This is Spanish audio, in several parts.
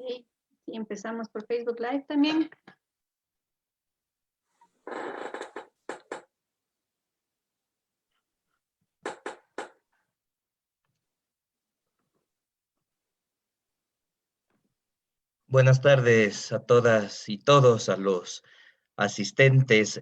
Ok, y empezamos por Facebook Live también. Buenas tardes a todas y todos, a los asistentes,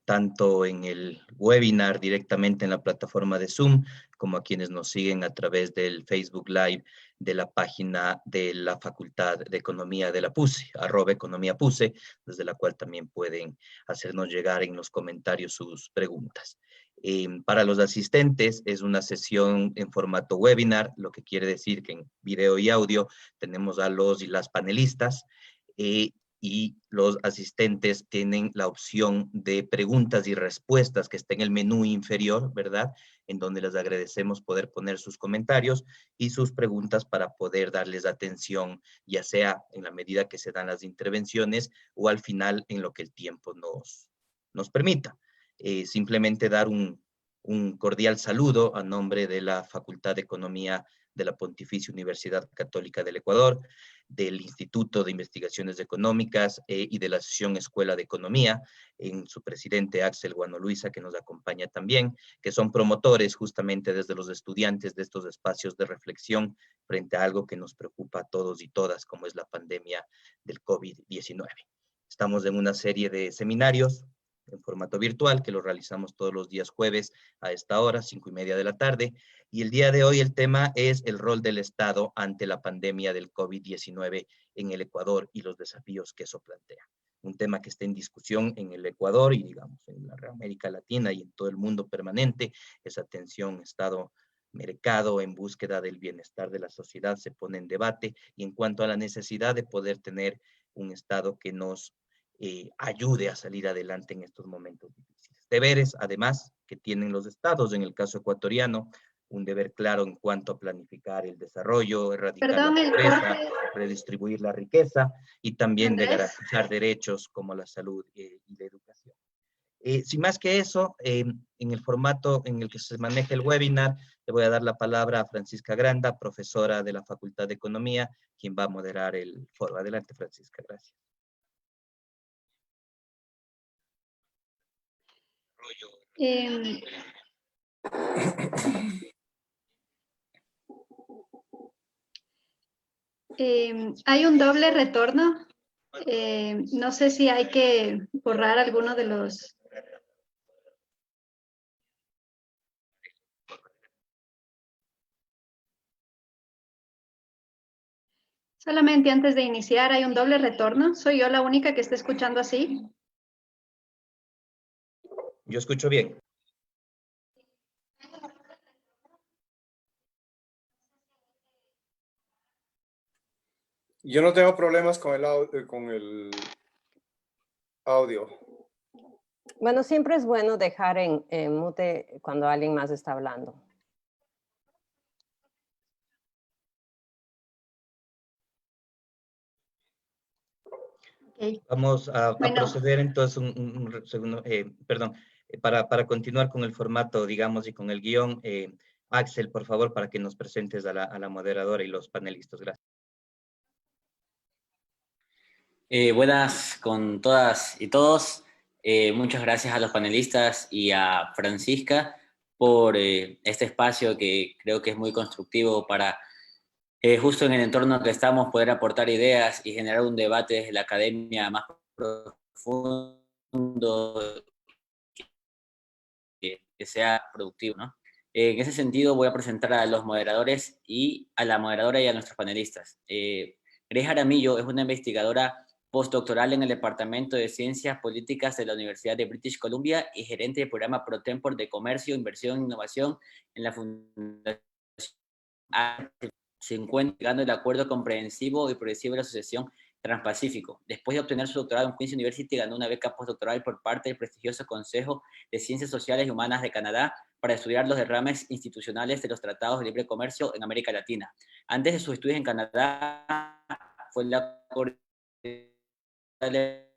tanto en el webinar directamente en la plataforma de Zoom, como a quienes nos siguen a través del Facebook Live de la página de la Facultad de Economía de la PUSE, @economía PUSE, desde la cual también pueden hacernos llegar en los comentarios sus preguntas. Para los asistentes es una sesión en formato webinar, lo que quiere decir que en video y audio tenemos a los y las panelistas, y los asistentes tienen la opción de preguntas y respuestas que está en el menú inferior, ¿verdad? En donde les agradecemos poder poner sus comentarios y sus preguntas para poder darles atención, ya sea en la medida que se dan las intervenciones o al final en lo que el tiempo nos permita. Simplemente dar un cordial saludo a nombre de la Facultad de Economía de la Pontificia Universidad Católica del Ecuador, del Instituto de Investigaciones Económicas y de la Asociación Escuela de Economía, en su presidente Axel Guano Luisa, que nos acompaña también, que son promotores justamente desde los estudiantes de estos espacios de reflexión frente a algo que nos preocupa a todos y todas, como es la pandemia del COVID-19. Estamos en una serie de seminarios en formato virtual, que lo realizamos todos los días jueves a esta hora, 5:30 de la tarde, y el día de hoy el tema es el rol del Estado ante la pandemia del COVID-19 en el Ecuador y los desafíos que eso plantea. Un tema que está en discusión en el Ecuador y, digamos, en la América Latina y en todo el mundo permanente. Esa tensión Estado-mercado en búsqueda del bienestar de la sociedad se pone en debate, y en cuanto a la necesidad de poder tener un Estado que nos ayude a salir adelante en estos momentos difíciles. Deberes, además, que tienen los estados, en el caso ecuatoriano, un deber claro en cuanto a planificar el desarrollo, erradicar la pobreza, redistribuir la riqueza y también de garantizar derechos como la salud y la educación. Sin más que eso, en el formato en el que se maneja el webinar, le voy a dar la palabra a Francisca Granda, profesora de la Facultad de Economía, quien va a moderar el foro. Adelante, Francisca, gracias. Hay un doble retorno. No sé si hay que borrar alguno de los... Solamente antes de iniciar, hay un doble retorno. ¿Soy yo la única que está escuchando así? Yo escucho bien. Yo no tengo problemas con el audio. Bueno, siempre es bueno dejar en mute cuando alguien más está hablando. Okay. Vamos a proceder entonces un segundo, perdón, para continuar con el formato, digamos, y con el guión. Axel, por favor, para que nos presentes a la moderadora y los panelistas. Gracias. Buenas con todas y todos. Muchas gracias a los panelistas y a Francisca por este espacio que creo que es muy constructivo para, justo en el entorno que estamos, poder aportar ideas y generar un debate desde la academia más profundo que sea productivo, ¿no? En ese sentido voy a presentar a los moderadores y a la moderadora y a nuestros panelistas. Grace Jaramillo es una investigadora postdoctoral en el Departamento de Ciencias Políticas de la Universidad de British Columbia y gerente del programa Pro Tempore de Comercio, Inversión e Innovación en la Fundación. Se encuentra llegando el acuerdo comprensivo y progresivo de la Asociación Transpacífico. Después de obtener su doctorado en Queen's University, ganó una beca postdoctoral por parte del prestigioso Consejo de Ciencias Sociales y Humanas de Canadá para estudiar los derrames institucionales de los tratados de libre comercio en América Latina. Antes de sus estudios en Canadá, fue la coordinadora de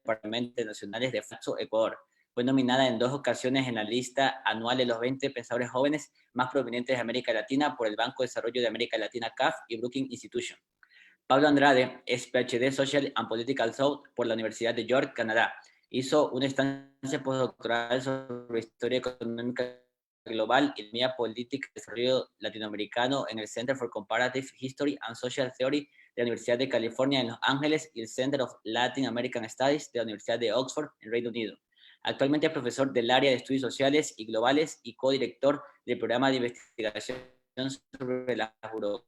Departamentos Nacionales de FAXO Ecuador. Fue nominada en 2 ocasiones en la lista anual de los 20 pensadores jóvenes más provenientes de América Latina por el Banco de Desarrollo de América Latina, CAF, y Brookings Institution. Pablo Andrade es PhD Social and Political Thought por la Universidad de York, Canadá. Hizo una estancia postdoctoral sobre historia económica global y economía política y desarrollo latinoamericano en el Center for Comparative History and Social Theory de la Universidad de California en Los Ángeles y el Center of Latin American Studies de la Universidad de Oxford en Reino Unido. Actualmente es profesor del área de estudios sociales y globales y codirector del programa de investigación sobre las burocracias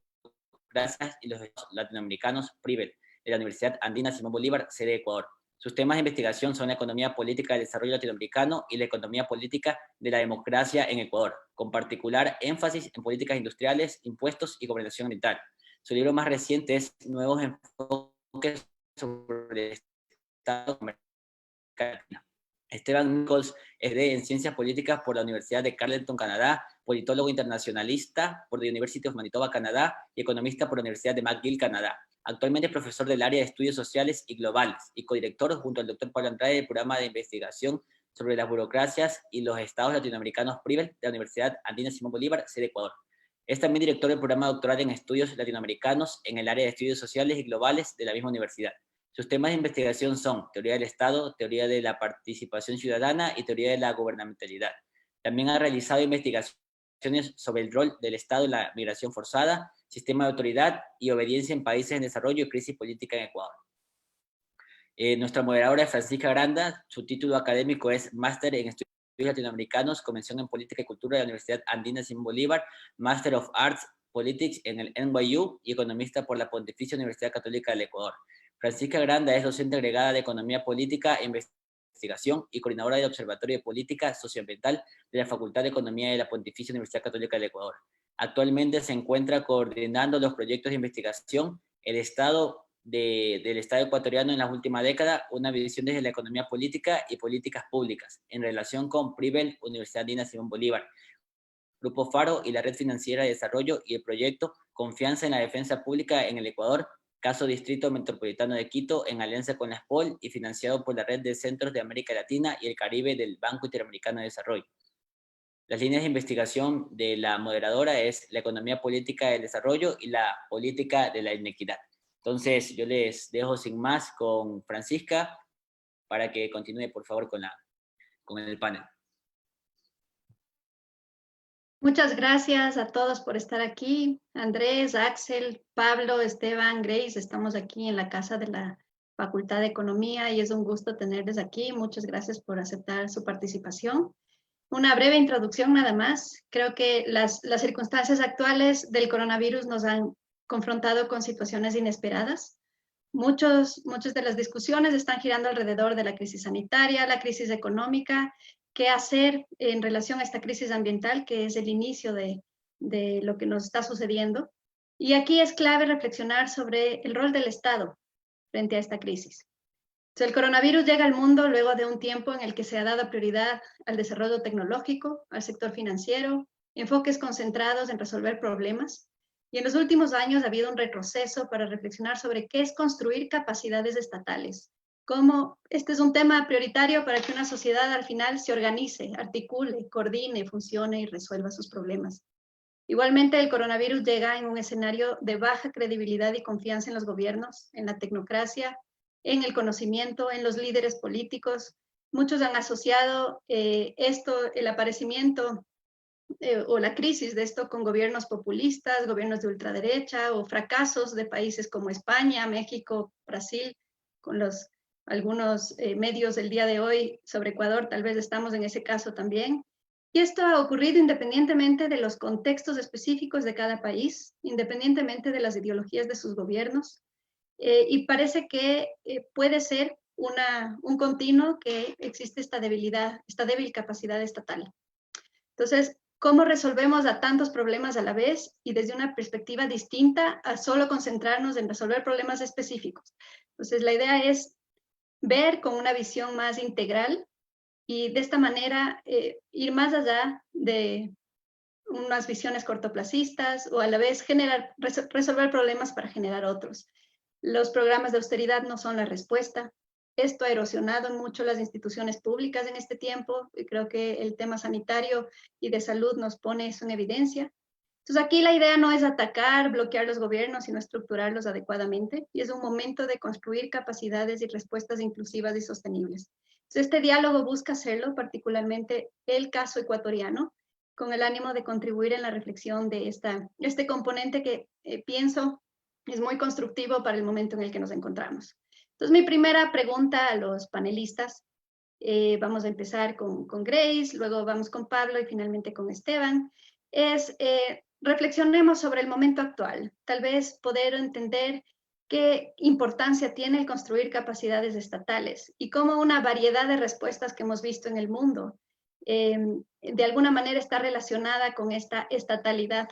y los latinoamericanos PRIVEL de la Universidad Andina Simón Bolívar, sede de Ecuador. Sus temas de investigación son la economía política del desarrollo latinoamericano y la economía política de la democracia en Ecuador, con particular énfasis en políticas industriales, impuestos y gobernación ambiental. Su libro más reciente es Nuevos enfoques sobre el Estado de América Latina. Esteban Nichols es en Ciencias Políticas por la Universidad de Carleton, Canadá, politólogo internacionalista por la University of Manitoba, Canadá, y economista por la Universidad de McGill, Canadá. Actualmente es profesor del área de estudios sociales y globales y codirector junto al Dr. Pablo Andrade del programa de investigación sobre las burocracias y los estados latinoamericanos PRIVEL de la Universidad Andina Simón Bolívar, sede Ecuador. Es también director del programa doctoral en estudios latinoamericanos en el área de estudios sociales y globales de la misma universidad. Sus temas de investigación son teoría del Estado, teoría de la participación ciudadana y teoría de la gubernamentalidad. También ha realizado investigaciones sobre el rol del Estado en la migración forzada, sistema de autoridad y obediencia en países en desarrollo y crisis política en Ecuador. Nuestra moderadora es Francisca Granda. Su título académico es Máster en Estudios Latinoamericanos, Convención en Política y Cultura de la Universidad Andina Simón Bolívar, Master of Arts Politics en el NYU y economista por la Pontificia Universidad Católica del Ecuador. Francisca Granda es docente agregada de Economía Política e Investigación y coordinadora del Observatorio de Política Socioambiental de la Facultad de Economía de la Pontificia Universidad Católica del Ecuador. Actualmente se encuentra coordinando los proyectos de investigación El Estado del Estado ecuatoriano en la última década, una visión desde la economía política y políticas públicas, en relación con PRIVEL, Universidad Andina Simón Bolívar, Grupo Faro y la Red Financiera de Desarrollo y el proyecto Confianza en la Defensa Pública en el Ecuador, caso Distrito Metropolitano de Quito, en alianza con la SPOL y financiado por la Red de Centros de América Latina y el Caribe del Banco Interamericano de Desarrollo. Las líneas de investigación de la moderadora es la economía política del desarrollo y la política de la inequidad. Entonces, yo les dejo sin más con Francisca para que continúe, por favor, con el panel. Muchas gracias a todos por estar aquí. Andrés, Axel, Pablo, Esteban, Grace, estamos aquí en la casa de la Facultad de Economía y es un gusto tenerles aquí. Muchas gracias por aceptar su participación. Una breve introducción nada más. Creo que las circunstancias actuales del coronavirus nos han confrontado con situaciones inesperadas. Muchas de las discusiones están girando alrededor de la crisis sanitaria, la crisis económica, qué hacer en relación a esta crisis ambiental, que es el inicio de lo que nos está sucediendo. Y aquí es clave reflexionar sobre el rol del Estado frente a esta crisis. El coronavirus llega al mundo luego de un tiempo en el que se ha dado prioridad al desarrollo tecnológico, al sector financiero, enfoques concentrados en resolver problemas. Y en los últimos años ha habido un retroceso para reflexionar sobre qué es construir capacidades estatales. Cómo este es un tema prioritario para que una sociedad al final se organice, articule, coordine, funcione y resuelva sus problemas. Igualmente, el coronavirus llega en un escenario de baja credibilidad y confianza en los gobiernos, en la tecnocracia, en el conocimiento, en los líderes políticos. Muchos han asociado el aparecimiento o la crisis de esto con gobiernos populistas, gobiernos de ultraderecha o fracasos de países como España, México, Brasil, con algunos medios del día de hoy sobre Ecuador, tal vez estamos en ese caso también. Y esto ha ocurrido independientemente de los contextos específicos de cada país, independientemente de las ideologías de sus gobiernos. Y parece que puede ser un continuo que existe esta debilidad, esta débil capacidad estatal. Entonces, ¿cómo resolvemos a tantos problemas a la vez y desde una perspectiva distinta a solo concentrarnos en resolver problemas específicos? Entonces, la idea es ver con una visión más integral y de esta manera ir más allá de unas visiones cortoplacistas o a la vez resolver problemas para generar otros. Los programas de austeridad no son la respuesta. Esto ha erosionado mucho las instituciones públicas en este tiempo y creo que el tema sanitario y de salud nos pone eso en evidencia. Entonces aquí la idea no es atacar, bloquear los gobiernos, sino estructurarlos adecuadamente, y es un momento de construir capacidades y respuestas inclusivas y sostenibles. Entonces este diálogo busca hacerlo, particularmente el caso ecuatoriano, con el ánimo de contribuir en la reflexión de este componente que pienso es muy constructivo para el momento en el que nos encontramos. Entonces mi primera pregunta a los panelistas, vamos a empezar con Grace, luego vamos con Pablo y finalmente con Esteban, es reflexionemos sobre el momento actual, tal vez poder entender qué importancia tiene el construir capacidades estatales y cómo una variedad de respuestas que hemos visto en el mundo de alguna manera está relacionada con esta estatalidad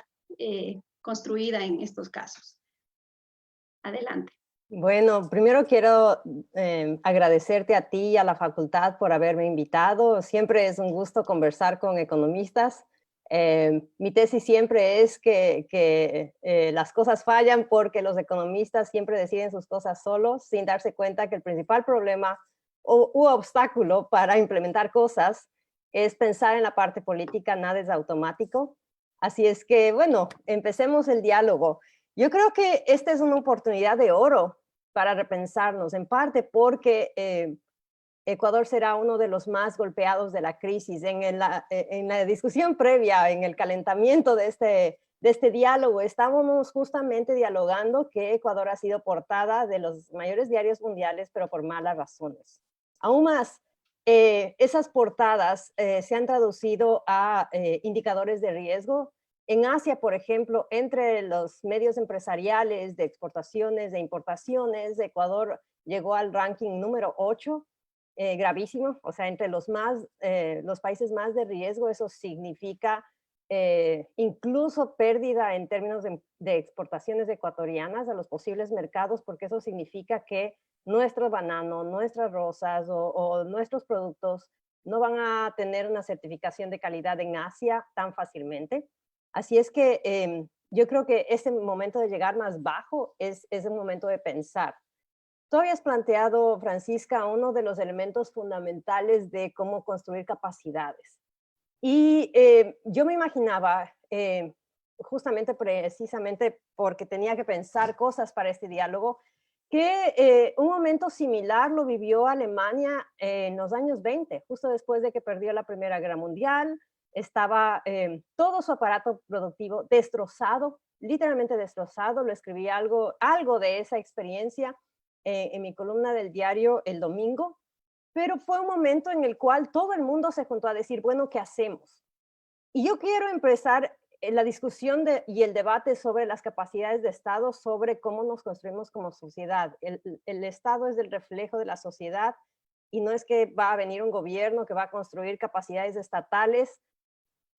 construida en estos casos. Adelante. Bueno, primero quiero agradecerte a ti y a la facultad por haberme invitado. Siempre es un gusto conversar con economistas. Mi tesis siempre es que las cosas fallan porque los economistas siempre deciden sus cosas solos sin darse cuenta que el principal problema u obstáculo para implementar cosas es pensar en la parte política, nada es automático. Así es que, bueno, empecemos el diálogo. Yo creo que esta es una oportunidad de oro para repensarnos, en parte porque Ecuador será uno de los más golpeados de la crisis. En la discusión previa, en el calentamiento de este diálogo, estábamos justamente dialogando que Ecuador ha sido portada de los mayores diarios mundiales, pero por malas razones. Aún más, esas portadas se han traducido a indicadores de riesgo. En Asia, por ejemplo, entre los medios empresariales de exportaciones, de importaciones, Ecuador llegó al ranking número 8, gravísimo, o sea, entre los países más de riesgo. Eso significa incluso pérdida en términos de exportaciones ecuatorianas a los posibles mercados, porque eso significa que nuestro banano, nuestras rosas o nuestros productos no van a tener una certificación de calidad en Asia tan fácilmente. Así es que yo creo que ese momento de llegar más bajo es un momento de pensar. Tú habías planteado, Francisca, uno de los elementos fundamentales de cómo construir capacidades. Y yo me imaginaba, justamente precisamente porque tenía que pensar cosas para este diálogo, que un momento similar lo vivió Alemania en los años 20, justo después de que perdió la Primera Guerra Mundial. Estaba todo su aparato productivo destrozado, literalmente destrozado. Lo escribí algo de esa experiencia en mi columna del diario El Domingo, pero fue un momento en el cual todo el mundo se juntó a decir, bueno, ¿qué hacemos? Y yo quiero empezar la discusión y el debate sobre las capacidades de Estado, sobre cómo nos construimos como sociedad. El Estado es el reflejo de la sociedad y no es que va a venir un gobierno que va a construir capacidades estatales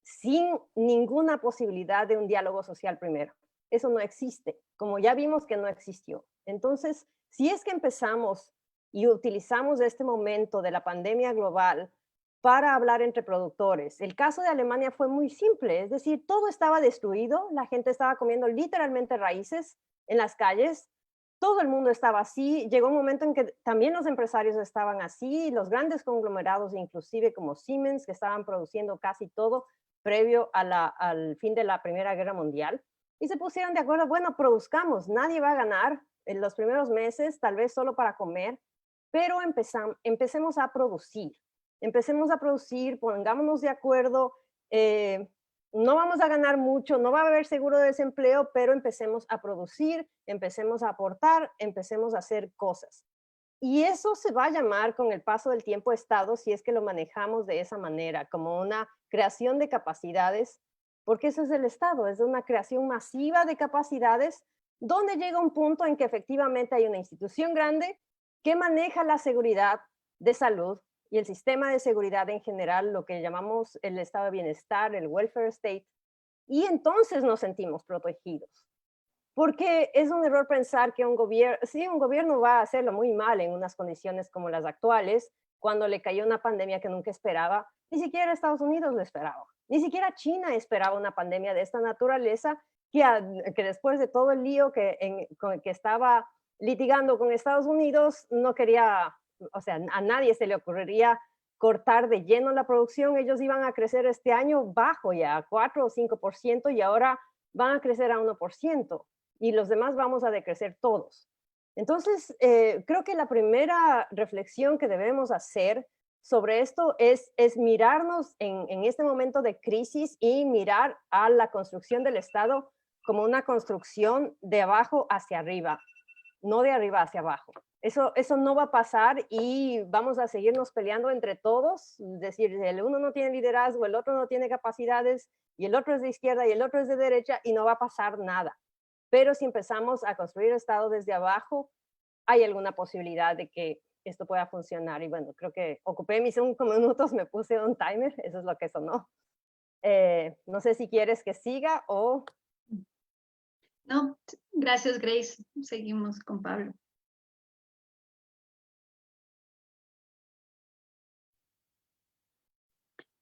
sin ninguna posibilidad de un diálogo social primero. Eso no existe, como ya vimos que no existió. Entonces, si es que empezamos y utilizamos este momento de la pandemia global para hablar entre productores, el caso de Alemania fue muy simple, es decir, todo estaba destruido, la gente estaba comiendo literalmente raíces en las calles, todo el mundo estaba así. Llegó un momento en que también los empresarios estaban así, los grandes conglomerados, inclusive como Siemens, que estaban produciendo casi todo previo al fin de la Primera Guerra Mundial, y se pusieron de acuerdo, bueno, produzcamos, nadie va a ganar en los primeros meses, tal vez solo para comer, pero empecemos a producir, pongámonos de acuerdo, no vamos a ganar mucho, no va a haber seguro de desempleo, pero empecemos a producir, empecemos a aportar, empecemos a hacer cosas. Y eso se va a llamar con el paso del tiempo Estado, si es que lo manejamos de esa manera, como una creación de capacidades, porque eso es el Estado, es una creación masiva de capacidades, donde llega un punto en que efectivamente hay una institución grande que maneja la seguridad de salud y el sistema de seguridad en general, lo que llamamos el estado de bienestar, el welfare state, y entonces nos sentimos protegidos. Porque es un error pensar que un gobierno va a hacerlo muy mal en unas condiciones como las actuales, cuando le cayó una pandemia que nunca esperaba. Ni siquiera Estados Unidos lo esperaba. Ni siquiera China esperaba una pandemia de esta naturaleza, que después de todo el lío que estaba litigando con Estados Unidos, no quería, o sea, a nadie se le ocurriría cortar de lleno la producción. Ellos iban a crecer este año bajo ya, 4 o 5%, y ahora van a crecer a 1% y los demás vamos a decrecer todos. Entonces, creo que la primera reflexión que debemos hacer sobre esto es mirarnos en este momento de crisis y mirar a la construcción del Estado como una construcción de abajo hacia arriba, no de arriba hacia abajo. Eso no va a pasar y vamos a seguirnos peleando entre todos, es decir, el uno no tiene liderazgo, el otro no tiene capacidades, y el otro es de izquierda y el otro es de derecha, y no va a pasar nada. Pero si empezamos a construir el Estado desde abajo, hay alguna posibilidad de que esto pueda funcionar. Y bueno, creo que ocupé mis 5 minutos, me puse un timer, eso es lo que sonó. No sé si quieres que siga o... No, gracias, Grace. Seguimos con Pablo.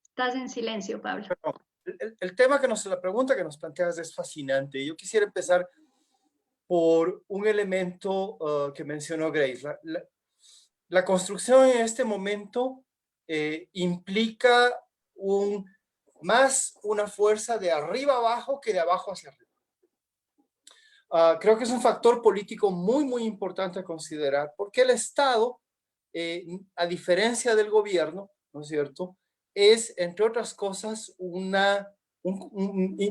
Estás en silencio, Pablo. El tema la pregunta que nos planteas es fascinante. Yo quisiera empezar por un elemento que mencionó Grace. La construcción en este momento implica más una fuerza de arriba abajo que de abajo hacia arriba. Creo que es un factor político muy, muy importante a considerar, porque el Estado, a diferencia del gobierno, ¿no es cierto?, es, entre otras cosas,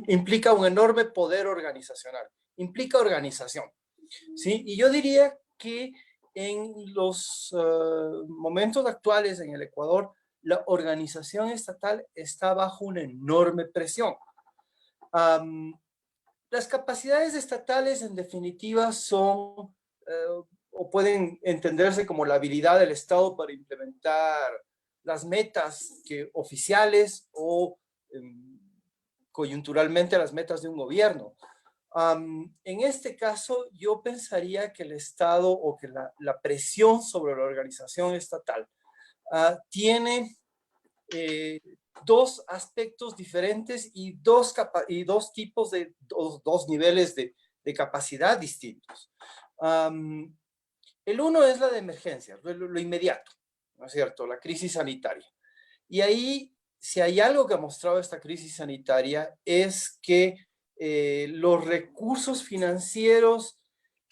implica un enorme poder organizacional, implica organización, ¿sí? Y yo diría que en los momentos actuales en el Ecuador, la organización estatal está bajo una enorme presión. Las capacidades estatales, en definitiva, son o pueden entenderse como la habilidad del Estado para implementar las metas oficiales o coyunturalmente las metas de un gobierno. En este caso, yo pensaría que el Estado o que la presión sobre la organización estatal tiene dos aspectos diferentes y dos tipos de dos niveles de capacidad distintos. El uno es la de emergencia, lo inmediato, ¿no es cierto? La crisis sanitaria. Y ahí, si hay algo que ha mostrado esta crisis sanitaria, es que los recursos financieros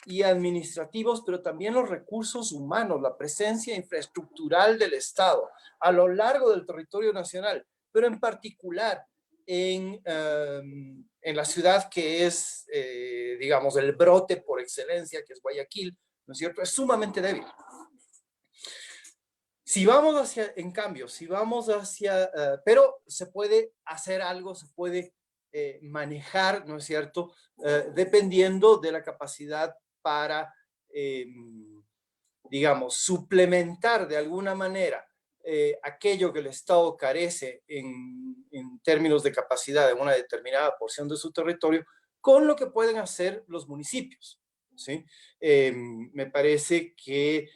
y administrativos, pero también los recursos humanos, la presencia infraestructural del Estado a lo largo del territorio nacional, pero en particular en la ciudad que es, digamos, el brote por excelencia, que es Guayaquil, ¿no es cierto?, es sumamente débil. Si vamos pero se puede hacer algo, se puede manejar, ¿no es cierto?, dependiendo de la capacidad para, digamos, suplementar de alguna manera aquello que el Estado carece en términos de capacidad de una determinada porción de su territorio, con lo que pueden hacer los municipios, ¿sí? Me parece que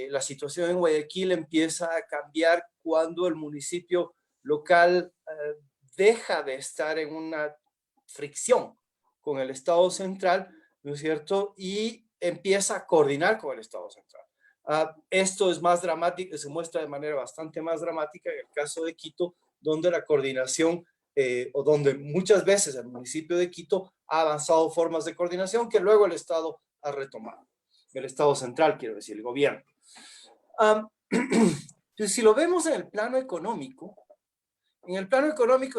la situación en Guayaquil empieza a cambiar cuando el municipio local deja de estar en una fricción con el Estado central, ¿no es cierto?, y empieza a coordinar con el Estado central. Esto es más dramático, se muestra de manera bastante más dramática en el caso de Quito, donde la coordinación, o donde muchas veces el municipio de Quito ha avanzado formas de coordinación que luego el Estado ha retomado. El Estado central, quiero decir, el gobierno. Si lo vemos en el plano económico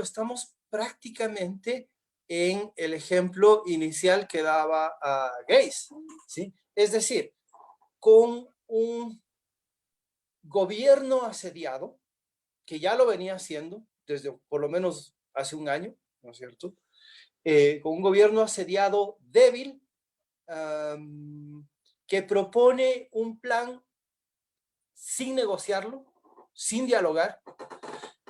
estamos prácticamente en el ejemplo inicial que daba Grace, ¿sí? Es decir, con un gobierno asediado, que ya lo venía haciendo desde por lo menos hace un año, ¿no es cierto? Con un gobierno asediado débil, que propone un plan sin negociarlo, sin dialogar,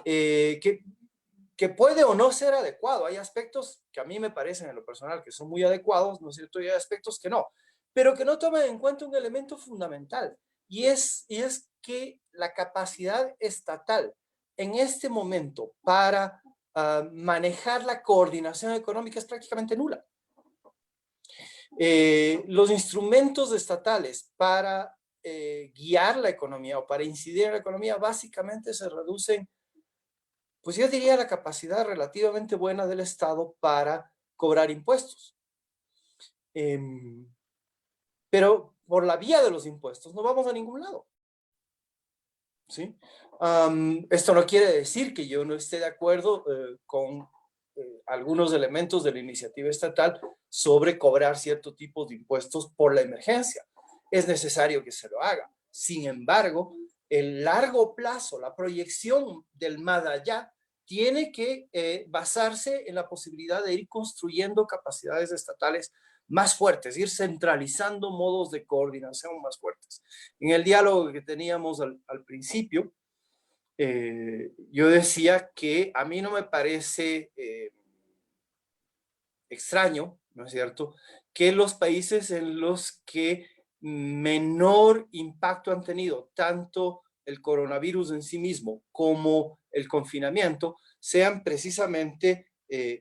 que puede o no ser adecuado. Hay aspectos que a mí me parecen en lo personal que son muy adecuados, ¿no es cierto? Y hay aspectos que no, pero que no toman en cuenta un elemento fundamental, y es que la capacidad estatal en este momento para manejar la coordinación económica es prácticamente nula. Los instrumentos estatales para guiar la economía o para incidir en la economía básicamente se reducen, pues yo diría, la capacidad relativamente buena del Estado para cobrar impuestos. Pero por la vía de los impuestos no vamos a ningún lado. ¿Sí? Esto no quiere decir que yo no esté de acuerdo con algunos elementos de la iniciativa estatal sobre cobrar cierto tipo de impuestos por la emergencia. Es necesario que se lo haga. Sin embargo, el largo plazo, la proyección del más allá, tiene que basarse en la posibilidad de ir construyendo capacidades estatales más fuertes, ir centralizando modos de coordinación más fuertes. En el diálogo que teníamos al principio, yo decía que a mí no me parece extraño, ¿no es cierto?, que los países en los que menor impacto han tenido tanto el coronavirus en sí mismo como el confinamiento sean precisamente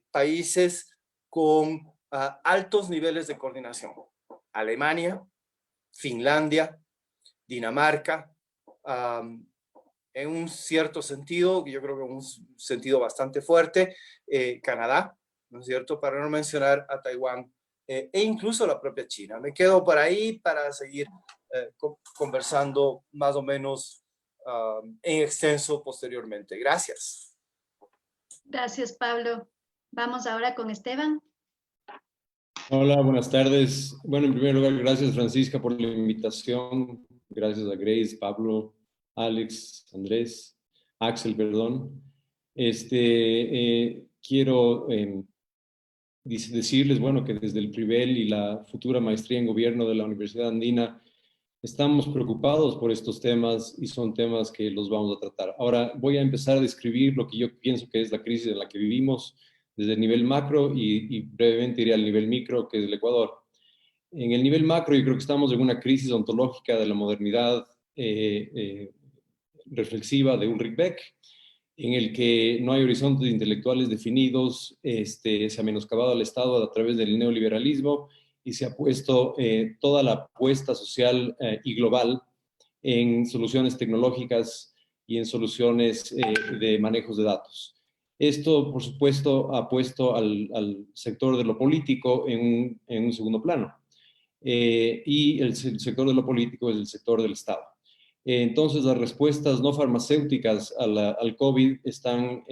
países con altos niveles de coordinación. Alemania, Finlandia, Dinamarca, en un cierto sentido, yo creo que en un sentido bastante fuerte, Canadá, ¿no es cierto?, para no mencionar a Taiwán e incluso la propia China. Me quedo por ahí para seguir conversando más o menos en extenso posteriormente. Gracias. Gracias, Pablo. Vamos ahora con Esteban. Hola, buenas tardes. Bueno, en primer lugar, gracias Francisca por la invitación. Gracias a Grace, Pablo, Alex, Andrés, Axel, perdón. Quiero decirles, bueno, que desde el PRIVEL y la futura maestría en gobierno de la Universidad Andina estamos preocupados por estos temas y son temas que los vamos a tratar. Ahora voy a empezar a describir lo que yo pienso que es la crisis en la que vivimos desde el nivel macro y brevemente iré al nivel micro, que es el Ecuador. En el nivel macro yo creo que estamos en una crisis ontológica de la modernidad reflexiva de Ulrich Beck, en el que no hay horizontes intelectuales definidos, se ha menoscabado al Estado a través del neoliberalismo y se ha puesto toda la apuesta social y global en soluciones tecnológicas y en soluciones de manejos de datos. Esto, por supuesto, ha puesto al sector de lo político en un segundo plano. Y el sector de lo político es el sector del Estado. Entonces, las respuestas no farmacéuticas al COVID están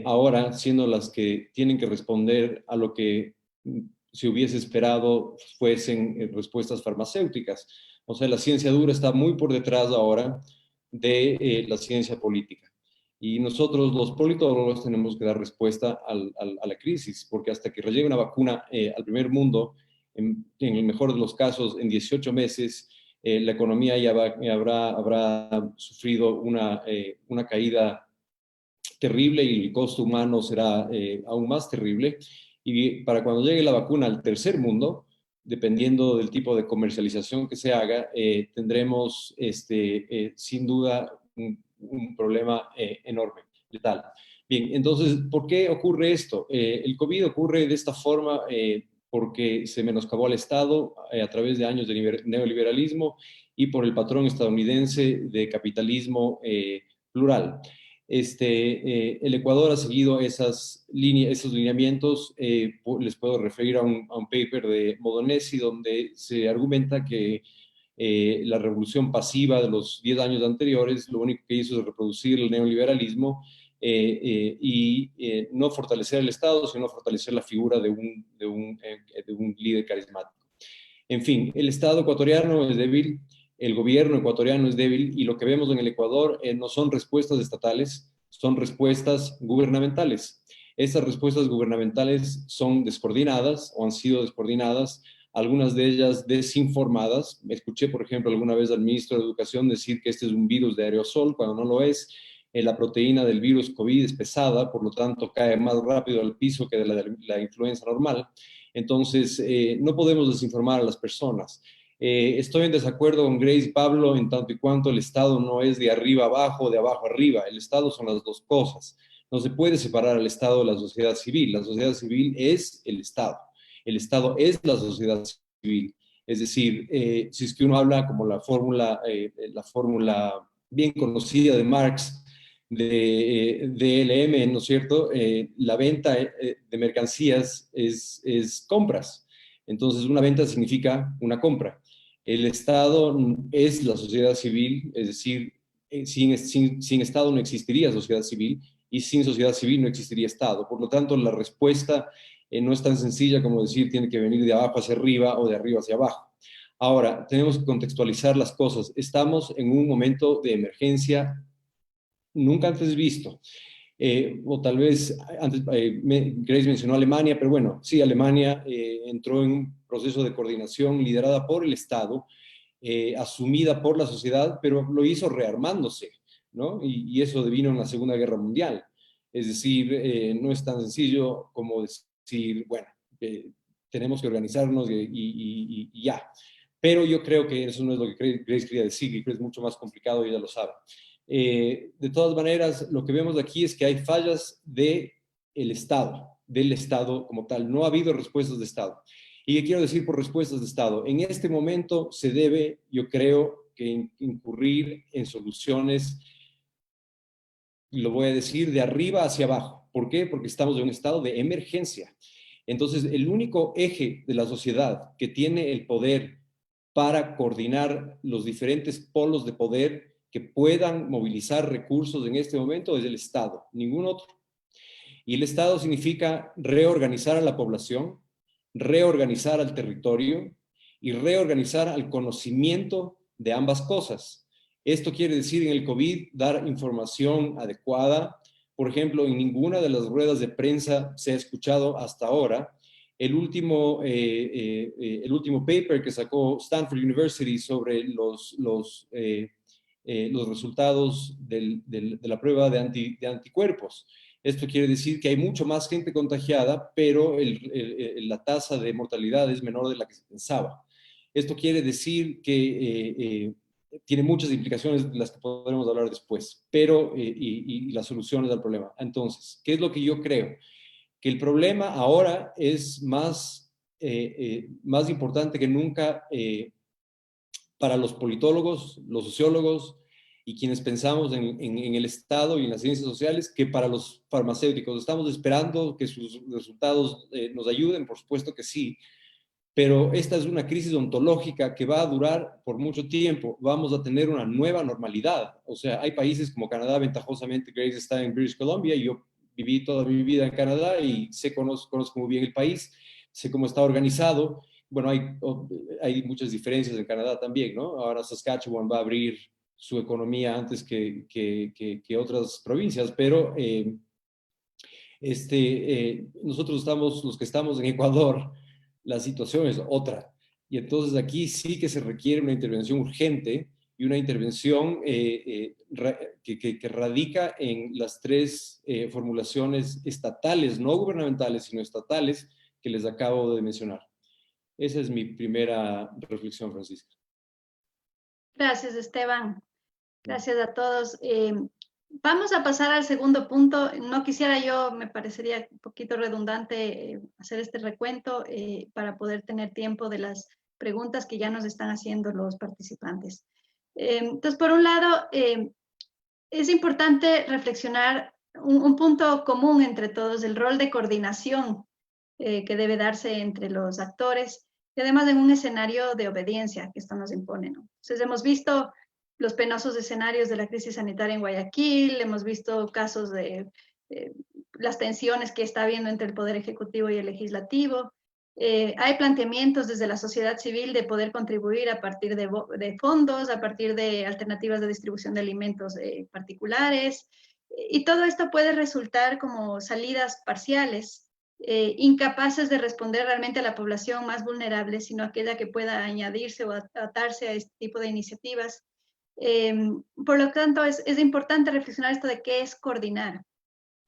ahora siendo las que tienen que responder a lo que se hubiese esperado fuesen respuestas farmacéuticas. O sea, la ciencia dura está muy por detrás ahora de la ciencia política. Y nosotros, los politólogos, tenemos que dar respuesta a la crisis, porque hasta que llegue una vacuna al primer mundo, en el mejor de los casos, en 18 meses, la economía ya habrá sufrido una caída terrible y el costo humano será aún más terrible. Y para cuando llegue la vacuna al tercer mundo, dependiendo del tipo de comercialización que se haga, tendremos sin duda un problema enorme, letal. Bien, entonces, ¿por qué ocurre esto? El COVID ocurre de esta forma porque se menoscabó al Estado a través de años de neoliberalismo y por el patrón estadounidense de capitalismo plural. El Ecuador ha seguido esos lineamientos. Les puedo referir a un paper de Modonesi donde se argumenta que la revolución pasiva de los 10 años anteriores lo único que hizo es reproducir el neoliberalismo y no fortalecer el Estado, sino fortalecer la figura de un líder carismático. En fin, el Estado ecuatoriano es débil, el gobierno ecuatoriano es débil y lo que vemos en el Ecuador no son respuestas estatales, son respuestas gubernamentales. Estas respuestas gubernamentales son descoordinadas o han sido descoordinadas, algunas de ellas desinformadas. Escuché, por ejemplo, alguna vez al ministro de Educación decir que este es un virus de aerosol, cuando no lo es. La proteína del virus COVID es pesada, por lo tanto cae más rápido al piso que de la influenza normal. Entonces, no podemos desinformar a las personas. Estoy en desacuerdo con Grace y Pablo en tanto y cuanto el Estado no es de arriba abajo, de abajo arriba. El Estado son las dos cosas. No se puede separar al Estado de la sociedad civil. La sociedad civil es el Estado. El Estado es la sociedad civil. Es decir, si es que uno habla como la fórmula bien conocida de Marx, de DLM, ¿no es cierto? La venta de mercancías es compras. Entonces, una venta significa una compra. El Estado es la sociedad civil, es decir, sin Estado no existiría sociedad civil y sin sociedad civil no existiría Estado. Por lo tanto, la respuesta no es tan sencilla como decir tiene que venir de abajo hacia arriba o de arriba hacia abajo. Ahora, tenemos que contextualizar las cosas. Estamos en un momento de emergencia nunca antes visto. O tal vez, antes Grace mencionó Alemania, pero bueno, sí, Alemania entró en un proceso de coordinación liderada por el Estado, asumida por la sociedad, pero lo hizo rearmándose, ¿no? Y eso devino en la Segunda Guerra Mundial. Es decir, no es tan sencillo como decir, bueno, tenemos que organizarnos y ya. Pero yo creo que eso no es lo que Grace quería decir, y que es mucho más complicado y ella lo sabe. De todas maneras, lo que vemos aquí es que hay fallas del Estado como tal. No ha habido respuestas de Estado. ¿Y qué quiero decir por respuestas de Estado? En este momento se debe, yo creo, que incurrir en soluciones, y lo voy a decir, de arriba hacia abajo. ¿Por qué? Porque estamos en un estado de emergencia. Entonces, el único eje de la sociedad que tiene el poder para coordinar los diferentes polos de poder que puedan movilizar recursos en este momento es el Estado, ningún otro. Y el Estado significa reorganizar a la población, reorganizar al territorio y reorganizar al conocimiento de ambas cosas. Esto quiere decir en el COVID dar información adecuada. Por ejemplo, en ninguna de las ruedas de prensa se ha escuchado hasta ahora el último paper que sacó Stanford University sobre los resultados de la prueba de anticuerpos. Esto quiere decir que hay mucho más gente contagiada, pero la tasa de mortalidad es menor de la que se pensaba. Esto quiere decir que tiene muchas implicaciones de las que podremos hablar después, pero y las soluciones al problema. Entonces, ¿qué es lo que yo creo? Que el problema ahora es más importante que nunca para los politólogos, los sociólogos y quienes pensamos en el Estado y en las ciencias sociales que para los farmacéuticos. Estamos esperando que sus resultados nos ayuden, por supuesto que sí, pero esta es una crisis ontológica que va a durar por mucho tiempo. Vamos a tener una nueva normalidad. O sea, hay países como Canadá, ventajosamente, Grace está en British Columbia, y yo viví toda mi vida en Canadá y conozco muy bien el país, sé cómo está organizado. Bueno, hay muchas diferencias en Canadá también, ¿no? Ahora Saskatchewan va a abrir su economía antes que otras provincias, pero nosotros los que estamos en Ecuador, la situación es otra. Y entonces aquí sí que se requiere una intervención urgente y una intervención que radica en las tres formulaciones estatales, no gubernamentales, sino estatales, que les acabo de mencionar. Esa es mi primera reflexión, Francisca. Gracias, Esteban. Gracias a todos. Vamos a pasar al segundo punto. No quisiera yo, me parecería un poquito redundante hacer este recuento para poder tener tiempo de las preguntas que ya nos están haciendo los participantes. Entonces, por un lado, es importante reflexionar un punto común entre todos, el rol de coordinación que debe darse entre los actores y además en un escenario de obediencia que esto nos impone, ¿no? Entonces, hemos visto los penosos escenarios de la crisis sanitaria en Guayaquil, hemos visto casos de las tensiones que está habiendo entre el Poder Ejecutivo y el Legislativo. Hay planteamientos desde la sociedad civil de poder contribuir a partir de fondos, a partir de alternativas de distribución de alimentos particulares, y todo esto puede resultar como salidas parciales, incapaces de responder realmente a la población más vulnerable, sino aquella que pueda añadirse o atarse a este tipo de iniciativas. Por lo tanto, es importante reflexionar esto de qué es coordinar.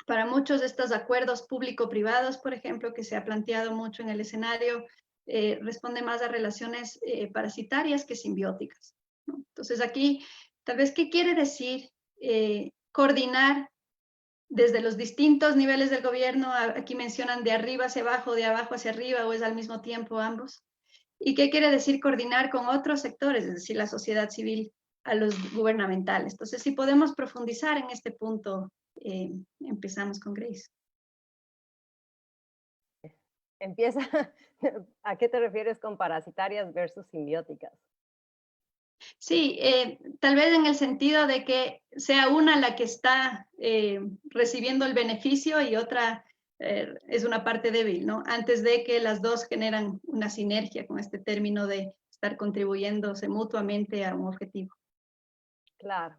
Para muchos de estos acuerdos público-privados, por ejemplo, que se ha planteado mucho en el escenario, responde más a relaciones parasitarias que simbióticas, ¿no? Entonces aquí, tal vez, ¿qué quiere decir coordinar desde los distintos niveles del gobierno? Aquí mencionan de arriba hacia abajo, de abajo hacia arriba, o es al mismo tiempo ambos. ¿Y qué quiere decir coordinar con otros sectores, es decir, la sociedad civil? a los gubernamentales. Entonces, si podemos profundizar en este punto, empezamos con Grace. Empieza, ¿a qué te refieres con parasitarias versus simbióticas? Sí, tal vez en el sentido de que sea una la que está recibiendo el beneficio y otra es una parte débil, ¿no? Antes de que las dos generan una sinergia con este término de estar contribuyéndose mutuamente a un objetivo. Claro.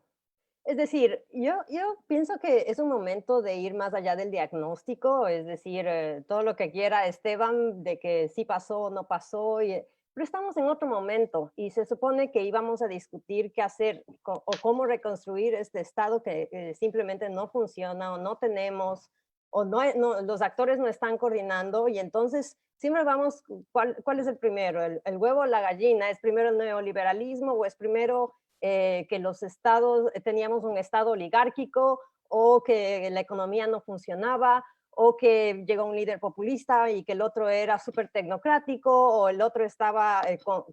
Es decir, yo pienso que es un momento de ir más allá del diagnóstico, es decir, todo lo que quiera Esteban de que sí pasó o no pasó, pero estamos en otro momento y se supone que íbamos a discutir qué hacer o cómo reconstruir este estado que simplemente no funciona o no tenemos, o los actores no están coordinando y entonces siempre vamos, ¿cuál es el primero? ¿El huevo o la gallina? ¿Es primero el neoliberalismo o es primero que los estados, teníamos un estado oligárquico o que la economía no funcionaba o que llegó un líder populista y que el otro era súper tecnocrático o el otro estaba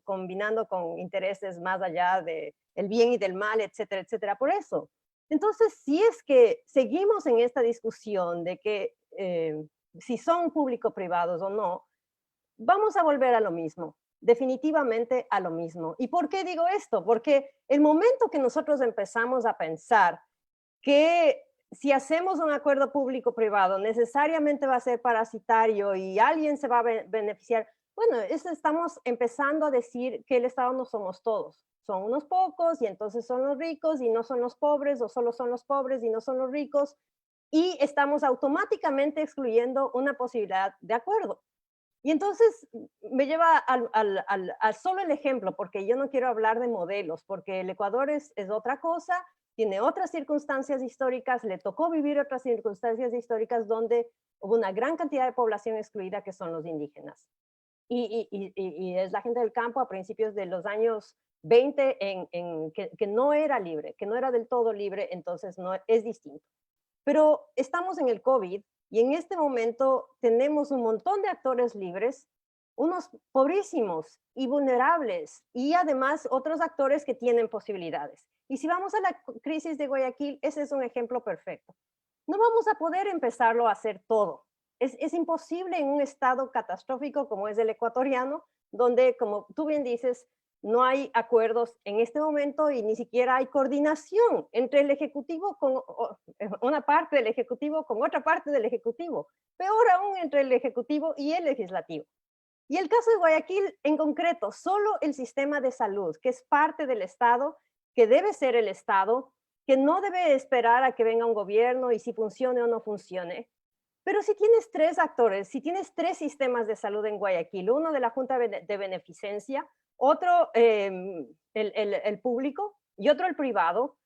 combinando con intereses más allá del bien y del mal, etcétera, etcétera? Por eso. Entonces, si es que seguimos en esta discusión de que si son público-privados o no, vamos a volver a lo mismo, definitivamente a lo mismo. ¿Y por qué digo esto? Porque el momento que nosotros empezamos a pensar que si hacemos un acuerdo público-privado necesariamente va a ser parasitario y alguien se va a beneficiar, bueno, estamos empezando a decir que el Estado no somos todos, son unos pocos y entonces son los ricos y no son los pobres, o solo son los pobres y no son los ricos, y estamos automáticamente excluyendo una posibilidad de acuerdo. Y entonces me lleva a solo el ejemplo, porque yo no quiero hablar de modelos, porque el Ecuador es otra cosa, tiene otras circunstancias históricas, le tocó vivir otras circunstancias históricas donde hubo una gran cantidad de población excluida que son los indígenas. Y es la gente del campo a principios de los años 20 que no era libre, que no era del todo libre, entonces no es distinto. Pero estamos en el COVID y en este momento tenemos un montón de actores libres, unos pobrísimos y vulnerables, y además otros actores que tienen posibilidades. Y si vamos a la crisis de Guayaquil, ese es un ejemplo perfecto. No vamos a poder empezarlo a hacer todo. Es imposible en un estado catastrófico como es el ecuatoriano, donde, como tú bien dices, no hay acuerdos en este momento y ni siquiera hay coordinación entre el Ejecutivo con una parte del Ejecutivo con otra parte del Ejecutivo, peor aún entre el Ejecutivo y el Legislativo. Y el caso de Guayaquil en concreto, solo el sistema de salud, que es parte del Estado, que debe ser el Estado, que no debe esperar a que venga un gobierno y si funcione o no funcione. Pero si tienes tres actores, si tienes tres sistemas de salud en Guayaquil, uno de la Junta de Beneficencia, otro el público y otro el privado,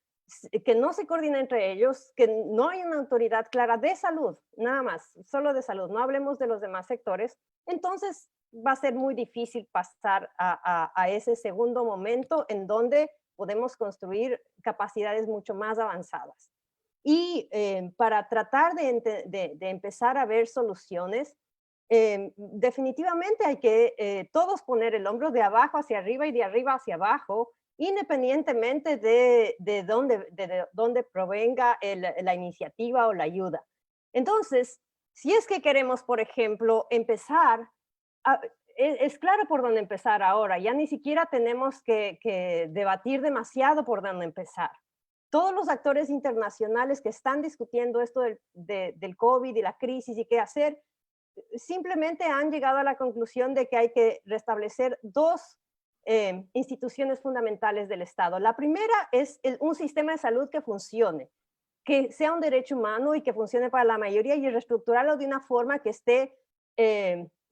que no se coordina entre ellos, que no hay una autoridad clara de salud, nada más, solo de salud, no hablemos de los demás sectores, entonces va a ser muy difícil pasar a ese segundo momento en donde podemos construir capacidades mucho más avanzadas. Y para tratar de empezar a ver soluciones, definitivamente hay que todos poner el hombro de abajo hacia arriba y de arriba hacia abajo, independientemente de dónde provenga la iniciativa o la ayuda. Entonces, si es que queremos, por ejemplo, empezar, es claro por dónde empezar ahora, ya ni siquiera tenemos que debatir demasiado por dónde empezar. Todos los actores internacionales que están discutiendo esto del COVID y la crisis y qué hacer, simplemente han llegado a la conclusión de que hay que restablecer dos instituciones fundamentales del Estado. La primera es un sistema de salud que funcione, que sea un derecho humano y que funcione para la mayoría y reestructurarlo de una forma que esté,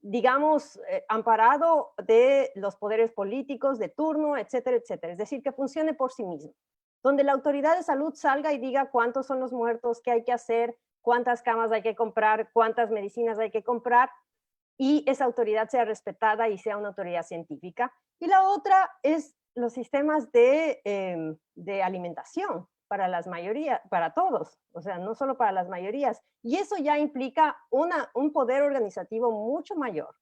digamos, amparado de los poderes políticos de turno, etcétera, etcétera. Es decir, que funcione por sí mismo. Donde la autoridad de salud salga y diga cuántos son los muertos, qué hay que hacer, cuántas camas hay que comprar, cuántas medicinas hay que comprar, y esa autoridad sea respetada y sea una autoridad científica. Y la otra es los sistemas de alimentación para las mayorías, para todos, o sea, no solo para las mayorías. Y eso ya implica un poder organizativo mucho mayor.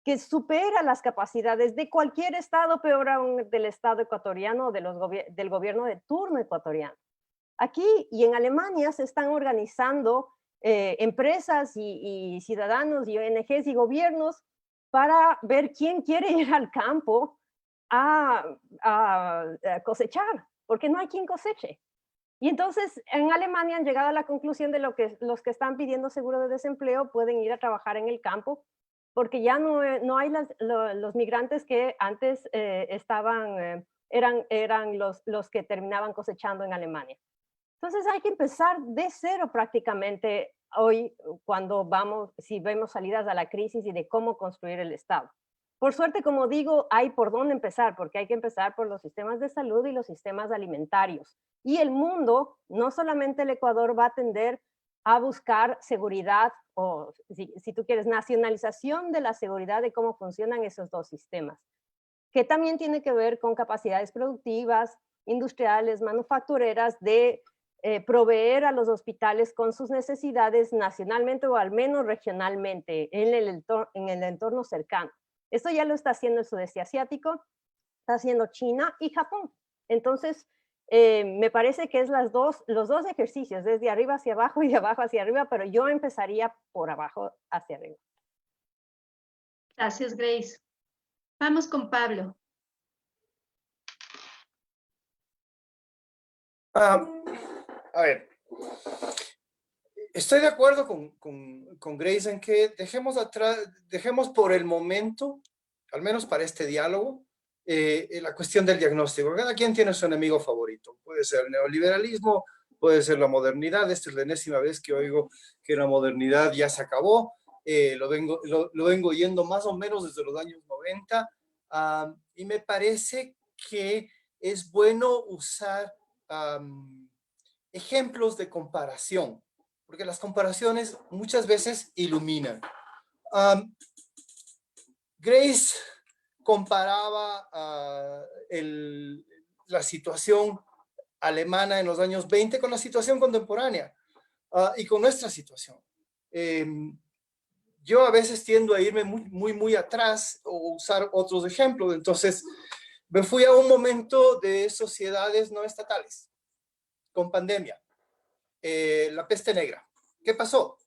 que supera las capacidades de cualquier estado, peor aún del estado ecuatoriano o del gobierno de turno ecuatoriano. Aquí y en Alemania se están organizando empresas y ciudadanos y ONGs y gobiernos para ver quién quiere ir al campo a cosechar, porque no hay quien coseche. Y entonces en Alemania han llegado a la conclusión de que los que están pidiendo seguro de desempleo pueden ir a trabajar en el campo, porque ya no hay los migrantes que antes eran los que terminaban cosechando en Alemania. Entonces hay que empezar de cero prácticamente hoy si vemos salidas a la crisis y de cómo construir el Estado. Por suerte, como digo, hay por dónde empezar, porque hay que empezar por los sistemas de salud y los sistemas alimentarios. Y el mundo, no solamente el Ecuador, va a tender a buscar seguridad o, si tú quieres, nacionalización de la seguridad de cómo funcionan esos dos sistemas, que también tiene que ver con capacidades productivas, industriales, manufactureras, de proveer a los hospitales con sus necesidades nacionalmente o al menos regionalmente en el entorno cercano. Esto ya lo está haciendo el sudeste asiático, está haciendo China y Japón. Entonces, me parece que es los dos ejercicios, desde arriba hacia abajo y de abajo hacia arriba, pero yo empezaría por abajo hacia arriba. Gracias, Grace. Vamos con Pablo. A ver, estoy de acuerdo con Grace en que dejemos por el momento, al menos para este diálogo, la cuestión del diagnóstico. Cada quien tiene su enemigo favorito. Puede ser el neoliberalismo, puede ser la modernidad. Esta es la enésima vez que oigo que la modernidad ya se acabó. Lo vengo oyendo más o menos desde los años 90. Y me parece que es bueno usar ejemplos de comparación, porque las comparaciones muchas veces iluminan. Grace comparaba la situación alemana en los años 20 con la situación contemporánea y con nuestra situación. Yo a veces tiendo a irme muy atrás o usar otros ejemplos, entonces me fui a un momento de sociedades no estatales, con pandemia, la peste negra. ¿Qué pasó?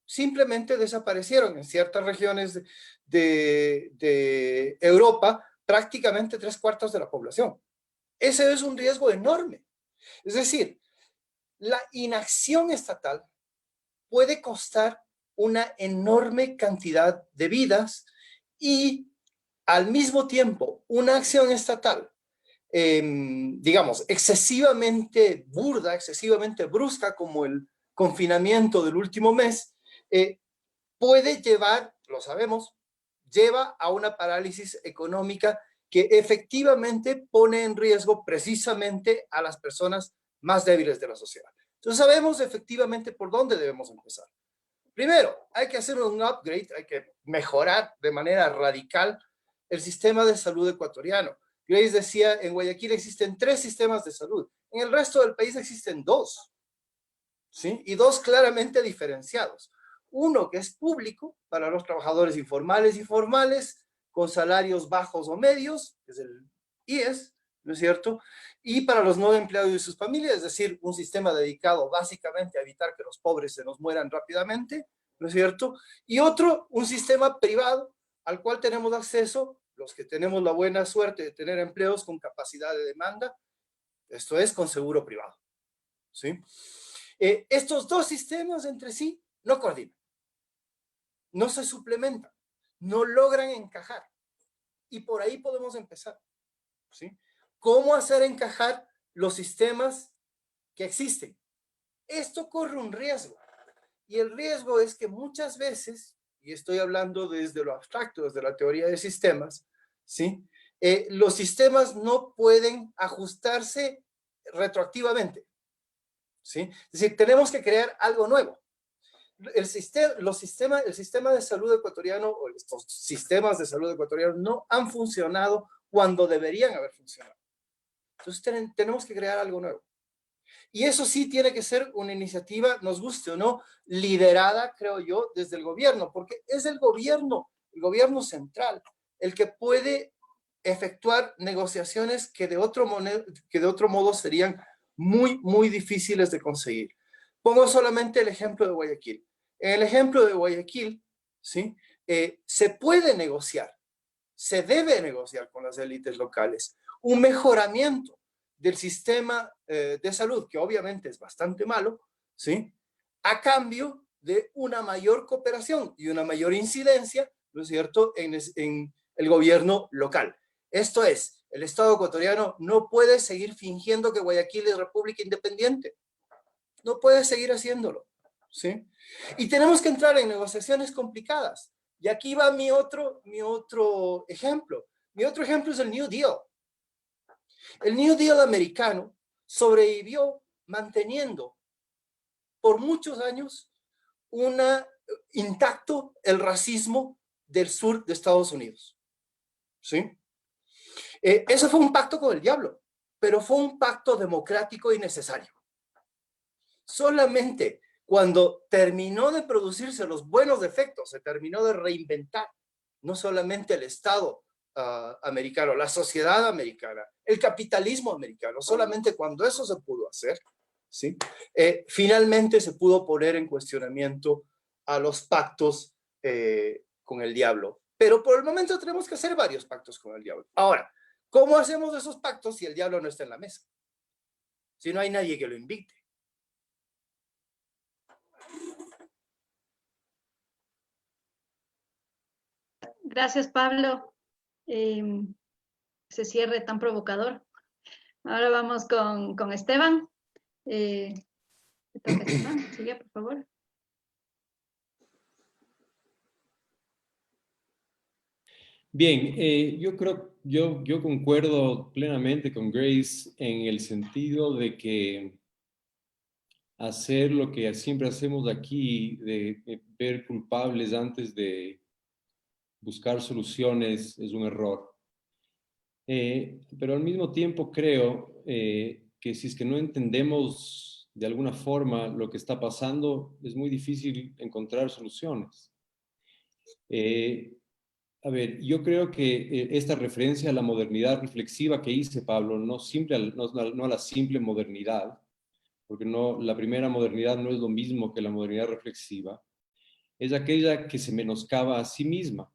Simplemente desaparecieron en ciertas regiones de Europa prácticamente 3/4 de la población. Ese es un riesgo enorme. Es decir, la inacción estatal puede costar una enorme cantidad de vidas y al mismo tiempo una acción estatal, digamos, excesivamente burda, excesivamente brusca como el confinamiento del último mes, puede llevar, lo sabemos, lleva a una parálisis económica que efectivamente pone en riesgo precisamente a las personas más débiles de la sociedad. Entonces sabemos efectivamente por dónde debemos empezar. Primero, hay que hacer un upgrade, hay que mejorar de manera radical el sistema de salud ecuatoriano. Grace decía, en Guayaquil existen 3 sistemas de salud, en el resto del país existen 2, ¿sí? Y 2 claramente diferenciados. Uno que es público para los trabajadores informales y formales, con salarios bajos o medios, que es el IES, ¿no es cierto? Y para los no empleados y sus familias, es decir, un sistema dedicado básicamente a evitar que los pobres se nos mueran rápidamente, ¿no es cierto? Y otro, un sistema privado al cual tenemos acceso los que tenemos la buena suerte de tener empleos con capacidad de demanda, esto es con seguro privado, ¿sí? Estos 2 sistemas entre sí no coordinan, no se suplementan, no logran encajar. Y por ahí podemos empezar, ¿sí? ¿Cómo hacer encajar los sistemas que existen? Esto corre un riesgo. Y el riesgo es que muchas veces, y estoy hablando desde lo abstracto, desde la teoría de sistemas, ¿sí? Los sistemas no pueden ajustarse retroactivamente, ¿sí? Es decir, tenemos que crear algo nuevo. El sistema de salud ecuatoriano o estos sistemas de salud ecuatorianos no han funcionado cuando deberían haber funcionado. Entonces tenemos que crear algo nuevo. Y eso sí tiene que ser una iniciativa, nos guste o no, liderada, creo yo, desde el gobierno, porque es el gobierno el gobierno central, el que puede efectuar negociaciones que de otro modo serían muy difíciles de conseguir. Pongo solamente el ejemplo de Guayaquil. En el ejemplo de Guayaquil, ¿sí? Se puede negociar, se debe negociar con las élites locales un mejoramiento del sistema de salud, que obviamente es bastante malo, ¿sí? A cambio de una mayor cooperación y una mayor incidencia, ¿no es cierto?, en el gobierno local. Esto es, el Estado ecuatoriano no puede seguir fingiendo que Guayaquil es república independiente. No puede seguir haciéndolo, ¿sí? Y tenemos que entrar en negociaciones complicadas. Y aquí va mi otro ejemplo. Mi otro ejemplo es el New Deal. El New Deal americano sobrevivió manteniendo por muchos años intacto el racismo del sur de Estados Unidos, ¿sí? Eso fue un pacto con el diablo, pero fue un pacto democrático y necesario. Solamente cuando terminó de producirse los buenos efectos, se terminó de reinventar, no solamente el Estado americano, la sociedad americana, el capitalismo americano, solamente cuando eso se pudo hacer, ¿sí? Finalmente se pudo poner en cuestionamiento a los pactos con el diablo. Pero por el momento tenemos que hacer varios pactos con el diablo. Ahora, ¿cómo hacemos esos pactos si el diablo no está en la mesa? Si no hay nadie que lo invite. Gracias, Pablo. Ese cierre tan provocador. Ahora vamos con Esteban. Le toca a Esteban. Sigue, por favor. Bien, yo concuerdo plenamente con Grace en el sentido de que hacer lo que siempre hacemos aquí, de ver culpables antes de buscar soluciones, es un error. Pero al mismo tiempo creo que si es que no entendemos de alguna forma lo que está pasando, es muy difícil encontrar soluciones. A ver, yo creo que esta referencia a la modernidad reflexiva que hice, Pablo, no a la simple modernidad, porque la primera modernidad no es lo mismo que la modernidad reflexiva, es aquella que se menoscaba a sí misma.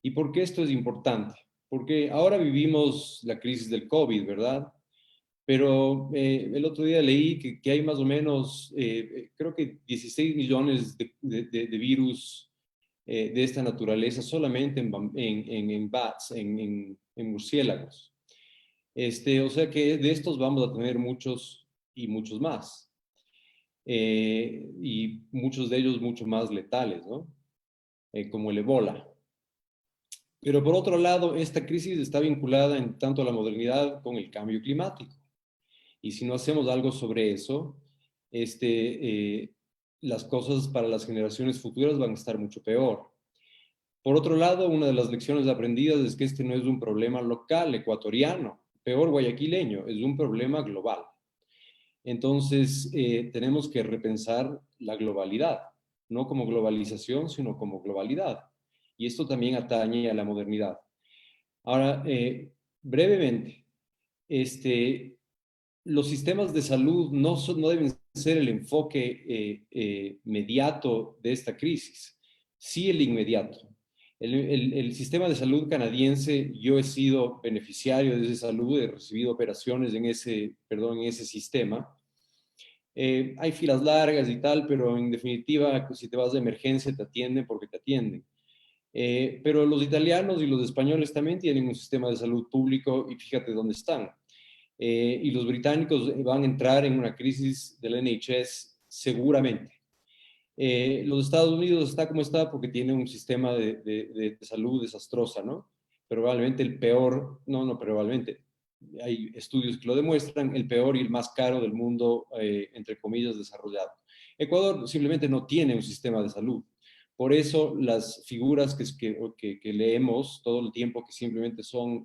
¿Y por qué esto es importante? Porque ahora vivimos la crisis del COVID, ¿verdad? Pero el otro día leí que hay más o menos, creo que 16 millones de virus de esta naturaleza solamente en bats, en murciélagos. O sea que de estos vamos a tener muchos y muchos más. Y muchos de ellos mucho más letales, ¿no? Como el Ebola. Pero por otro lado, esta crisis está vinculada en tanto a la modernidad con el cambio climático. Y si no hacemos algo sobre eso, las cosas para las generaciones futuras van a estar mucho peor. Por otro lado, una de las lecciones aprendidas es que este no es un problema local, ecuatoriano, peor guayaquileño, es un problema global. Entonces, tenemos que repensar la globalidad, no como globalización, sino como globalidad. Y esto también atañe a la modernidad. Ahora, brevemente, los sistemas de salud no deben ser el enfoque inmediato de esta crisis, sí el inmediato. El sistema de salud canadiense, yo he sido beneficiario de esa salud, he recibido operaciones en ese sistema. Hay filas largas y tal, pero en definitiva, si te vas de emergencia, te atienden porque te atienden. Pero los italianos y los españoles también tienen un sistema de salud público y fíjate dónde están. Y los británicos van a entrar en una crisis del NHS seguramente. Los Estados Unidos está como está porque tiene un sistema de salud desastrosa, ¿no? Probablemente el peor, no probablemente, hay estudios que lo demuestran, el peor y el más caro del mundo, entre comillas, desarrollado. Ecuador simplemente no tiene un sistema de salud. Por eso las figuras que leemos todo el tiempo, que simplemente son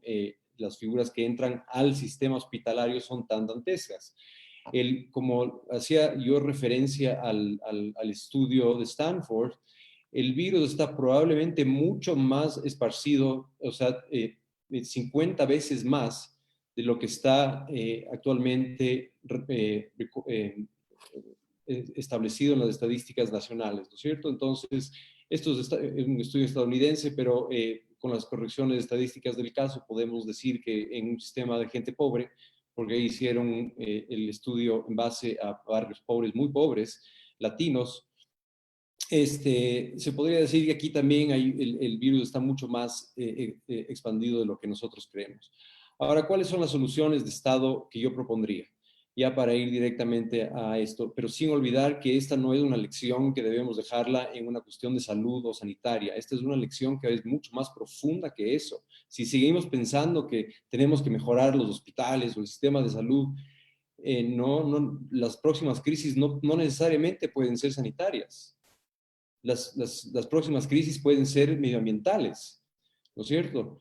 las figuras que entran al sistema hospitalario, son tan dantescas. Como hacía yo referencia al estudio de Stanford, el virus está probablemente mucho más esparcido, o sea, 50 veces más de lo que está actualmente establecido en las estadísticas nacionales, ¿no es cierto? Entonces, esto es un estudio estadounidense, pero con las correcciones estadísticas del caso podemos decir que en un sistema de gente pobre, porque hicieron el estudio en base a barrios pobres, muy pobres, latinos, se podría decir que aquí también el virus está mucho más expandido de lo que nosotros creemos. Ahora, ¿cuáles son las soluciones de Estado que yo propondría? Ya para ir directamente a esto, pero sin olvidar que esta no es una lección que debemos dejarla en una cuestión de salud o sanitaria. Esta es una lección que es mucho más profunda que eso. Si seguimos pensando que tenemos que mejorar los hospitales o el sistema de salud, las próximas crisis no necesariamente pueden ser sanitarias. Las próximas crisis pueden ser medioambientales, ¿no es cierto?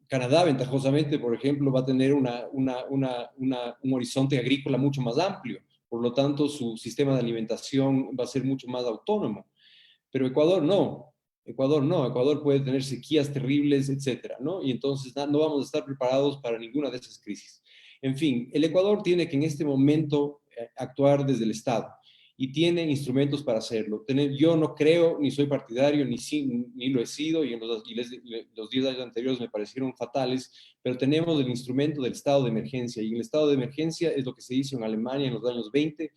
Canadá, ventajosamente, por ejemplo, va a tener un horizonte agrícola mucho más amplio, por lo tanto, su sistema de alimentación va a ser mucho más autónomo. Pero Ecuador no. Ecuador puede tener sequías terribles, etcétera, ¿no? Y entonces no vamos a estar preparados para ninguna de esas crisis. En fin, el Ecuador tiene que en este momento actuar desde el Estado y tiene instrumentos para hacerlo. Yo no creo, ni soy partidario, ni lo he sido, y los 10 años anteriores me parecieron fatales, pero tenemos el instrumento del estado de emergencia, y el estado de emergencia es lo que se hizo en Alemania en los años 20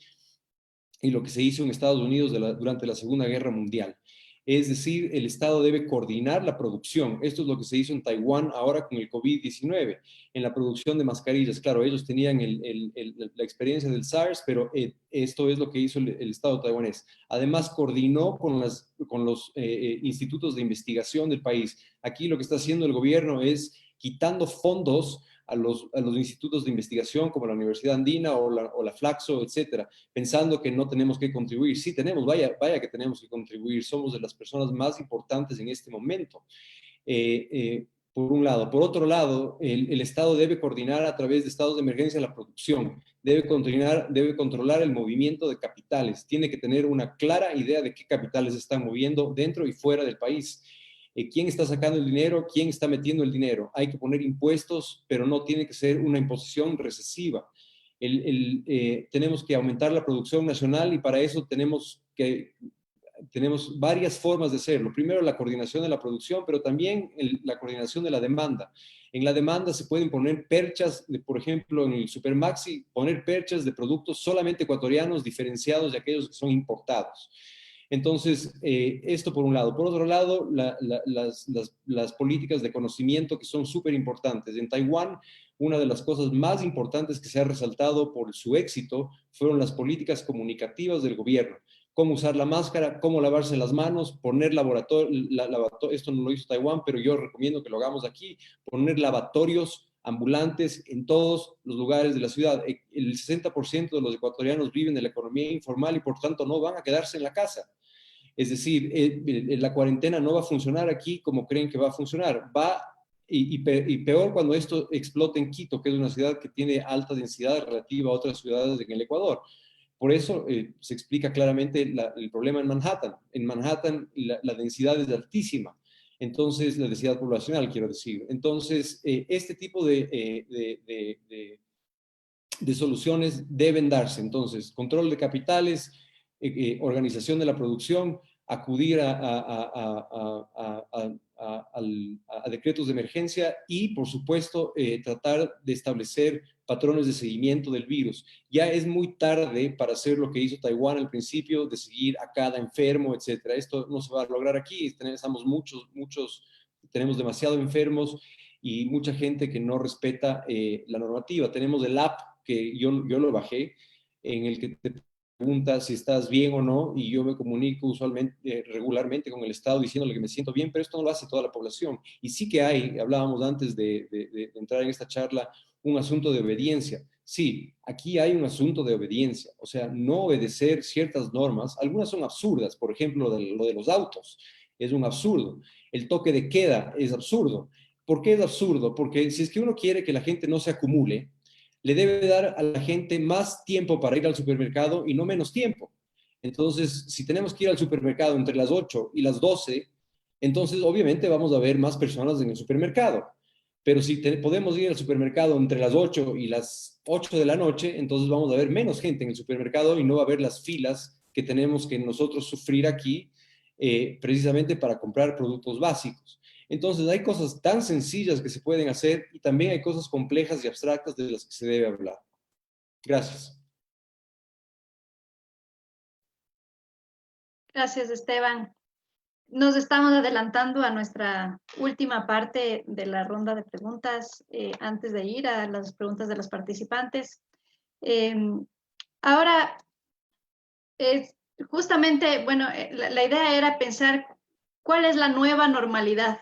y lo que se hizo en Estados Unidos durante la Segunda Guerra Mundial. Es decir, el Estado debe coordinar la producción. Esto es lo que se hizo en Taiwán ahora con el COVID-19, en la producción de mascarillas. Claro, ellos tenían la experiencia del SARS, pero esto es lo que hizo el Estado taiwanés. Además, coordinó con los institutos de investigación del país. Aquí lo que está haciendo el gobierno es quitando fondos a los institutos de investigación como la Universidad Andina o la Flaxo, etcétera, pensando que no tenemos que contribuir. Sí tenemos, vaya que tenemos que contribuir, somos de las personas más importantes en este momento. Por un lado. Por otro lado, el Estado debe coordinar a través de estados de emergencia la producción, debe controlar el movimiento de capitales, tiene que tener una clara idea de qué capitales están moviendo dentro y fuera del país. ¿Quién está sacando el dinero? ¿Quién está metiendo el dinero? Hay que poner impuestos, pero no tiene que ser una imposición recesiva. Tenemos que aumentar la producción nacional y para eso tenemos varias formas de hacerlo. Primero, la coordinación de la producción, pero también la coordinación de la demanda. En la demanda se pueden poner perchas, por ejemplo, en el Supermaxi, poner perchas de productos solamente ecuatorianos diferenciados de aquellos que son importados. Entonces, esto por un lado. Por otro lado, las políticas de conocimiento que son súper importantes. En Taiwán, una de las cosas más importantes que se ha resaltado por su éxito fueron las políticas comunicativas del gobierno. Cómo usar la máscara, cómo lavarse las manos, poner esto no lo hizo Taiwán, pero yo recomiendo que lo hagamos aquí, poner lavatorios ambulantes en todos los lugares de la ciudad. El 60% de los ecuatorianos viven de la economía informal y por tanto no van a quedarse en la casa. Es decir, la cuarentena no va a funcionar aquí como creen que va a funcionar. Y peor cuando esto explote en Quito, que es una ciudad que tiene alta densidad relativa a otras ciudades en el Ecuador. Por eso se explica claramente el problema en Manhattan. En Manhattan la densidad es altísima. Entonces, la densidad poblacional, quiero decir. Entonces, este tipo de soluciones deben darse. Entonces, control de capitales, organización de la producción, acudir a decretos de emergencia y, por supuesto, tratar de establecer patrones de seguimiento del virus. Ya es muy tarde para hacer lo que hizo Taiwán al principio, de seguir a cada enfermo, etcétera. Esto no se va a lograr aquí. Tenemos demasiados enfermos y mucha gente que no respeta la normativa. Tenemos el app que yo lo bajé, en el que te pregunta si estás bien o no, y yo me comunico regularmente con el Estado diciéndole que me siento bien, pero esto no lo hace toda la población. Y sí que hablábamos antes de entrar en esta charla, un asunto de obediencia. Sí, aquí hay un asunto de obediencia, o sea, no obedecer ciertas normas, algunas son absurdas, por ejemplo, lo de los autos, es un absurdo. El toque de queda es absurdo. ¿Por qué es absurdo? Porque si es que uno quiere que la gente no se acumule, le debe dar a la gente más tiempo para ir al supermercado y no menos tiempo. Entonces, si tenemos que ir al supermercado entre las 8 y las 12, entonces obviamente vamos a ver más personas en el supermercado. Pero si podemos ir al supermercado entre las 8 y las 8 de la noche, entonces vamos a ver menos gente en el supermercado y no va a haber las filas que tenemos que nosotros sufrir aquí precisamente para comprar productos básicos. Entonces hay cosas tan sencillas que se pueden hacer y también hay cosas complejas y abstractas de las que se debe hablar. Gracias. Gracias, Esteban. Nos estamos adelantando a nuestra última parte de la ronda de preguntas antes de ir a las preguntas de los participantes. Ahora, justamente, bueno, la idea era pensar cuál es la nueva normalidad,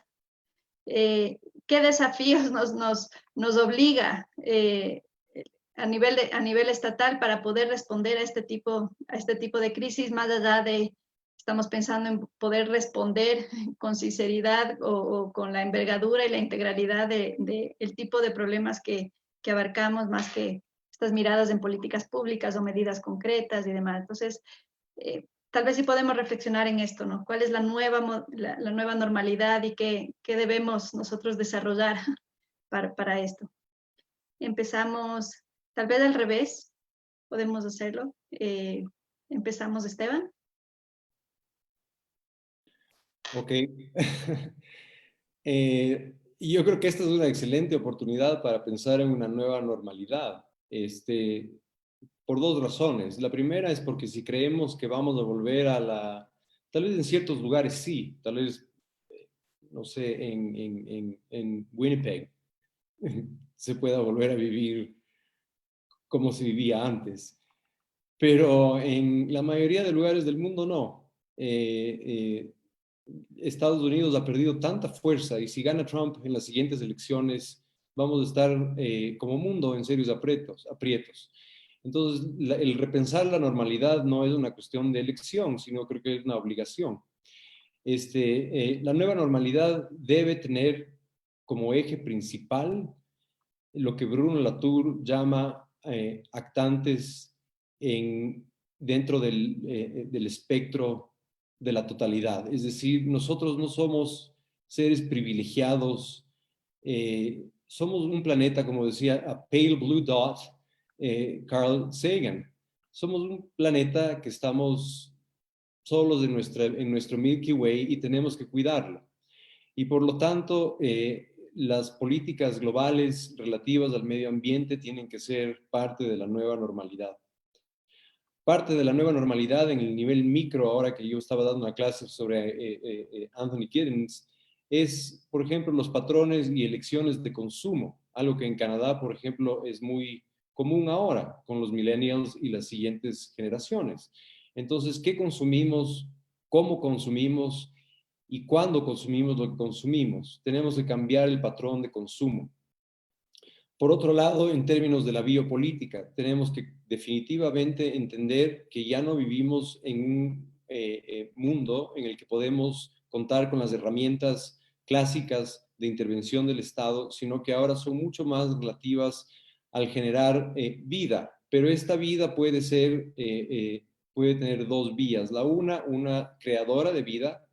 qué desafíos nos obliga a nivel estatal para poder responder a este tipo de crisis, más allá de, estamos pensando en poder responder con sinceridad o con la envergadura y la integralidad de el tipo de problemas que abarcamos, más que estas miradas en políticas públicas o medidas concretas y demás. Entonces, tal vez sí podemos reflexionar en esto, ¿no? ¿Cuál es la nueva normalidad y qué debemos nosotros desarrollar para esto? Empezamos, tal vez al revés, podemos hacerlo. Empezamos, Esteban. Ok. Y yo creo que esta es una excelente oportunidad para pensar en una nueva normalidad. Por dos razones. La primera es porque si creemos que vamos a volver tal vez en ciertos lugares sí, tal vez, no sé, en Winnipeg se pueda volver a vivir como se vivía antes. Pero en la mayoría de lugares del mundo no. Estados Unidos ha perdido tanta fuerza y si gana Trump en las siguientes elecciones, vamos a estar como mundo en serios aprietos. Entonces, el repensar la normalidad no es una cuestión de elección, sino creo que es una obligación. La nueva normalidad debe tener como eje principal lo que Bruno Latour llama actantes dentro del espectro de la totalidad. Es decir, nosotros no somos seres privilegiados, somos un planeta, como decía, a pale blue dot, Carl Sagan. Somos un planeta que estamos solos en nuestro Milky Way y tenemos que cuidarlo. Y por lo tanto, las políticas globales relativas al medio ambiente tienen que ser parte de la nueva normalidad. Parte de la nueva normalidad en el nivel micro, ahora que yo estaba dando una clase sobre Anthony Giddens, es, por ejemplo, los patrones y elecciones de consumo, algo que en Canadá, por ejemplo, es muy común ahora con los millennials y las siguientes generaciones. Entonces, ¿qué consumimos? ¿Cómo consumimos? ¿Y cuándo consumimos lo que consumimos? Tenemos que cambiar el patrón de consumo. Por otro lado, en términos de la biopolítica, tenemos que definitivamente entender que ya no vivimos en un mundo en el que podemos contar con las herramientas clásicas de intervención del Estado, sino que ahora son mucho más relativas al generar vida. Pero esta vida puede tener dos vías. La una creadora de vida,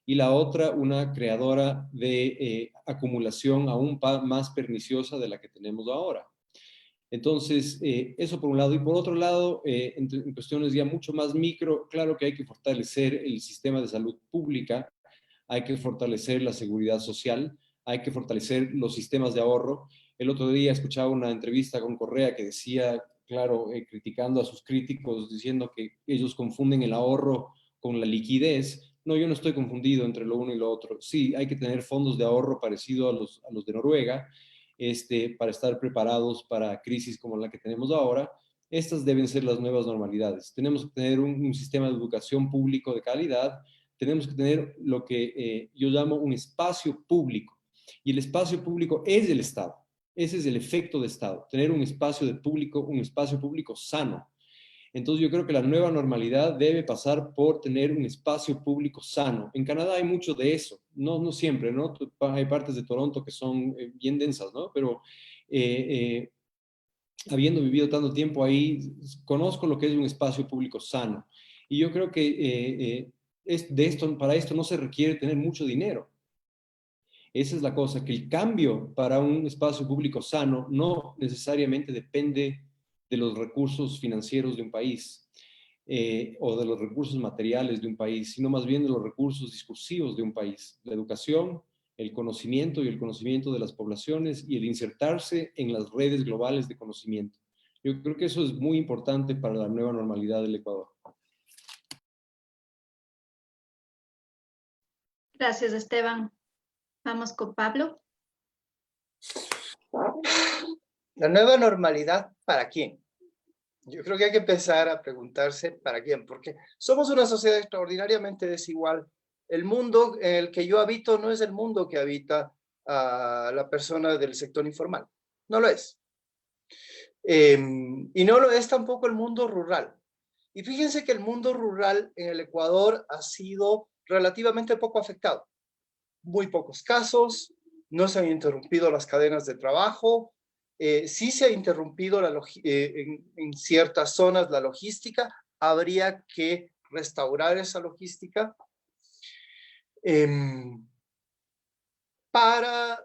y la otra una creadora de acumulación aún más perniciosa de la que tenemos ahora. Entonces, eso por un lado. Y por otro lado, en cuestiones ya mucho más micro, claro que hay que fortalecer el sistema de salud pública, hay que fortalecer la seguridad social, hay que fortalecer los sistemas de ahorro. El otro día escuchaba una entrevista con Correa que decía, claro, criticando a sus críticos, diciendo que ellos confunden el ahorro con la liquidez. No, yo no estoy confundido entre lo uno y lo otro. Sí, hay que tener fondos de ahorro parecido a los de Noruega, para estar preparados para crisis como la que tenemos ahora. Estas deben ser las nuevas normalidades. Tenemos que tener un sistema de educación público de calidad, tenemos que tener lo que yo llamo un espacio público. Y el espacio público es el Estado. Ese es el efecto de Estado, tener un espacio público sano. Entonces yo creo que la nueva normalidad debe pasar por tener un espacio público sano. En Canadá hay mucho de eso, no siempre, ¿no? Hay partes de Toronto que son bien densas, ¿no? Pero habiendo vivido tanto tiempo ahí, conozco lo que es un espacio público sano. Y yo creo que para esto no se requiere tener mucho dinero. Esa es la cosa, que el cambio para un espacio público sano no necesariamente depende de los recursos financieros de un país o de los recursos materiales de un país, sino más bien de los recursos discursivos de un país. La educación, el conocimiento y el conocimiento de las poblaciones y el insertarse en las redes globales de conocimiento. Yo creo que eso es muy importante para la nueva normalidad del Ecuador. Gracias, Esteban. Vamos con Pablo. La nueva normalidad, ¿para quién? Yo creo que hay que empezar a preguntarse ¿para quién? Porque somos una sociedad extraordinariamente desigual. El mundo en el que yo habito no es el mundo que habita a la persona del sector informal. No lo es. Y no lo es tampoco el mundo rural. Y fíjense que el mundo rural en el Ecuador ha sido relativamente poco afectado. Muy pocos casos, no se han interrumpido las cadenas de trabajo, sí se ha interrumpido en ciertas zonas la logística, habría que restaurar esa logística. Para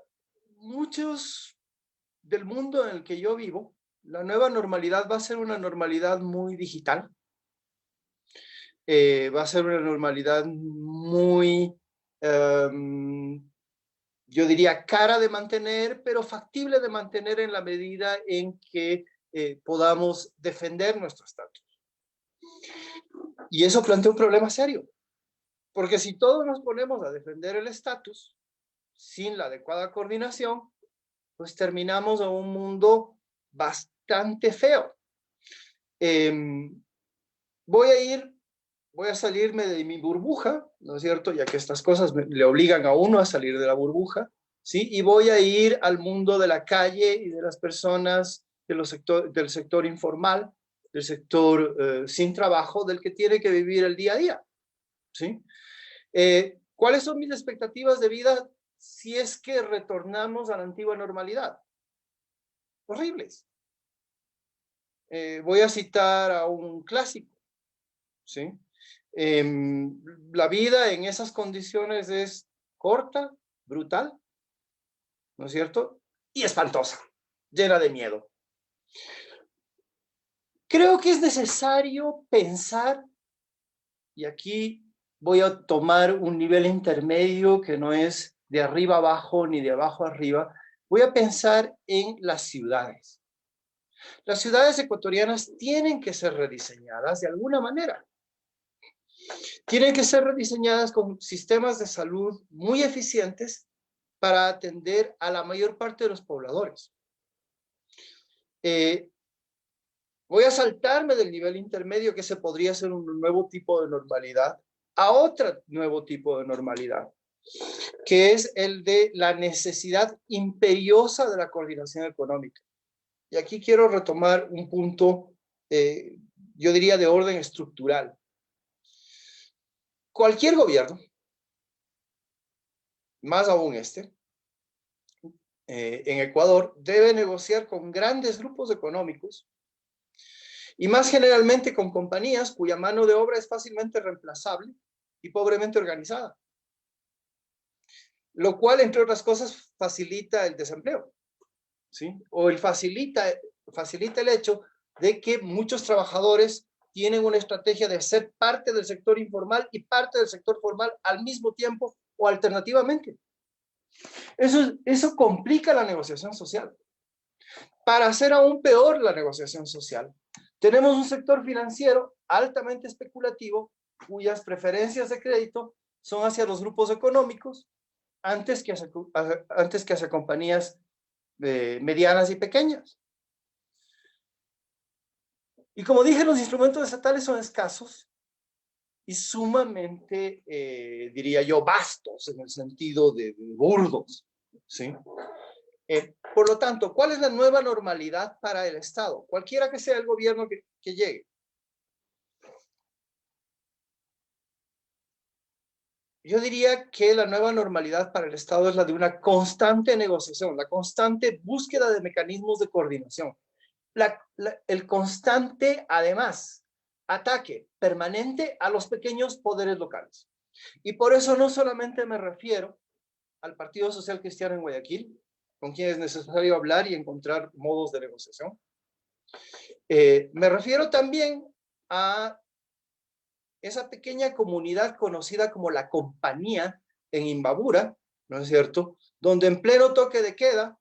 muchos del mundo en el que yo vivo, la nueva normalidad va a ser una normalidad muy digital, va a ser una normalidad muy... yo diría cara de mantener, pero factible de mantener en la medida en que podamos defender nuestro estatus. Y eso plantea un problema serio, porque si todos nos ponemos a defender el estatus sin la adecuada coordinación, pues terminamos en un mundo bastante feo. Voy a salirme de mi burbuja, ¿no es cierto? Ya que estas cosas le obligan a uno a salir de la burbuja, ¿sí? Y voy a ir al mundo de la calle y de las personas del sector informal, del sector sin trabajo, del que tiene que vivir el día a día, ¿sí? ¿Cuáles son mis expectativas de vida si es que retornamos a la antigua normalidad? Horribles. Voy a citar a un clásico, ¿sí? La vida en esas condiciones es corta, brutal, ¿no es cierto? Y espantosa, llena de miedo. Creo que es necesario pensar, y aquí voy a tomar un nivel intermedio que no es de arriba abajo ni de abajo arriba, voy a pensar en las ciudades. Las ciudades ecuatorianas tienen que ser rediseñadas de alguna manera. Tienen que ser rediseñadas con sistemas de salud muy eficientes para atender a la mayor parte de los pobladores. Voy a saltarme del nivel intermedio, que se podría ser un nuevo tipo de normalidad, a otro nuevo tipo de normalidad, que es el de la necesidad imperiosa de la coordinación económica. Y aquí quiero retomar un punto, yo diría, de orden estructural. Cualquier gobierno, más aún en Ecuador, debe negociar con grandes grupos económicos y más generalmente con compañías cuya mano de obra es fácilmente reemplazable y pobremente organizada. Lo cual, entre otras cosas, facilita el desempleo, ¿sí? O facilita el hecho de que muchos trabajadores tienen una estrategia de ser parte del sector informal y parte del sector formal al mismo tiempo o alternativamente. Eso complica la negociación social. Para hacer aún peor la negociación social, tenemos un sector financiero altamente especulativo cuyas preferencias de crédito son hacia los grupos económicos antes que hacia compañías medianas y pequeñas. Y como dije, los instrumentos estatales son escasos y sumamente, diría yo, vastos en el sentido de burdos, ¿sí? Por lo tanto, ¿cuál es la nueva normalidad para el Estado? Cualquiera que sea el gobierno que llegue. Yo diría que la nueva normalidad para el Estado es la de una constante negociación, la constante búsqueda de mecanismos de coordinación, el constante, además, ataque permanente a los pequeños poderes locales. Y por eso no solamente me refiero al Partido Social Cristiano en Guayaquil, con quien es necesario hablar y encontrar modos de negociación. Me refiero también a esa pequeña comunidad conocida como la Compañía en Imbabura, ¿no es cierto?, donde en pleno toque de queda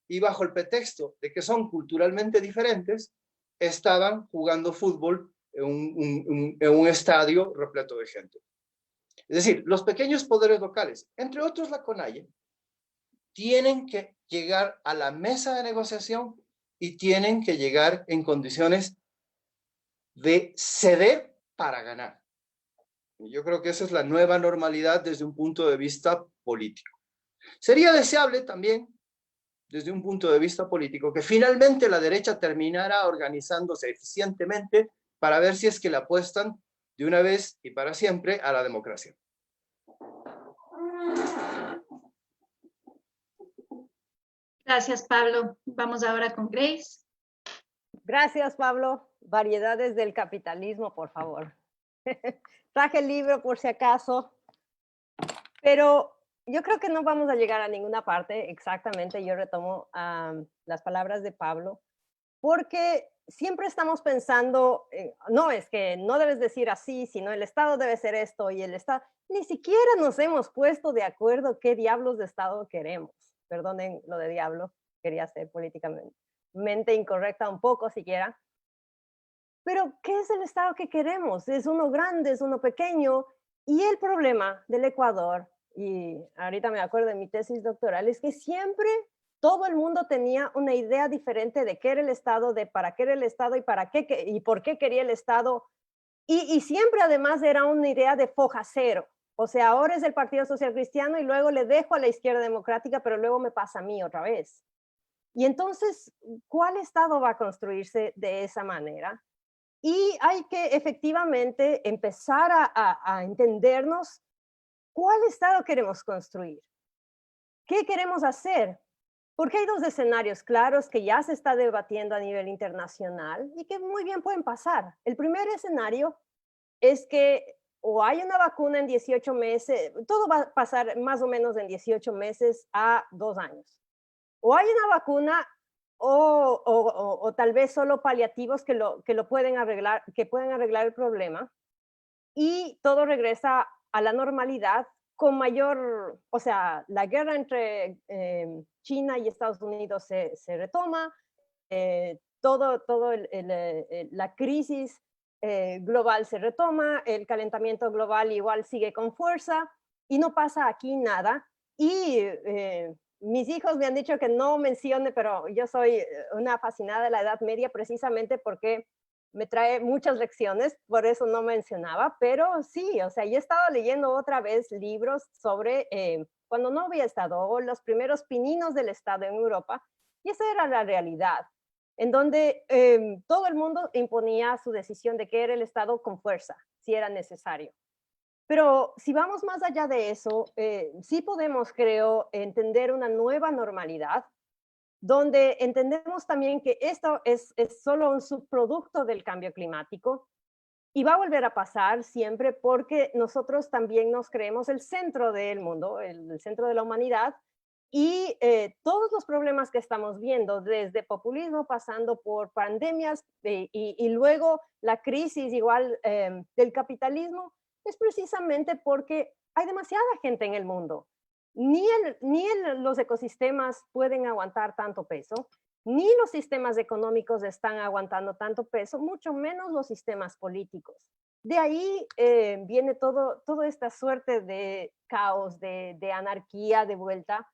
y bajo el pretexto de que son culturalmente diferentes, estaban jugando fútbol en un estadio repleto de gente. Es decir, los pequeños poderes locales, entre otros la CONAIE, tienen que llegar a la mesa de negociación y tienen que llegar en condiciones de ceder para ganar. Y yo creo que esa es la nueva normalidad desde un punto de vista político. Sería deseable también, desde un punto de vista político, que finalmente la derecha terminara organizándose eficientemente para ver si es que le apuestan de una vez y para siempre a la democracia. Gracias, Pablo. Vamos ahora con Grace. Gracias, Pablo. Variedades del capitalismo, por favor. Traje el libro por si acaso, pero yo creo que no vamos a llegar a ninguna parte exactamente. Yo retomo las palabras de Pablo, porque siempre estamos pensando, no, es que no debes decir así, sino el Estado debe ser esto y el Estado. Ni siquiera nos hemos puesto de acuerdo qué diablos de Estado queremos. Perdonen lo de diablo, quería ser políticamente incorrecta un poco siquiera. Pero, ¿qué es el Estado que queremos? ¿Es uno grande, es uno pequeño? Y el problema del Ecuador, y ahorita me acuerdo de mi tesis doctoral, es que siempre todo el mundo tenía una idea diferente de qué era el Estado, de para qué era el Estado y, para qué, y por qué quería el Estado. Y siempre además era una idea de foja cero. O sea, ahora es el Partido Social Cristiano y luego le dejo a la izquierda democrática, pero luego me pasa a mí otra vez. Y entonces, ¿cuál Estado va a construirse de esa manera? Y hay que efectivamente empezar a entendernos cuál Estado queremos construir. ¿Qué queremos hacer? Porque hay dos escenarios claros que ya se está debatiendo a nivel internacional y que muy bien pueden pasar. El primer escenario es que o hay una vacuna en 18 meses, todo va a pasar más o menos en 18 meses a 2 años. O hay una vacuna o tal vez solo paliativos que lo pueden arreglar, que pueden arreglar el problema y todo regresa a la normalidad con mayor, o sea, la guerra entre China y Estados Unidos se retoma, la crisis global se retoma, el calentamiento global igual sigue con fuerza y no pasa aquí nada. Y mis hijos me han dicho que no mencione, pero yo soy una fascinada de la Edad Media precisamente porque me trae muchas lecciones, por eso no mencionaba, pero sí, o sea, yo he estado leyendo otra vez libros sobre cuando no había Estado, los primeros pininos del Estado en Europa, y esa era la realidad, en donde todo el mundo imponía su decisión de que era el Estado con fuerza, si era necesario. Pero si vamos más allá de eso, sí podemos, creo, entender una nueva normalidad, donde entendemos también que esto es solo un subproducto del cambio climático y va a volver a pasar siempre porque nosotros también nos creemos el centro del mundo, el centro de la humanidad, y todos los problemas que estamos viendo, desde populismo, pasando por pandemias y luego la crisis igual del capitalismo, es precisamente porque hay demasiada gente en el mundo. Ni los ecosistemas pueden aguantar tanto peso, ni los sistemas económicos están aguantando tanto peso, mucho menos los sistemas políticos. De ahí viene toda esta suerte de caos, de anarquía de vuelta,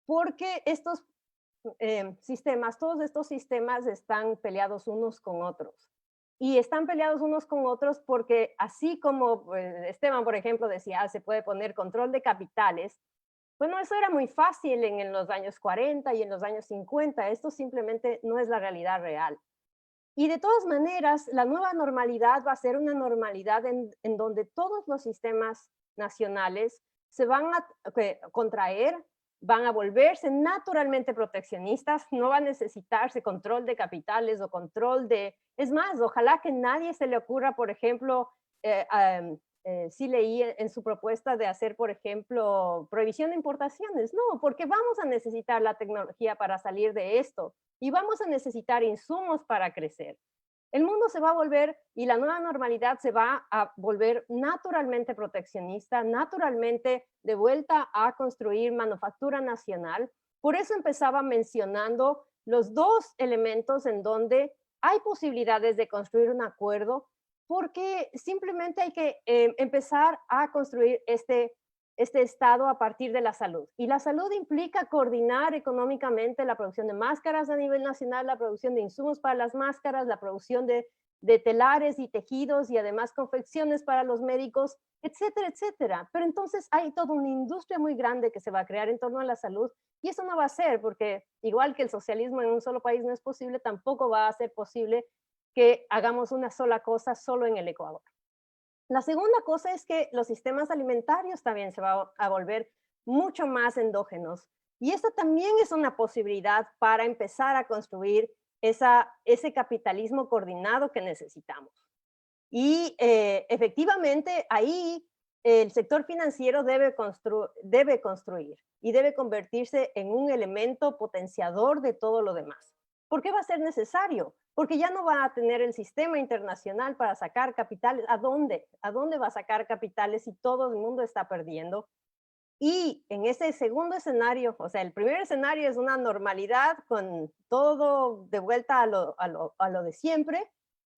porque estos sistemas, todos estos sistemas están peleados unos con otros. Y están peleados unos con otros porque así como Esteban, por ejemplo, decía, se puede poner control de capitales. Bueno, eso era muy fácil en los años 40 y en los años 50. Esto simplemente no es la realidad real. Y de todas maneras, la nueva normalidad va a ser una normalidad en donde todos los sistemas nacionales se van a contraer van a volverse naturalmente proteccionistas, no va a necesitarse control de capitales o control de... Es más, ojalá que nadie se le ocurra, por ejemplo, sí leí en su propuesta de hacer, por ejemplo, prohibición de importaciones. No, porque vamos a necesitar la tecnología para salir de esto y vamos a necesitar insumos para crecer. El mundo se va a volver, y la nueva normalidad se va a volver naturalmente proteccionista, naturalmente de vuelta a construir manufactura nacional. Por eso empezaba mencionando los dos elementos en donde hay posibilidades de construir un acuerdo, porque simplemente hay que empezar a construir este estado a partir de la salud. Y la salud implica coordinar económicamente la producción de máscaras a nivel nacional, la producción de insumos para las máscaras, la producción de telares y tejidos y además confecciones para los médicos, etcétera, etcétera. Pero entonces hay toda una industria muy grande que se va a crear en torno a la salud y eso no va a ser porque igual que el socialismo en un solo país no es posible, tampoco va a ser posible que hagamos una sola cosa solo en el Ecuador. La segunda cosa es que los sistemas alimentarios también se van a volver mucho más endógenos. Y esto también es una posibilidad para empezar a construir ese capitalismo coordinado que necesitamos. Y efectivamente ahí el sector financiero debe construir y debe convertirse en un elemento potenciador de todo lo demás. ¿Por qué va a ser necesario? Porque ya no va a tener el sistema internacional para sacar capitales. ¿A dónde? ¿A dónde va a sacar capitales si todo el mundo está perdiendo? Y en ese segundo escenario, o sea, el primer escenario es una normalidad con todo de vuelta a lo de siempre,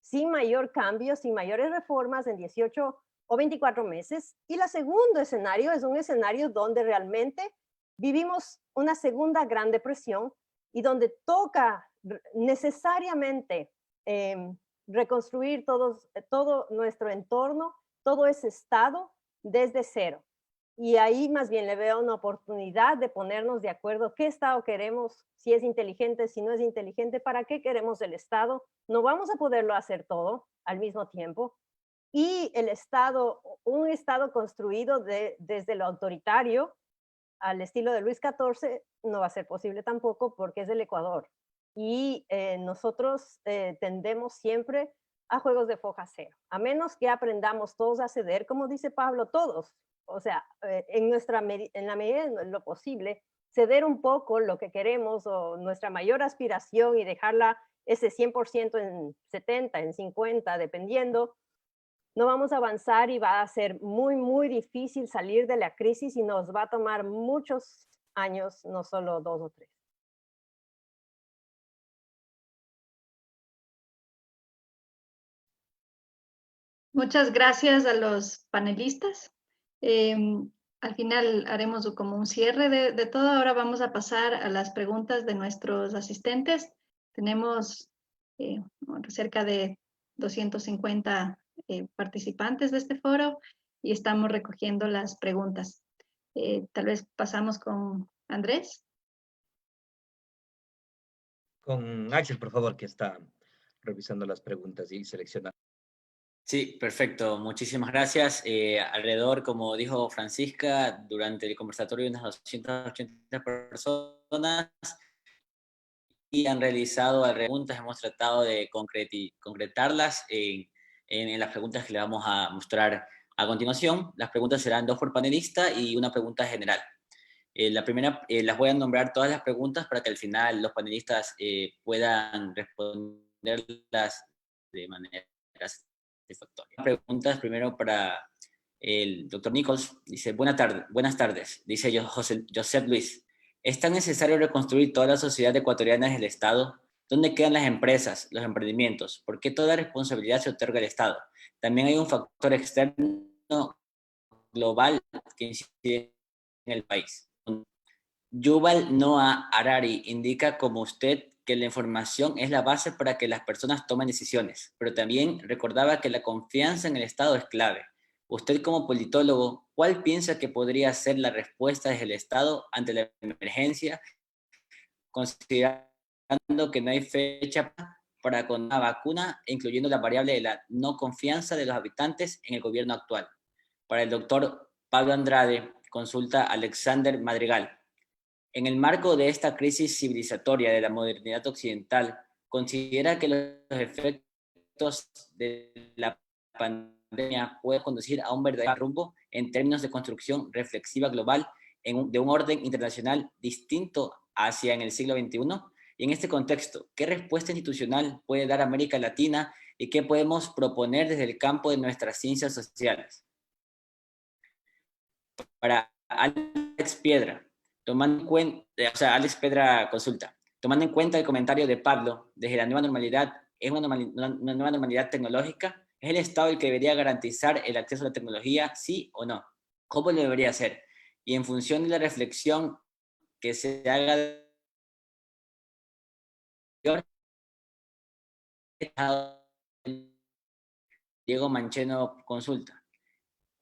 sin mayor cambio, sin mayores reformas en 18 o 24 meses. Y el segundo escenario es un escenario donde realmente vivimos una segunda gran depresión y donde toca necesariamente reconstruir todo nuestro entorno, todo ese estado desde cero. Y ahí más bien le veo una oportunidad de ponernos de acuerdo qué estado queremos, si es inteligente, si no es inteligente, para qué queremos el estado. No vamos a poderlo hacer todo al mismo tiempo. Y el estado, un estado construido desde lo autoritario al estilo de Luis XIV, no va a ser posible tampoco porque es el Ecuador. Y nosotros tendemos siempre a juegos de foja cero, a menos que aprendamos todos a ceder, como dice Pablo, todos, o sea, en la medida de lo posible, ceder un poco lo que queremos o nuestra mayor aspiración y dejarla ese 100% en 70, en 50, dependiendo, no vamos a avanzar y va a ser muy, muy difícil salir de la crisis y nos va a tomar muchos años, no solo 2 o 3. Muchas gracias a los panelistas. Al final haremos como un cierre de todo. Ahora vamos a pasar a las preguntas de nuestros asistentes. Tenemos cerca de 250 participantes de este foro y estamos recogiendo las preguntas. Tal vez pasamos con Andrés. Con Axel, por favor, que está revisando las preguntas y seleccionando. Sí, perfecto. Muchísimas gracias. Alrededor, como dijo Francisca, durante el conversatorio unas 280 personas y han realizado preguntas. Hemos tratado de concretarlas en las preguntas que le vamos a mostrar a continuación. Las preguntas serán 2 por panelista y una pregunta general. La primera, las voy a nombrar todas las preguntas para que al final los panelistas puedan responderlas de manera satisfactoria. Preguntas primero para el doctor Nichols. Dice, buenas tardes. Dice José Luis, ¿es tan necesario reconstruir toda la sociedad ecuatoriana desde el Estado? ¿Dónde quedan las empresas, los emprendimientos? ¿Por qué toda responsabilidad se otorga al Estado? También hay un factor externo global que incide en el país. Yuval Noah Harari indica como usted que la información es la base para que las personas tomen decisiones, pero también recordaba que la confianza en el Estado es clave. Usted como politólogo, ¿cuál piensa que podría ser la respuesta desde el Estado ante la emergencia, considerando que no hay fecha para con una vacuna, incluyendo la variable de la no confianza de los habitantes en el gobierno actual? Para el doctor Pablo Andrade, consulta Alexander Madrigal. En el marco de esta crisis civilizatoria de la modernidad occidental, ¿considera que los efectos de la pandemia pueden conducir a un verdadero rumbo en términos de construcción reflexiva global de un orden internacional distinto hacia en el siglo XXI? Y en este contexto, ¿qué respuesta institucional puede dar América Latina y qué podemos proponer desde el campo de nuestras ciencias sociales? Para Alex Piedra, tomando en cuenta, Alex Piedra consulta, tomando en cuenta el comentario de Pablo, desde la nueva normalidad, ¿es una nueva normalidad tecnológica? ¿Es el Estado el que debería garantizar el acceso a la tecnología, sí o no? ¿Cómo lo debería hacer? Y en función de la reflexión que se haga Diego Mancheno consulta.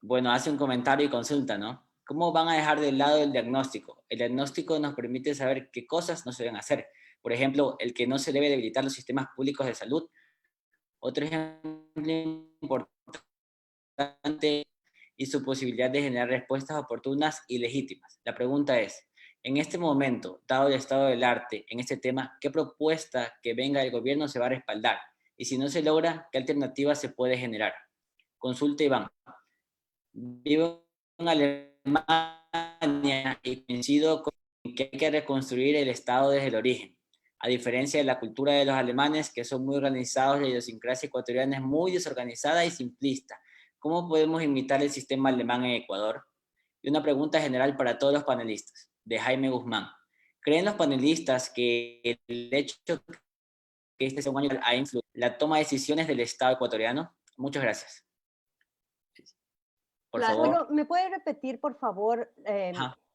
Bueno, hace un comentario y consulta, ¿no? ¿Cómo van a dejar de lado el diagnóstico? El diagnóstico nos permite saber qué cosas no se deben hacer. Por ejemplo, el que no se debe debilitar los sistemas públicos de salud. Otro ejemplo importante y su posibilidad de generar respuestas oportunas y legítimas. La pregunta es, en este momento, dado el estado del arte en este tema, ¿qué propuesta que venga del gobierno se va a respaldar? Y si no se logra, ¿qué alternativa se puede generar? Consulta Iván. Vivo en Alemania y coincido con que hay que reconstruir el Estado desde el origen. A diferencia de la cultura de los alemanes, que son muy organizados, la idiosincrasia ecuatoriana es muy desorganizada y simplista. ¿Cómo podemos imitar el sistema alemán en Ecuador? Y una pregunta general para todos los panelistas, de Jaime Guzmán. ¿Creen los panelistas que el hecho que este sea un año ha influido en la toma de decisiones del Estado ecuatoriano? Muchas gracias. Por favor. Bueno, ¿me puede repetir, por favor,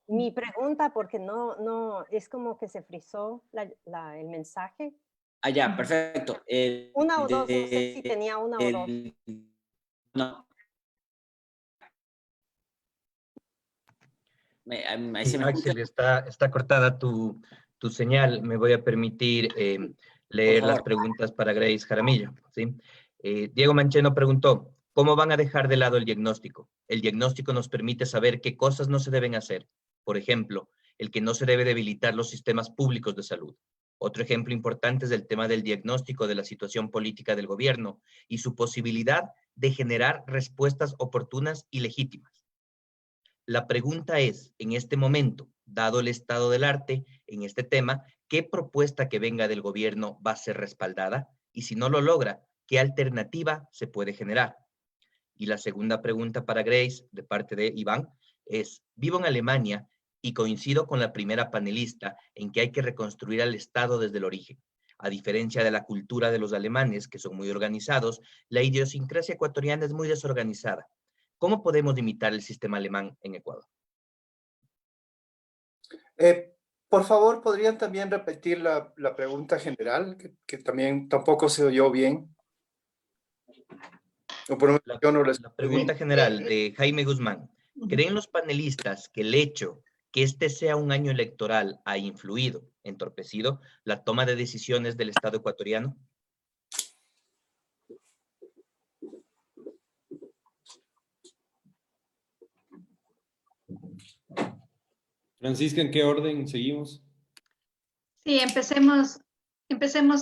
mi pregunta? Porque no, es como que se frizó el mensaje. Ah, ya, perfecto. Una o dos, no sé si tenía una o dos. No. Axel, está cortada tu señal. Me voy a permitir leer las preguntas para Grace Jaramillo, ¿sí? Diego Mancheno preguntó, ¿cómo van a dejar de lado el diagnóstico? El diagnóstico nos permite saber qué cosas no se deben hacer. Por ejemplo, el que no se debe debilitar los sistemas públicos de salud. Otro ejemplo importante es el tema del diagnóstico de la situación política del gobierno y su posibilidad de generar respuestas oportunas y legítimas. La pregunta es, en este momento, dado el estado del arte en este tema, ¿qué propuesta que venga del gobierno va a ser respaldada? Y si no lo logra, ¿qué alternativa se puede generar? Y la segunda pregunta para Grace, de parte de Iván, es, vivo en Alemania y coincido con la primera panelista en que hay que reconstruir al Estado desde el origen. A diferencia de la cultura de los alemanes, que son muy organizados, la idiosincrasia ecuatoriana es muy desorganizada. ¿Cómo podemos imitar el sistema alemán en Ecuador? Por favor, ¿podrían también repetir la pregunta general, que también tampoco se oyó bien? La pregunta general de Jaime Guzmán. ¿Creen los panelistas que el hecho que este sea un año electoral ha influido, entorpecido, la toma de decisiones del Estado ecuatoriano? Francisca, ¿en qué orden seguimos? Sí, empecemos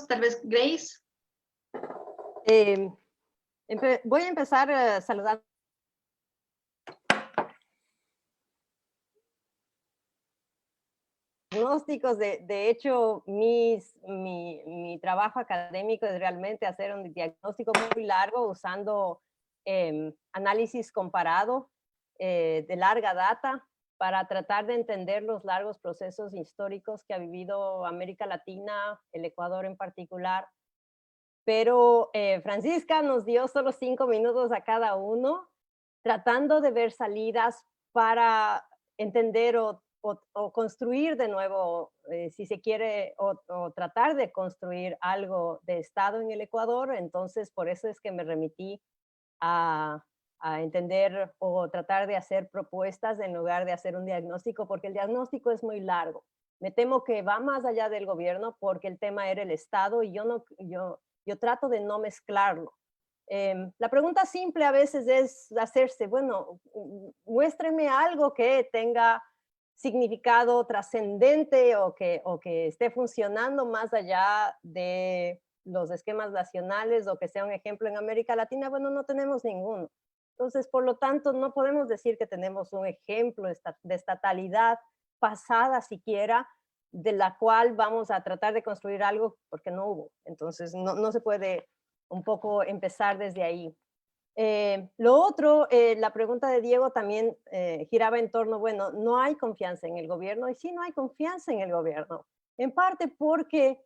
tal vez, Grace. Voy a empezar saludando. Diagnósticos, de hecho, mi trabajo académico es realmente hacer un diagnóstico muy largo usando análisis comparado de larga data para tratar de entender los largos procesos históricos que ha vivido América Latina, el Ecuador en particular. Pero Francisca nos dio solo 5 minutos a cada uno, tratando de ver salidas para entender o construir de nuevo, si se quiere, o tratar de construir algo de Estado en el Ecuador. Entonces, por eso es que me remití a entender o tratar de hacer propuestas en lugar de hacer un diagnóstico, porque el diagnóstico es muy largo. Me temo que va más allá del gobierno porque el tema era el Estado y yo trato de no mezclarlo. La pregunta simple a veces es hacerse, bueno, muéstrenme algo que tenga significado trascendente o que esté funcionando más allá de los esquemas nacionales o que sea un ejemplo en América Latina, bueno, no tenemos ninguno. Entonces, por lo tanto, no podemos decir que tenemos un ejemplo de estatalidad pasada siquiera, de la cual vamos a tratar de construir algo porque no hubo. Entonces, no se puede un poco empezar desde ahí. Lo otro, la pregunta de Diego también giraba en torno, bueno, no hay confianza en el gobierno, y sí, no hay confianza en el gobierno, en parte porque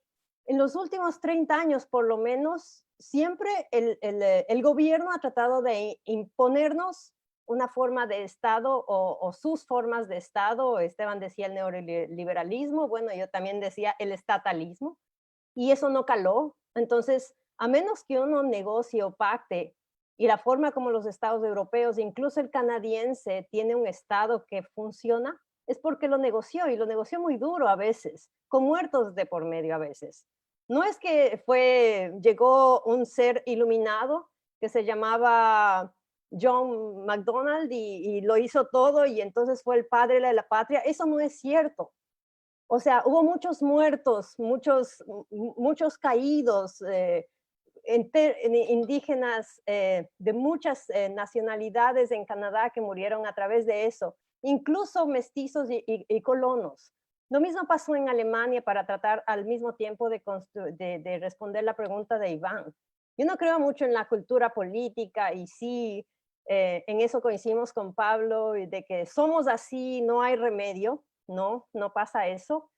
en los últimos 30 años, por lo menos, siempre el gobierno ha tratado de imponernos una forma de Estado o sus formas de Estado. Esteban decía el neoliberalismo, bueno, yo también decía el estatalismo, y eso no caló. Entonces, a menos que uno negocie o pacte, y la forma como los estados europeos, incluso el canadiense, tiene un estado que funciona, es porque lo negoció, y lo negoció muy duro a veces, con muertos de por medio a veces. No es que llegó un ser iluminado que se llamaba John MacDonald y lo hizo todo y entonces fue el padre de la patria. Eso no es cierto. O sea, hubo muchos muertos, muchos caídos, indígenas de muchas nacionalidades en Canadá que murieron a través de eso, incluso mestizos y colonos. Lo mismo pasó en Alemania para tratar al mismo tiempo de responder la pregunta de Iván. Yo no creo mucho en la cultura política y sí, en eso coincidimos con Pablo, de que somos así, no hay remedio, no pasa eso.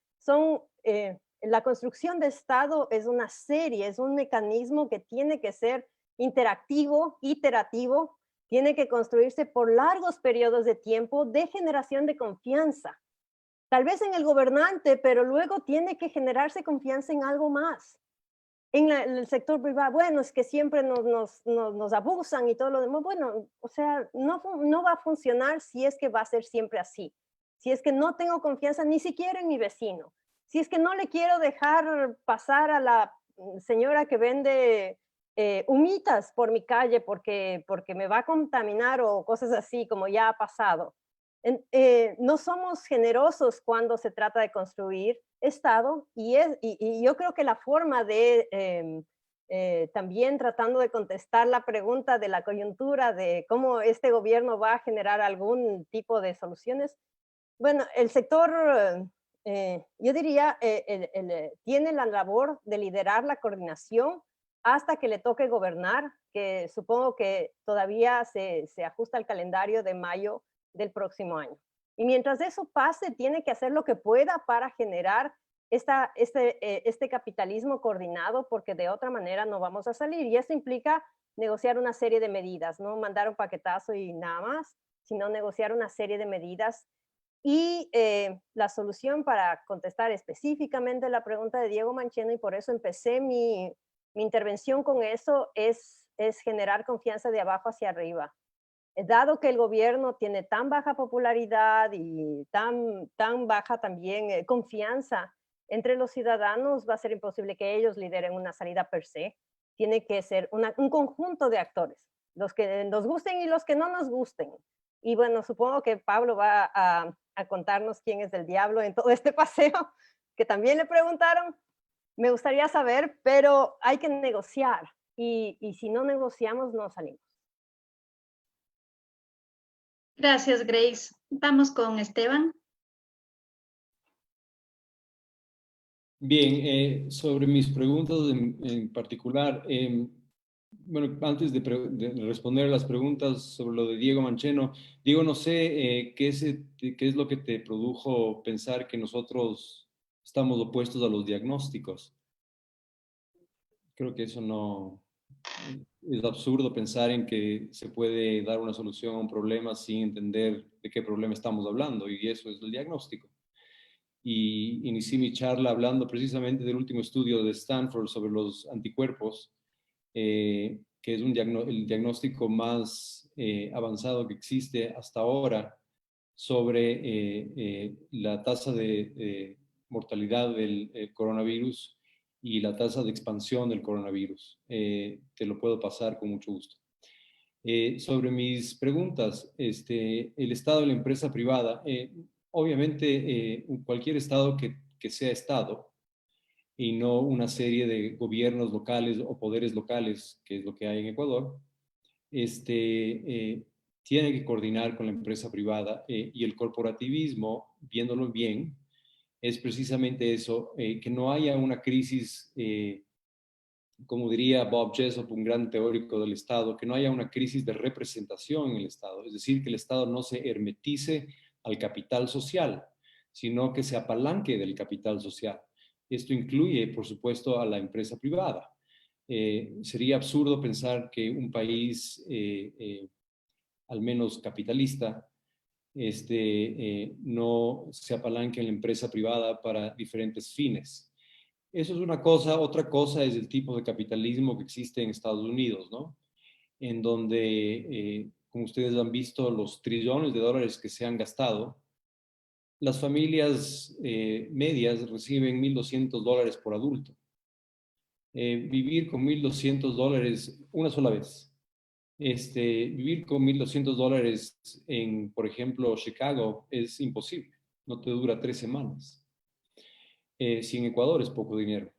La construcción de Estado es una serie, es un mecanismo que tiene que ser interactivo, iterativo, tiene que construirse por largos periodos de tiempo de generación de confianza. Tal vez en el gobernante, pero luego tiene que generarse confianza en algo más. En el sector privado, bueno, es que siempre nos abusan y todo lo demás. Bueno, o sea, no va a funcionar si es que va a ser siempre así. Si es que no tengo confianza ni siquiera en mi vecino. Si es que no le quiero dejar pasar a la señora que vende humitas por mi calle porque me va a contaminar o cosas así, como ya ha pasado. No somos generosos cuando se trata de construir Estado y yo creo que la forma de también tratando de contestar la pregunta de la coyuntura de cómo este gobierno va a generar algún tipo de soluciones, bueno, el sector, yo diría, tiene la labor de liderar la coordinación hasta que le toque gobernar, que supongo que todavía se ajusta al calendario de mayo del próximo año. Y mientras eso pase, tiene que hacer lo que pueda para generar este capitalismo coordinado, porque de otra manera no vamos a salir. Y eso implica negociar una serie de medidas, no mandar un paquetazo y nada más, sino negociar una serie de medidas. Y la solución, para contestar específicamente la pregunta de Diego Mancheno, y por eso empecé mi intervención con eso, es generar confianza de abajo hacia arriba. Dado que el gobierno tiene tan baja popularidad y tan baja también confianza entre los ciudadanos, va a ser imposible que ellos lideren una salida per se. Tiene que ser un conjunto de actores, los que nos gusten y los que no nos gusten. Y bueno, supongo que Pablo va a contarnos quién es el diablo en todo este paseo, que también le preguntaron. Me gustaría saber, pero hay que negociar. Y si no negociamos, no salimos. Gracias, Grace. Vamos con Esteban. Bien, sobre mis preguntas en particular, bueno, antes de responder a las preguntas sobre lo de Diego Mancheno, Diego, no sé qué es lo que te produjo pensar que nosotros estamos opuestos a los diagnósticos. Creo que eso no... Es absurdo pensar en que se puede dar una solución a un problema sin entender de qué problema estamos hablando, y eso es el diagnóstico. Y inicié mi charla hablando precisamente del último estudio de Stanford sobre los anticuerpos, que es el diagnóstico más avanzado que existe hasta ahora sobre la tasa de mortalidad del coronavirus y la tasa de expansión del coronavirus. Te lo puedo pasar con mucho gusto. Sobre mis preguntas, el Estado y la empresa privada, obviamente cualquier Estado que sea Estado y no una serie de gobiernos locales o poderes locales, que es lo que hay en Ecuador, tiene que coordinar con la empresa privada y el corporativismo, viéndolo bien, es precisamente eso, que no haya una crisis, como diría Bob Jessop, un gran teórico del Estado, que no haya una crisis de representación en el Estado, es decir, que el Estado no se hermetice al capital social, sino que se apalanque del capital social. Esto incluye, por supuesto, a la empresa privada. Sería absurdo pensar que un país, al menos capitalista, no se apalanque en la empresa privada para diferentes fines. Eso es una cosa. Otra cosa es el tipo de capitalismo que existe en Estados Unidos, ¿no? En donde, como ustedes han visto, los trillones de dólares que se han gastado, las familias medias reciben $1,200 por adulto. Vivir con $1,200 una sola vez. Vivir con $1,200 en, por ejemplo, Chicago es imposible. No te dura 3 semanas. Si en Ecuador es poco dinero.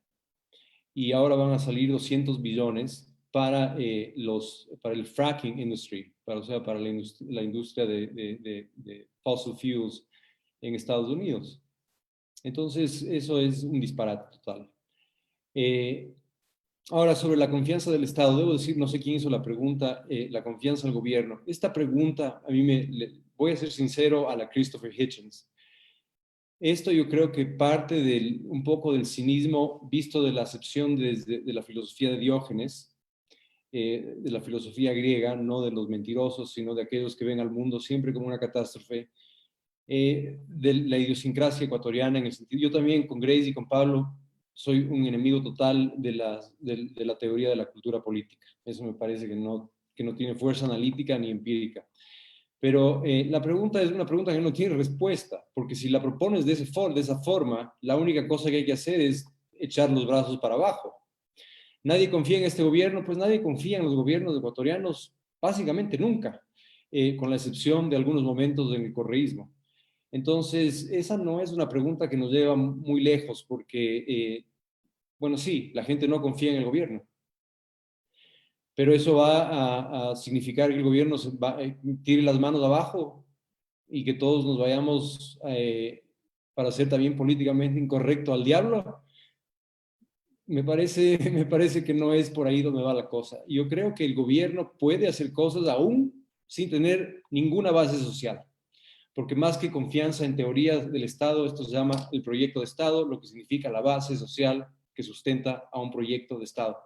Y ahora van a salir 200 billones para el fracking industry, para la industria de fossil fuels en Estados Unidos. Entonces, eso es un disparate total. Ahora, sobre la confianza del Estado, debo decir, no sé quién hizo la pregunta, la confianza al gobierno. Esta pregunta, voy a ser sincero, a la Christopher Hitchens. Esto yo creo que parte un poco del cinismo visto de la acepción de la filosofía de Diógenes, de la filosofía griega, no de los mentirosos, sino de aquellos que ven al mundo siempre como una catástrofe, de la idiosincrasia ecuatoriana en el sentido. Yo también con Grace y con Pablo soy un enemigo total de la teoría de la cultura política. Eso me parece que no tiene fuerza analítica ni empírica. Pero la pregunta es una pregunta que no tiene respuesta, porque si la propones de esa forma, la única cosa que hay que hacer es echar los brazos para abajo. Nadie confía en este gobierno, pues nadie confía en los gobiernos ecuatorianos básicamente nunca, con la excepción de algunos momentos del correísmo. Entonces, esa no es una pregunta que nos lleva muy lejos, porque, bueno, sí, la gente no confía en el gobierno, pero eso va a significar que el gobierno tire las manos abajo y que todos nos vayamos, para ser también políticamente incorrecto, al diablo. Me parece que no es por ahí donde va la cosa. Yo creo que el gobierno puede hacer cosas aún sin tener ninguna base social, porque más que confianza en teorías del Estado, esto se llama el proyecto de Estado, lo que significa la base social que sustenta a un proyecto de Estado.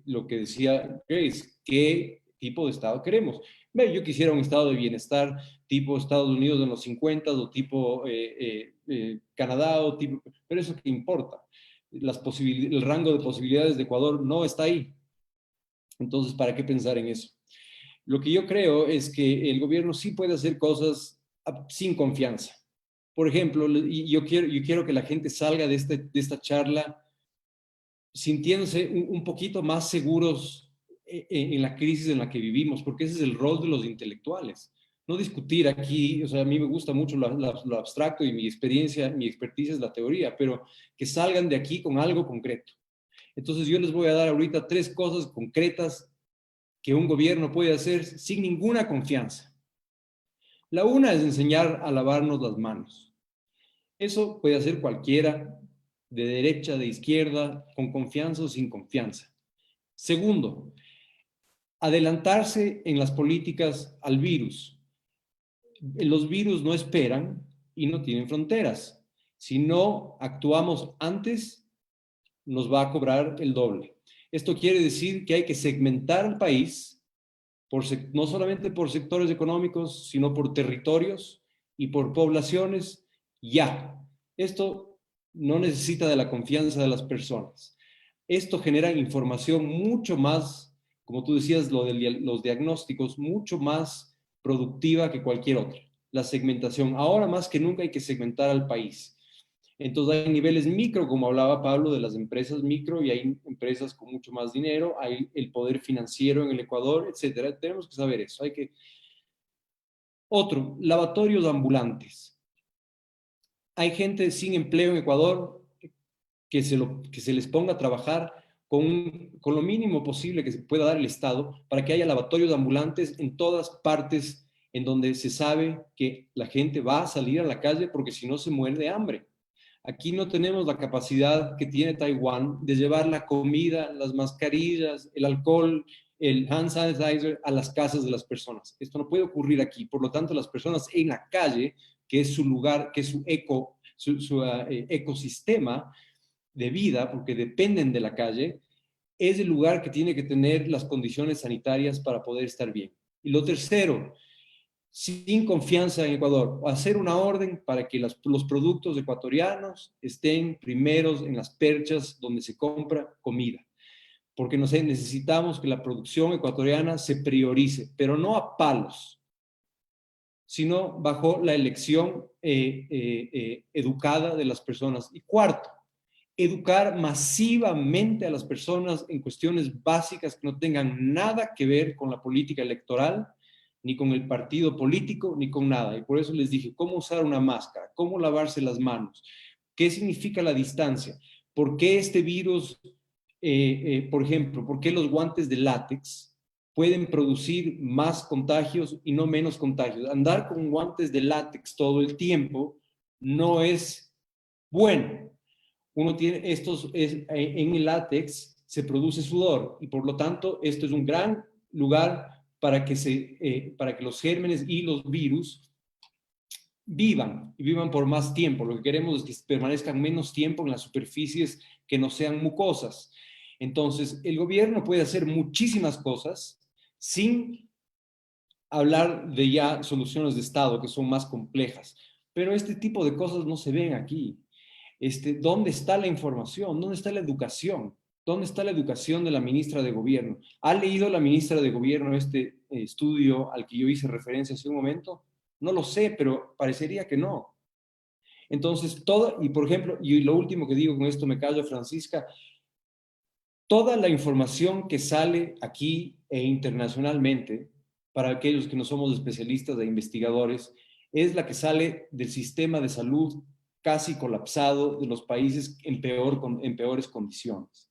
Lo que decía Grace, ¿qué tipo de Estado queremos? Yo quisiera un estado de bienestar tipo Estados Unidos en los 50 o tipo Canadá, pero eso qué importa. El rango de posibilidades de Ecuador no está ahí. Entonces, ¿para qué pensar en eso? Lo que yo creo es que el gobierno sí puede hacer cosas sin confianza. Por ejemplo, yo quiero que la gente salga de esta charla sintiéndose un poquito más seguros en la crisis en la que vivimos, porque ese es el rol de los intelectuales. No discutir aquí, o sea, a mí me gusta mucho lo abstracto y mi expertise es la teoría, pero que salgan de aquí con algo concreto. Entonces yo les voy a dar ahorita 3 cosas concretas que un gobierno puede hacer sin ninguna confianza. La una es enseñar a lavarnos las manos. Eso puede hacer cualquiera, de derecha, de izquierda, con confianza o sin confianza. Segundo, adelantarse en las políticas al virus. Los virus no esperan y no tienen fronteras. Si no actuamos antes, nos va a cobrar el doble. Esto quiere decir que hay que segmentar el país, no solamente por sectores económicos, sino por territorios y por poblaciones, ya. Esto no necesita de la confianza de las personas. Esto genera información mucho más, como tú decías, los diagnósticos, mucho más productiva que cualquier otra. La segmentación. Ahora más que nunca hay que segmentar al país. Entonces hay niveles micro, como hablaba Pablo, de las empresas micro, y hay empresas con mucho más dinero, hay el poder financiero en el Ecuador, etcétera. Tenemos que saber eso. Otro, lavatorios ambulantes. hay gente sin empleo en Ecuador que se les ponga a trabajar con lo mínimo posible que se pueda dar el Estado para que haya lavatorios ambulantes en todas partes en donde se sabe que la gente va a salir a la calle porque si no se muere de hambre. Aquí no tenemos la capacidad que tiene Taiwán de llevar la comida, las mascarillas, el alcohol, el hand sanitizer a las casas de las personas. Esto no puede ocurrir aquí. Por lo tanto, las personas en la calle, que es su lugar, que es su ecosistema de vida, porque dependen de la calle, es el lugar que tiene que tener las condiciones sanitarias para poder estar bien. Y lo tercero, sin confianza en Ecuador, hacer una orden para que los productos ecuatorianos estén primeros en las perchas donde se compra comida. Porque necesitamos que la producción ecuatoriana se priorice, pero no a palos, sino bajo la elección educada de las personas. Y cuarto, educar masivamente a las personas en cuestiones básicas que no tengan nada que ver con la política electoral, ni con el partido político, ni con nada. Y por eso les dije, ¿cómo usar una máscara? ¿Cómo lavarse las manos? ¿Qué significa la distancia? ¿Por qué este virus, por ejemplo, por qué los guantes de látex pueden producir más contagios y no menos contagios? Andar con guantes de látex todo el tiempo no es bueno. Uno tiene en el látex se produce sudor y por lo tanto esto es un gran lugar para que los gérmenes y los virus vivan y vivan por más tiempo. Lo que queremos es que permanezcan menos tiempo en las superficies que no sean mucosas. Entonces, el gobierno puede hacer muchísimas cosas sin hablar de ya soluciones de Estado que son más complejas, pero este tipo de cosas no se ven aquí. ¿Dónde está la información? ¿Dónde está la educación? ¿Dónde está la educación de la ministra de Gobierno? ¿Ha leído la ministra de Gobierno este estudio al que yo hice referencia hace un momento? No lo sé, pero parecería que no. Entonces, y por ejemplo, y lo último que digo con esto me callo, Francisca, toda la información que sale aquí e internacionalmente, para aquellos que no somos especialistas e investigadores, es la que sale del sistema de salud casi colapsado de los países en peores condiciones.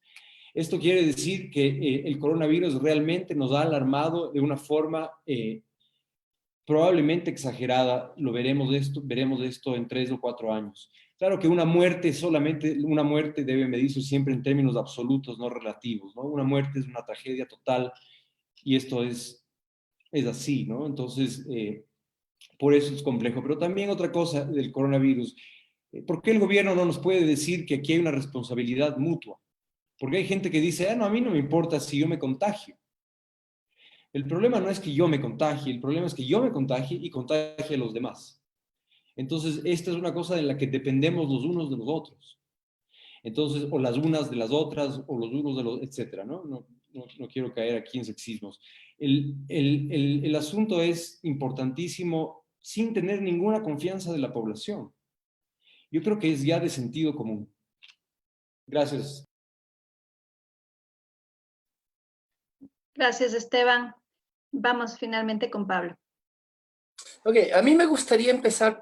Esto quiere decir que el coronavirus realmente nos ha alarmado de una forma probablemente exagerada. Veremos esto en 3 o 4 años. Claro que una muerte debe medirse siempre en términos absolutos, no relativos, ¿no? Una muerte es una tragedia total y esto es así, ¿no? Entonces, por eso es complejo. Pero también otra cosa del coronavirus, ¿por qué el gobierno no nos puede decir que aquí hay una responsabilidad mutua? Porque hay gente que dice, no, a mí no me importa si yo me contagio. El problema no es que yo me contagie, el problema es que yo me contagie y contagie a los demás. Entonces, esta es una cosa en la que dependemos los unos de los otros. Entonces, o las unas de las otras, o los unos de los, etcétera, ¿no? No quiero caer aquí en sexismos. El asunto es importantísimo sin tener ninguna confianza de la población. Yo creo que es ya de sentido común. Gracias. Gracias, Esteban. Vamos finalmente con Pablo. Ok, a mí me gustaría empezar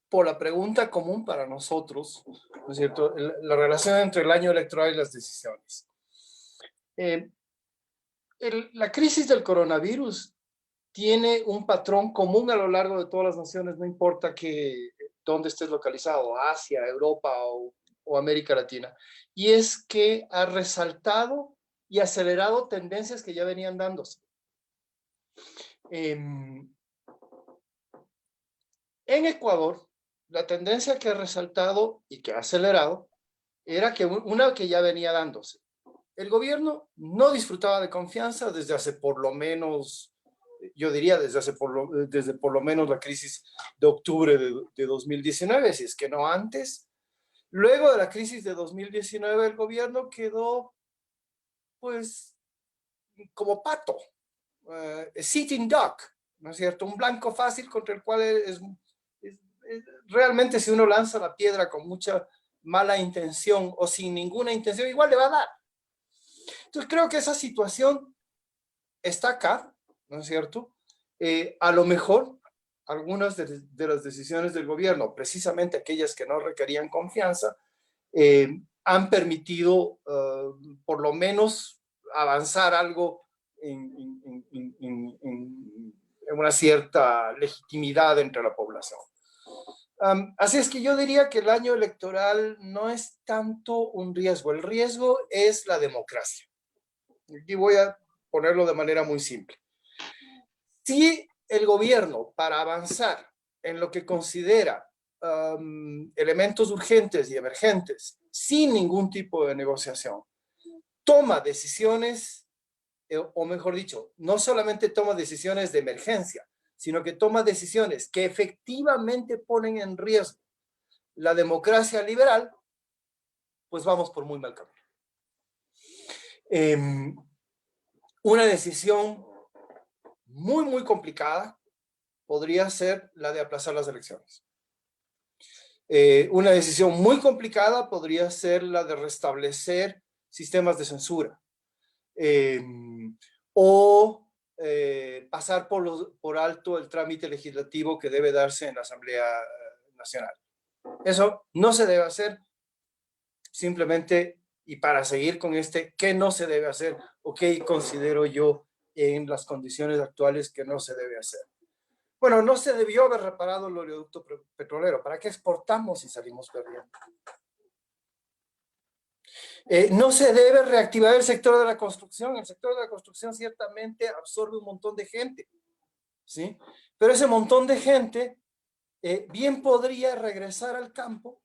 por la pregunta común para nosotros, ¿no es cierto? La relación entre el año electoral y las decisiones. La crisis del coronavirus tiene un patrón común a lo largo de todas las naciones, no importa dónde estés localizado, Asia, Europa o América Latina, y es que ha resaltado y acelerado tendencias que ya venían dándose. En Ecuador, la tendencia que ha resaltado y que ha acelerado era que una que ya venía dándose. El gobierno no disfrutaba de confianza desde hace por lo menos, yo diría desde por lo menos la crisis de octubre de 2019, si es que no antes. Luego de la crisis de 2019, el gobierno quedó, pues, como pato, sitting duck, ¿no es cierto? Un blanco fácil contra el cual realmente si uno lanza la piedra con mucha mala intención o sin ninguna intención, igual le va a dar. Entonces creo que esa situación está acá, ¿no es cierto? A lo mejor algunas de las decisiones del gobierno, precisamente aquellas que no requerían confianza, han permitido por lo menos avanzar algo en una cierta legitimidad entre la población. Así es que yo diría que el año electoral no es tanto un riesgo, el riesgo es la democracia. Aquí voy a ponerlo de manera muy simple. Si el gobierno, para avanzar en lo que considera elementos urgentes y emergentes, sin ningún tipo de negociación, toma decisiones, o mejor dicho, no solamente toma decisiones de emergencia, sino que toma decisiones que efectivamente ponen en riesgo la democracia liberal, pues vamos por muy mal camino. Una decisión muy complicada podría ser la de aplazar las elecciones. Una decisión muy complicada podría ser la de restablecer sistemas de censura. O pasar por alto el trámite legislativo que debe darse en la Asamblea Nacional. Eso no se debe hacer, simplemente, y para seguir con ¿qué no se debe hacer? ¿O qué considero yo en las condiciones actuales que no se debe hacer? Bueno, no se debió haber reparado el oleoducto petrolero. ¿Para qué exportamos si salimos perdiendo? No se debe reactivar el sector de la construcción. El sector de la construcción ciertamente absorbe un montón de gente, ¿sí? Pero ese montón de gente bien podría regresar al campo,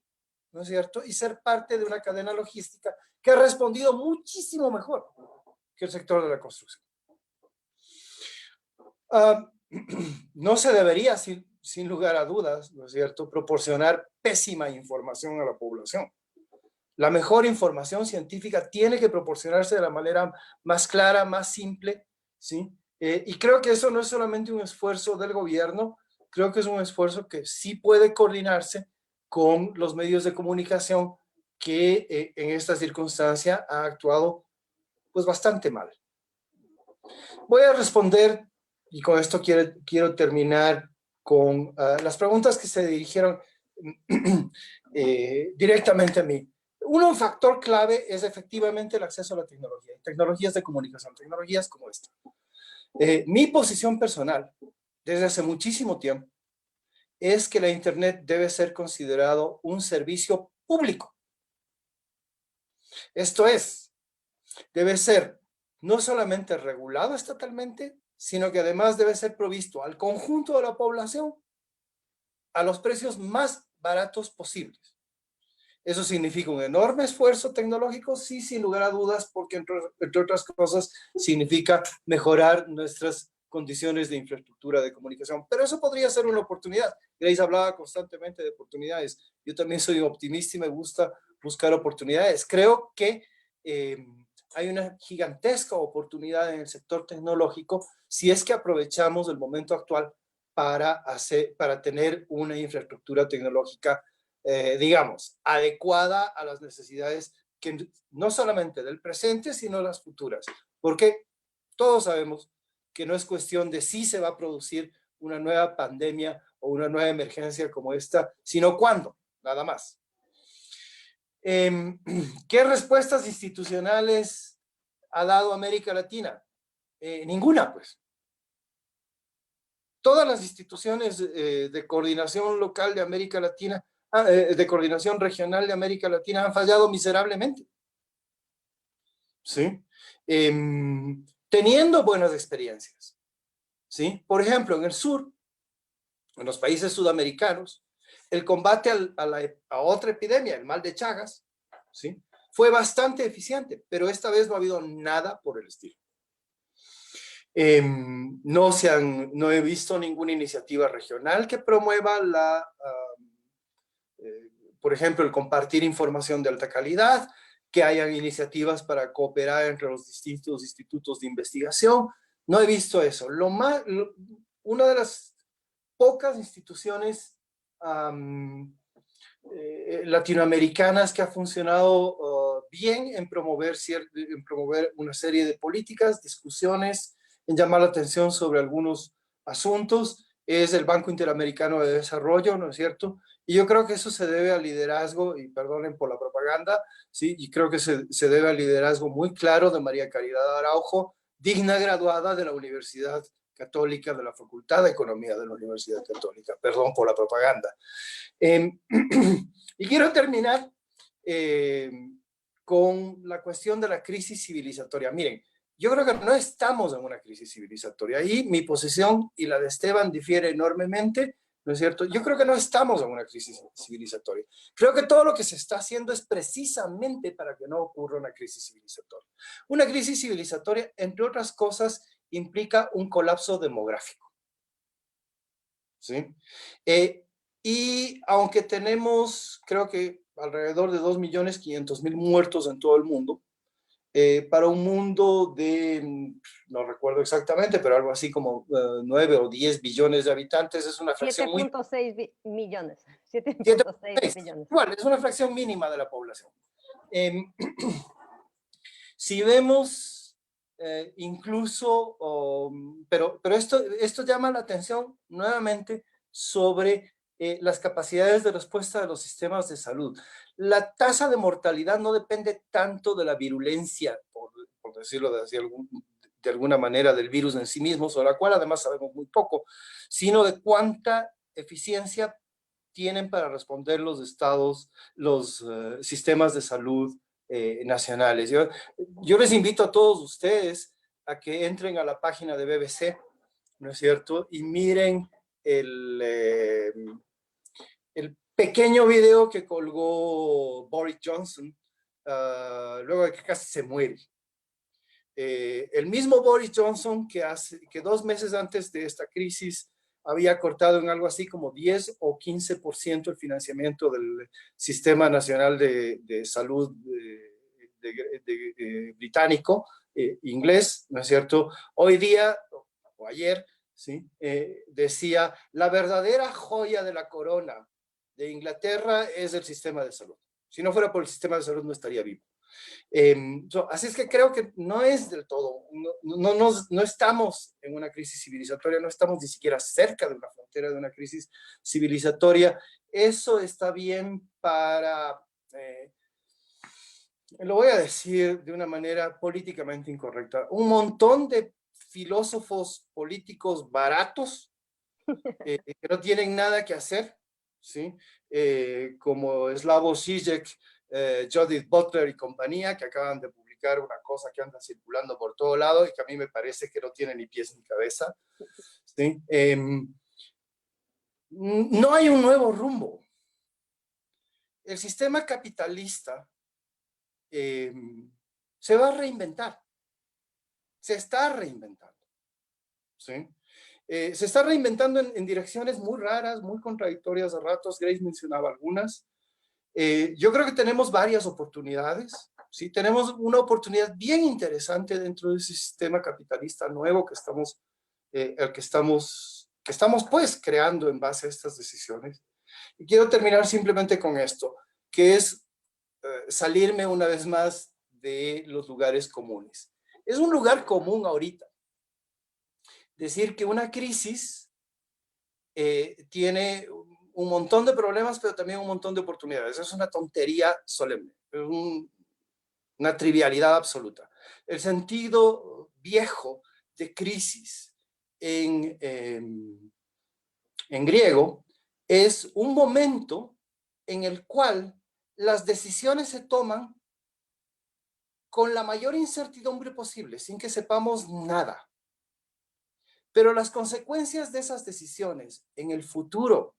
¿no es cierto? Y ser parte de una cadena logística que ha respondido muchísimo mejor que el sector de la construcción. No se debería, sin lugar a dudas, ¿no es cierto?, proporcionar pésima información a la población. La mejor información científica tiene que proporcionarse de la manera más clara, más simple, ¿sí? Y creo que eso no es solamente un esfuerzo del gobierno, creo que es un esfuerzo que sí puede coordinarse con los medios de comunicación que en esta circunstancia ha actuado pues bastante mal. Voy a responder, y con esto quiero terminar con las preguntas que se dirigieron directamente a mí. Un factor clave es efectivamente el acceso a la tecnología, tecnologías de comunicación, tecnologías como esta. Mi posición personal, desde hace muchísimo tiempo, es que la Internet debe ser considerado un servicio público. Esto es, debe ser no solamente regulado estatalmente, sino que además debe ser provisto al conjunto de la población a los precios más baratos posibles. Eso significa un enorme esfuerzo tecnológico, sí, sin lugar a dudas, porque entre otras cosas significa mejorar nuestras condiciones de infraestructura de comunicación. Pero eso podría ser una oportunidad. Grace hablaba constantemente de oportunidades. Yo también soy optimista y me gusta buscar oportunidades. Creo que hay una gigantesca oportunidad en el sector tecnológico si es que aprovechamos el momento actual para tener una infraestructura tecnológica digamos, adecuada a las necesidades que no solamente del presente, sino las futuras. Porque todos sabemos que no es cuestión de si se va a producir una nueva pandemia o una nueva emergencia como esta, sino cuándo, nada más. ¿Qué respuestas institucionales ha dado América Latina? Ninguna, pues. Todas las instituciones de coordinación local de América Latina de coordinación regional de América Latina han fallado miserablemente. ¿Sí? Teniendo buenas experiencias. ¿Sí? Por ejemplo, en el sur, en los países sudamericanos, el combate a otra epidemia, el mal de Chagas, ¿sí?, fue bastante eficiente, pero esta vez no ha habido nada por el estilo. No he visto ninguna iniciativa regional que promueva por ejemplo, el compartir información de alta calidad, que hayan iniciativas para cooperar entre los distintos institutos de investigación. No he visto eso. Una de las pocas instituciones latinoamericanas que ha funcionado bien en promover una serie de políticas, discusiones, en llamar la atención sobre algunos asuntos, es el Banco Interamericano de Desarrollo, ¿no es cierto? Y yo creo que eso se debe al liderazgo, y perdonen por la propaganda, ¿sí? Y creo que se debe al liderazgo muy claro de María Caridad Araujo, digna graduada de la Universidad Católica, de la Facultad de Economía de la Universidad Católica. Perdón por la propaganda. Y quiero terminar con la cuestión de la crisis civilizatoria. Miren, yo creo que no estamos en una crisis civilizatoria. Ahí mi posición y la de Esteban difiere enormemente, ¿no es cierto? Yo creo que no estamos en una crisis civilizatoria. Creo que todo lo que se está haciendo es precisamente para que no ocurra una crisis civilizatoria. Una crisis civilizatoria, entre otras cosas, implica un colapso demográfico, ¿sí? Y aunque tenemos, creo que alrededor de 2.500.000 muertos en todo el mundo, para un mundo de, no recuerdo exactamente, pero algo así como 9 o 10 billones de habitantes, es una fracción 7.6 millones. 7.6 billones. Igual, es una fracción mínima de la población. Si vemos incluso, pero esto llama la atención nuevamente sobre las capacidades de respuesta de los sistemas de salud. La tasa de mortalidad no depende tanto de la virulencia, por decirlo de alguna manera, del virus en sí mismo, sobre la cual además sabemos muy poco, sino de cuánta eficiencia tienen para responder los estados, los sistemas de salud nacionales. Yo les invito a todos ustedes a que entren a la página de BBC, ¿no es cierto? Y miren el pequeño video que colgó Boris Johnson luego de que casi se muere. El mismo Boris Johnson que 2 meses antes de esta crisis había cortado en algo así como 10 o 15% el financiamiento del Sistema Nacional de Salud británico, inglés, ¿no es cierto? Hoy día, o ayer, ¿sí? Decía, la verdadera joya de la corona de Inglaterra es el sistema de salud. Si no fuera por el sistema de salud no estaría vivo. Así es que creo que no es del todo, no estamos en una crisis civilizatoria, no estamos ni siquiera cerca de una frontera de una crisis civilizatoria. Eso está bien para, lo voy a decir de una manera políticamente incorrecta, un montón de filósofos políticos baratos que no tienen nada que hacer, ¿sí? Como Slavoj Žižek, Judith Butler y compañía, que acaban de publicar una cosa que anda circulando por todo lado y que a mí me parece que no tiene ni pies ni cabeza, ¿sí? No hay un nuevo rumbo. El sistema capitalista se va a reinventar. Se está reinventando, ¿sí? Se está reinventando en direcciones muy raras, muy contradictorias a ratos. Grace mencionaba algunas. Yo creo que tenemos varias oportunidades, ¿sí? Tenemos una oportunidad bien interesante dentro de ese sistema capitalista nuevo que estamos pues creando en base a estas decisiones. Y quiero terminar simplemente con esto, que es salirme una vez más de los lugares comunes. Es un lugar común ahorita decir que una crisis tiene un montón de problemas, pero también un montón de oportunidades. Es una tontería solemne, una trivialidad absoluta. El sentido viejo de crisis en griego es un momento en el cual las decisiones se toman con la mayor incertidumbre posible, sin que sepamos nada. Pero las consecuencias de esas decisiones en el futuro,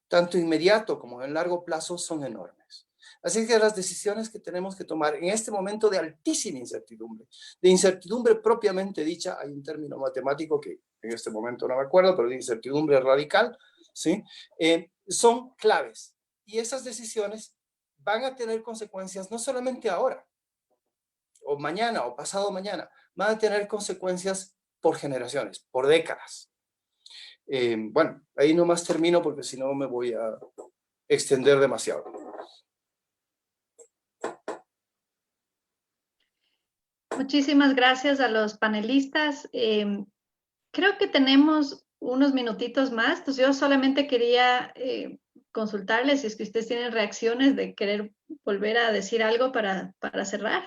tanto inmediato como en largo plazo, son enormes. Así que las decisiones que tenemos que tomar en este momento de altísima incertidumbre, de incertidumbre propiamente dicha, hay un término matemático que en este momento no me acuerdo, pero de incertidumbre radical, ¿sí? Son claves. Y esas decisiones van a tener consecuencias no solamente ahora, o mañana, o pasado mañana, van a tener consecuencias por generaciones, por décadas. Bueno, ahí nomás termino porque si no me voy a extender demasiado. Muchísimas gracias a los panelistas. Creo que tenemos unos minutitos más. Entonces yo solamente quería consultarles si es que ustedes tienen reacciones de querer volver a decir algo para cerrar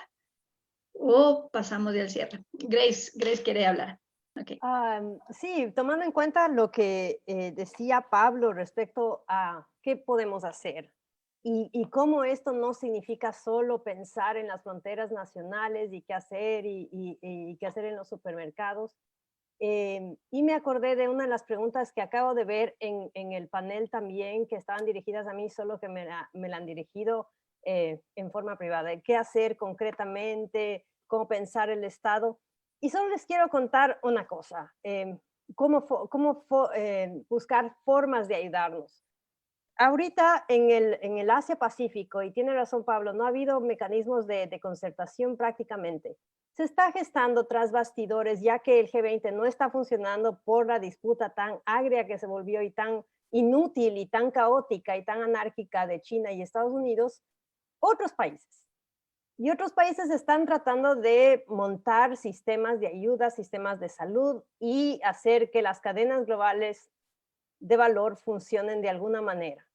o pasamos ya al cierre. Grace quiere hablar. Okay. Sí, tomando en cuenta lo que decía Pablo respecto a qué podemos hacer y cómo esto no significa solo pensar en las fronteras nacionales y qué hacer y qué hacer en los supermercados. Y me acordé de una de las preguntas que acabo de ver en el panel también, que estaban dirigidas a mí, solo que me la han dirigido en forma privada. ¿Qué hacer concretamente? ¿Cómo pensar el Estado? Y solo les quiero contar una cosa, cómo buscar formas de ayudarnos. Ahorita en el Asia-Pacífico, y tiene razón Pablo, no ha habido mecanismos de concertación prácticamente. Se está gestando tras bastidores, ya que el G20 no está funcionando por la disputa tan agria que se volvió y tan inútil y tan caótica y tan anárquica de China y Estados Unidos, otros países. Y otros países están tratando de montar sistemas de ayuda, sistemas de salud y hacer que las cadenas globales de valor funcionen de alguna manera.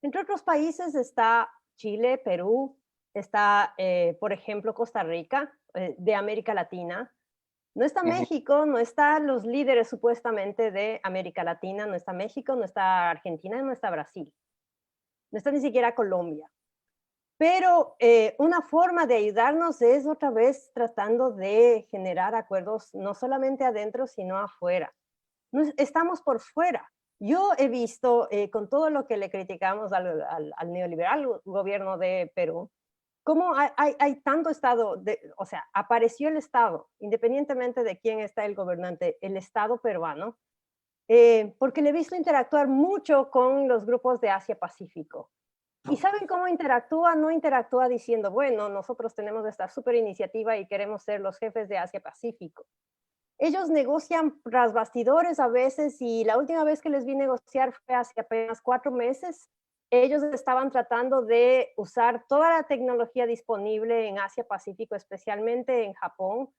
Entre otros países está Chile, Perú, está, por ejemplo, Costa Rica, de América Latina. No está México, no están los líderes supuestamente de América Latina, no está México, no está Argentina, no está Brasil. No está ni siquiera Colombia. Pero una forma de ayudarnos es otra vez tratando de generar acuerdos no solamente adentro, sino afuera. Estamos por fuera. Yo he visto, con todo lo que le criticamos al neoliberal gobierno de Perú, cómo hay tanto Estado, o sea, apareció el Estado, independientemente de quién está el gobernante, el Estado peruano, porque le he visto interactuar mucho con los grupos de Asia-Pacífico. ¿Y saben cómo interactúa? No interactúa diciendo, bueno, nosotros tenemos esta super iniciativa y queremos ser los jefes de Asia-Pacífico. Ellos negocian tras bastidores a veces y la última vez que les vi negociar fue hace apenas 4 meses. Ellos estaban tratando de usar toda la tecnología disponible en Asia-Pacífico, especialmente en Japón,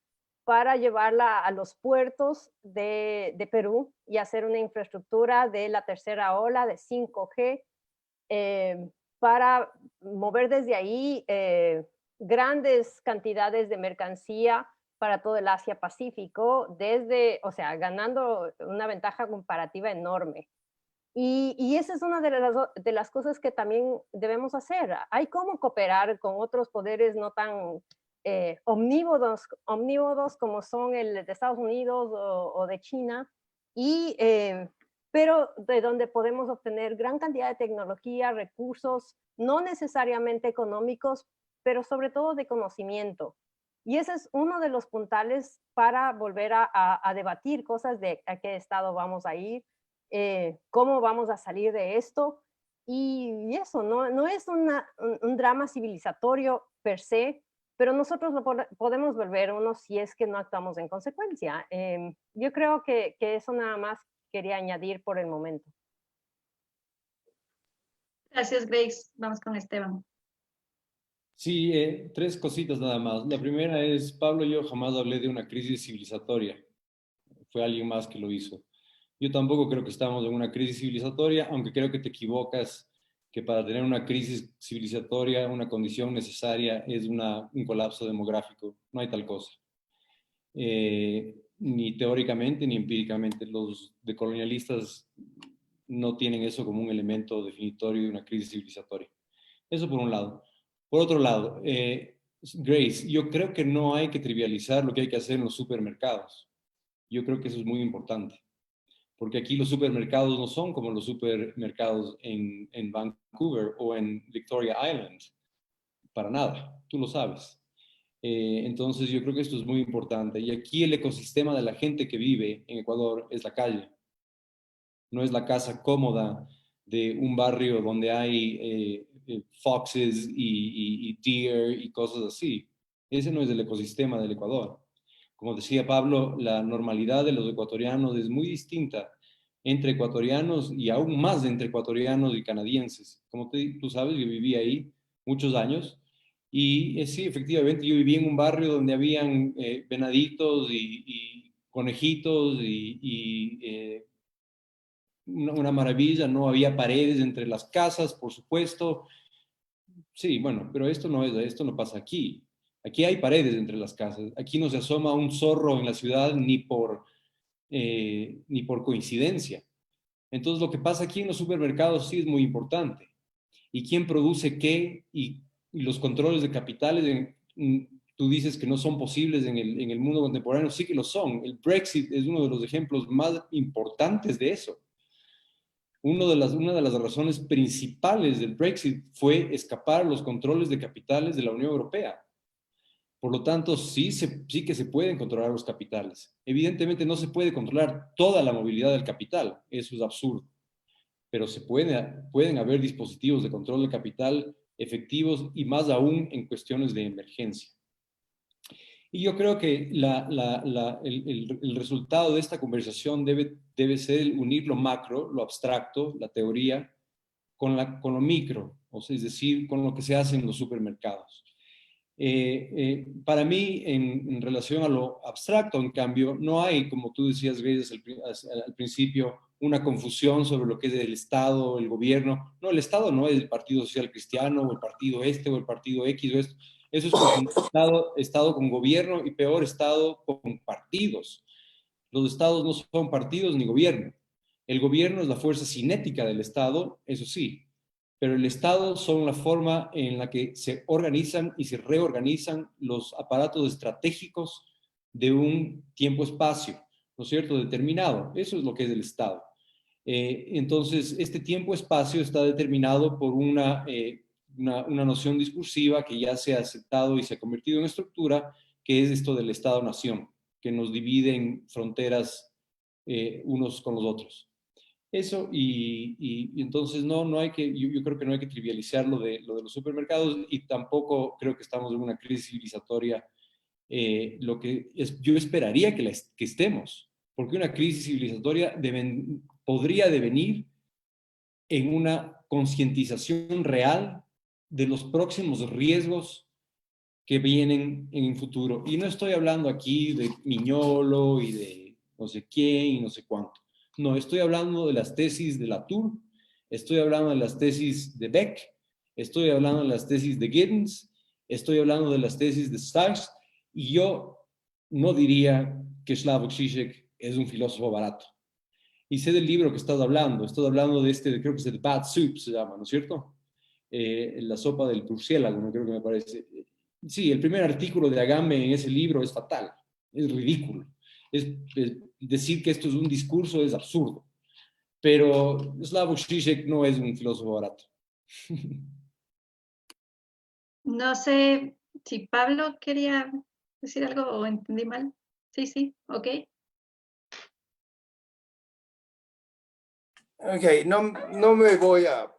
para llevarla a los puertos de Perú y hacer una infraestructura de la tercera ola de 5G, para mover desde ahí grandes cantidades de mercancía para todo el Asia-Pacífico, o sea, ganando una ventaja comparativa enorme. Y esa es una de las cosas que también debemos hacer. Hay cómo cooperar con otros poderes no tan omnívodos como son el de Estados Unidos o de China, pero de donde podemos obtener gran cantidad de tecnología, recursos, no necesariamente económicos, pero sobre todo de conocimiento. Y ese es uno de los puntales para volver a debatir cosas de a qué estado vamos a ir, cómo vamos a salir de esto. Y eso no es un drama civilizatorio per se, pero nosotros lo podemos volver uno si es que no actuamos en consecuencia. Yo creo que eso nada más quería añadir por el momento. Gracias, Grace. Vamos con Esteban. Sí, 3 cositas nada más. La primera es, Pablo y yo jamás hablé de una crisis civilizatoria. Fue alguien más que lo hizo. Yo tampoco creo que estamos en una crisis civilizatoria, aunque creo que te equivocas, que para tener una crisis civilizatoria, una condición necesaria es un colapso demográfico. No hay tal cosa. Ni teóricamente ni empíricamente. Los decolonialistas no tienen eso como un elemento definitorio de una crisis civilizatoria. Eso por un lado. Por otro lado, Grace, yo creo que no hay que trivializar lo que hay que hacer en los supermercados. Yo creo que eso es muy importante, porque aquí los supermercados no son como los supermercados en Vancouver o en Victoria Island, para nada, tú lo sabes. Entonces yo creo que esto es muy importante. Y aquí el ecosistema de la gente que vive en Ecuador es la calle. No es la casa cómoda de un barrio donde hay foxes y deer y cosas así. Ese no es el ecosistema del Ecuador. Como decía Pablo, la normalidad de los ecuatorianos es muy distinta entre ecuatorianos y aún más entre ecuatorianos y canadienses. Como tú sabes, yo viví ahí muchos años y sí, efectivamente, yo viví en un barrio donde habían venaditos y conejitos y una maravilla, no había paredes entre las casas, por supuesto. Sí, bueno, pero esto no pasa aquí. Aquí hay paredes entre las casas. Aquí no se asoma un zorro en la ciudad ni por coincidencia. Entonces, lo que pasa aquí en los supermercados sí es muy importante. Y quién produce qué y los controles de capitales, tú dices que no son posibles en el mundo contemporáneo, sí que lo son. El Brexit es uno de los ejemplos más importantes de eso. Una de las razones principales del Brexit fue escapar los controles de capitales de la Unión Europea. Por lo tanto, sí que se pueden controlar los capitales. Evidentemente no se puede controlar toda la movilidad del capital, eso es absurdo, pero pueden haber dispositivos de control de capital efectivos y más aún en cuestiones de emergencia. Y yo creo que el resultado de esta conversación debe ser unir lo macro, lo abstracto, la teoría, con lo micro, o sea, es decir, con lo que se hace en los supermercados. Para mí, en relación a lo abstracto, en cambio, no hay, como tú decías, Grace, al principio, una confusión sobre lo que es el Estado, el gobierno. No, el Estado no es el Partido Social Cristiano, o el partido este, o el partido X, o esto. Eso es estado con gobierno y peor, Estado con partidos. Los Estados no son partidos ni gobierno. El gobierno es la fuerza cinética del Estado, eso sí, pero el Estado son la forma en la que se organizan y se reorganizan los aparatos estratégicos de un tiempo-espacio, ¿no es cierto?, determinado. Eso es lo que es el Estado. Entonces, este tiempo-espacio está determinado por una noción discursiva que ya se ha aceptado y se ha convertido en estructura, que es esto del Estado-Nación, que nos divide en fronteras unos con los otros. Eso, y entonces no hay que, yo creo que no hay que trivializar lo de los supermercados y tampoco creo que estamos en una crisis civilizatoria. Yo esperaría que estemos, porque una crisis civilizatoria podría devenir en una concientización real de los próximos riesgos que vienen en un futuro. Y no estoy hablando aquí de Miñolo y de no sé quién y no sé cuánto. No, estoy hablando de las tesis de Latour, estoy hablando de las tesis de Beck, estoy hablando de las tesis de Giddens, estoy hablando de las tesis de Sachs, y yo no diría que Slavoj Žižek es un filósofo barato. Y sé del libro que estás hablando de creo que es el Bad Soup, se llama, ¿no es cierto? La sopa del murciélago, ¿no? Creo que me parece. Sí, el primer artículo de Agamben en ese libro es fatal, es ridículo. Decir que esto es un discurso es absurdo. Pero Slavoj Žižek no es un filósofo barato. No sé si Pablo quería decir algo o entendí mal. Sí, ok. Ok, no me voy a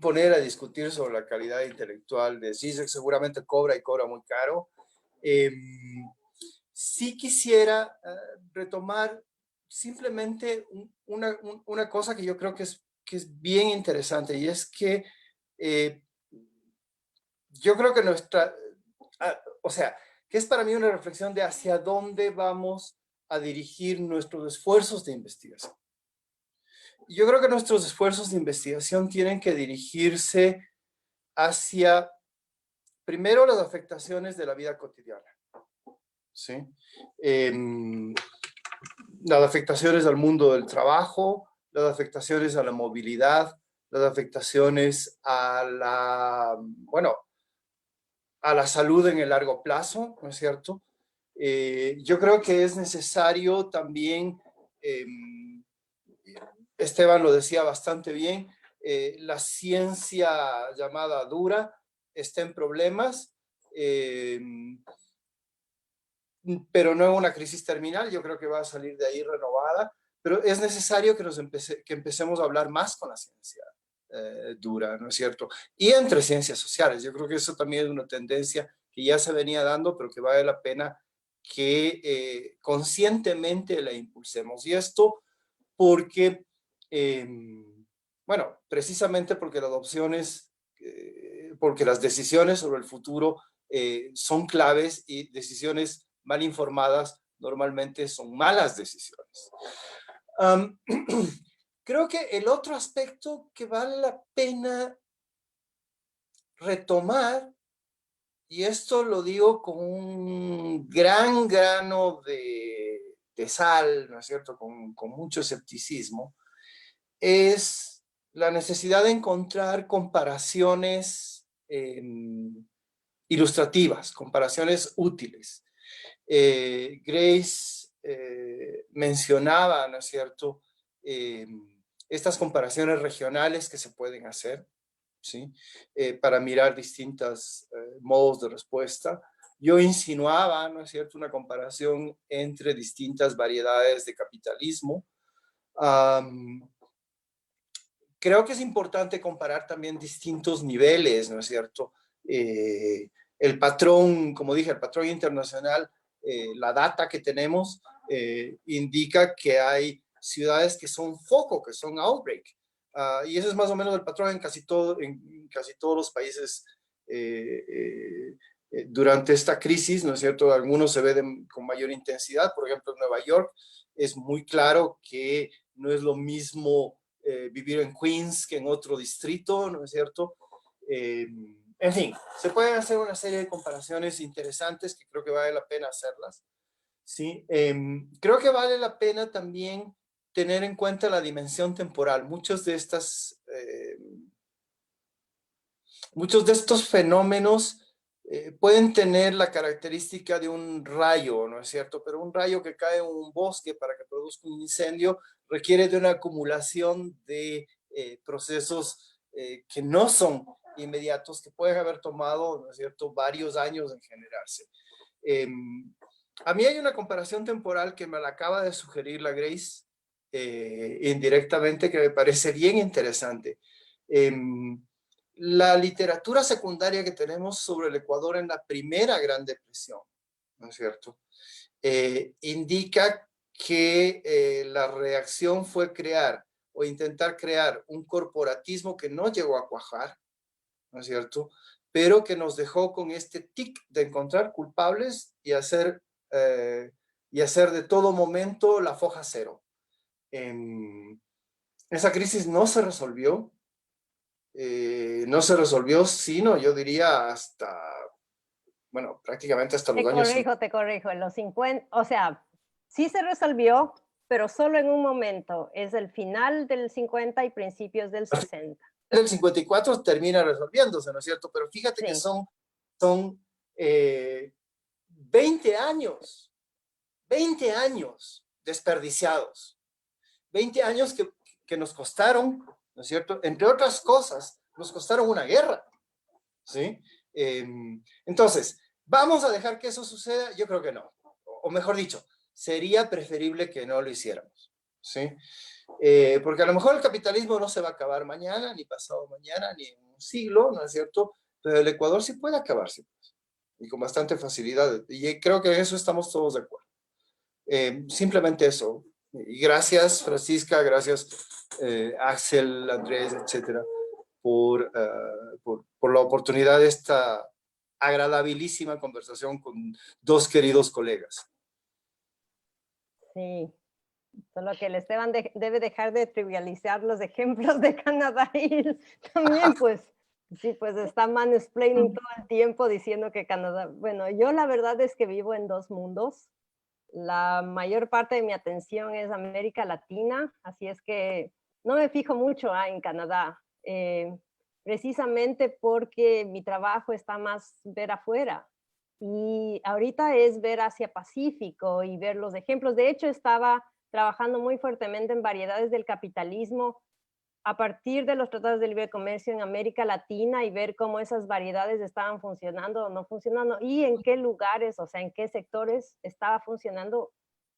poner a discutir sobre la calidad intelectual de Žižek, seguramente cobra y cobra muy caro. Sí quisiera retomar simplemente una cosa que yo creo que es bien interesante, y es que yo creo que que es para mí una reflexión de hacia dónde vamos a dirigir nuestros esfuerzos de investigación. Yo creo que nuestros esfuerzos de investigación tienen que dirigirse hacia, primero, las afectaciones de la vida cotidiana, ¿sí? Las afectaciones al mundo del trabajo, las afectaciones a la movilidad, las afectaciones a la salud en el largo plazo, ¿no es cierto? Yo creo que es necesario también, Esteban lo decía bastante bien, la ciencia llamada dura está en problemas, pero no en una crisis terminal. Yo creo que va a salir de ahí renovada, pero es necesario que empecemos a hablar más con la ciencia dura, ¿no es cierto? Y entre ciencias sociales. Yo creo que eso también es una tendencia que ya se venía dando, pero que vale la pena que conscientemente la impulsemos. Y esto porque, precisamente porque las opciones, porque las decisiones sobre el futuro son claves, y decisiones mal informadas normalmente son malas decisiones. Creo que el otro aspecto que vale la pena retomar, y esto lo digo con un gran grano de sal, ¿no es cierto?, con mucho escepticismo, es la necesidad de encontrar comparaciones ilustrativas, comparaciones útiles. Grace mencionaba, ¿no es cierto?, estas comparaciones regionales que se pueden hacer, ¿sí? Para mirar distintos modos de respuesta. Yo insinuaba, ¿no es cierto?, una comparación entre distintas variedades de capitalismo. Creo que es importante comparar también distintos niveles, ¿no es cierto? El patrón, como dije, el patrón internacional, la data que tenemos indica que hay ciudades que son foco, que son outbreak. Y ese es más o menos el patrón en casi todos los países durante esta crisis, ¿no es cierto? Algunos se ven con mayor intensidad, por ejemplo, en Nueva York es muy claro que no es lo mismo vivir en Queens que en otro distrito, ¿no es cierto? En fin, se pueden hacer una serie de comparaciones interesantes que creo que vale la pena hacerlas, ¿sí? Creo que vale la pena también tener en cuenta la dimensión temporal. Muchos de estos fenómenos pueden tener la característica de un rayo, ¿no es cierto? Pero un rayo que cae en un bosque para que produzca un incendio requiere de una acumulación de procesos que no son inmediatos, que pueden haber tomado, ¿no es cierto?, varios años en generarse. A mí hay una comparación temporal que me la acaba de sugerir la Grace indirectamente, que me parece bien interesante. La literatura secundaria que tenemos sobre el Ecuador en la primera Gran Depresión, ¿no es cierto?, indica que la reacción fue crear o intentar crear un corporatismo que no llegó a cuajar, ¿no es cierto?, pero que nos dejó con este tic de encontrar culpables y hacer de todo momento la foja cero. Esa crisis no se resolvió, sino, yo diría, hasta, bueno, prácticamente hasta los años... Te corrijo, en los 50, o sea, sí se resolvió, pero solo en un momento, es el final del 50 y principios del 60. El 54 termina resolviéndose, ¿no es cierto? Pero fíjate que son 20 años desperdiciados, 20 años que nos costaron, ¿no es cierto?, entre otras cosas, nos costaron una guerra, ¿sí? Entonces, ¿vamos a dejar que eso suceda? Yo creo que no. O mejor dicho, sería preferible que no lo hiciéramos, ¿sí? Porque a lo mejor el capitalismo no se va a acabar mañana, ni pasado mañana, ni en un siglo, ¿no es cierto? Pero el Ecuador sí puede acabarse, y con bastante facilidad. Y creo que en eso estamos todos de acuerdo. Simplemente eso. Y gracias, Francisca, gracias, Axel, Andrés, etcétera, por la oportunidad de esta agradabilísima conversación con dos queridos colegas. Sí, solo que el Esteban debe dejar de trivializar los ejemplos de Canadá y también pues, sí, pues está mansplaining todo el tiempo diciendo que Canadá, bueno, yo la verdad es que vivo en dos mundos. La mayor parte de mi atención es América Latina, así es que no me fijo mucho en Canadá, precisamente porque mi trabajo está más ver afuera. Y ahorita es ver hacia Pacífico y ver los ejemplos. De hecho, estaba trabajando muy fuertemente en variedades del capitalismo a partir de los tratados de libre comercio en América Latina y ver cómo esas variedades estaban funcionando o no funcionando y en qué lugares, o sea, en qué sectores estaba funcionando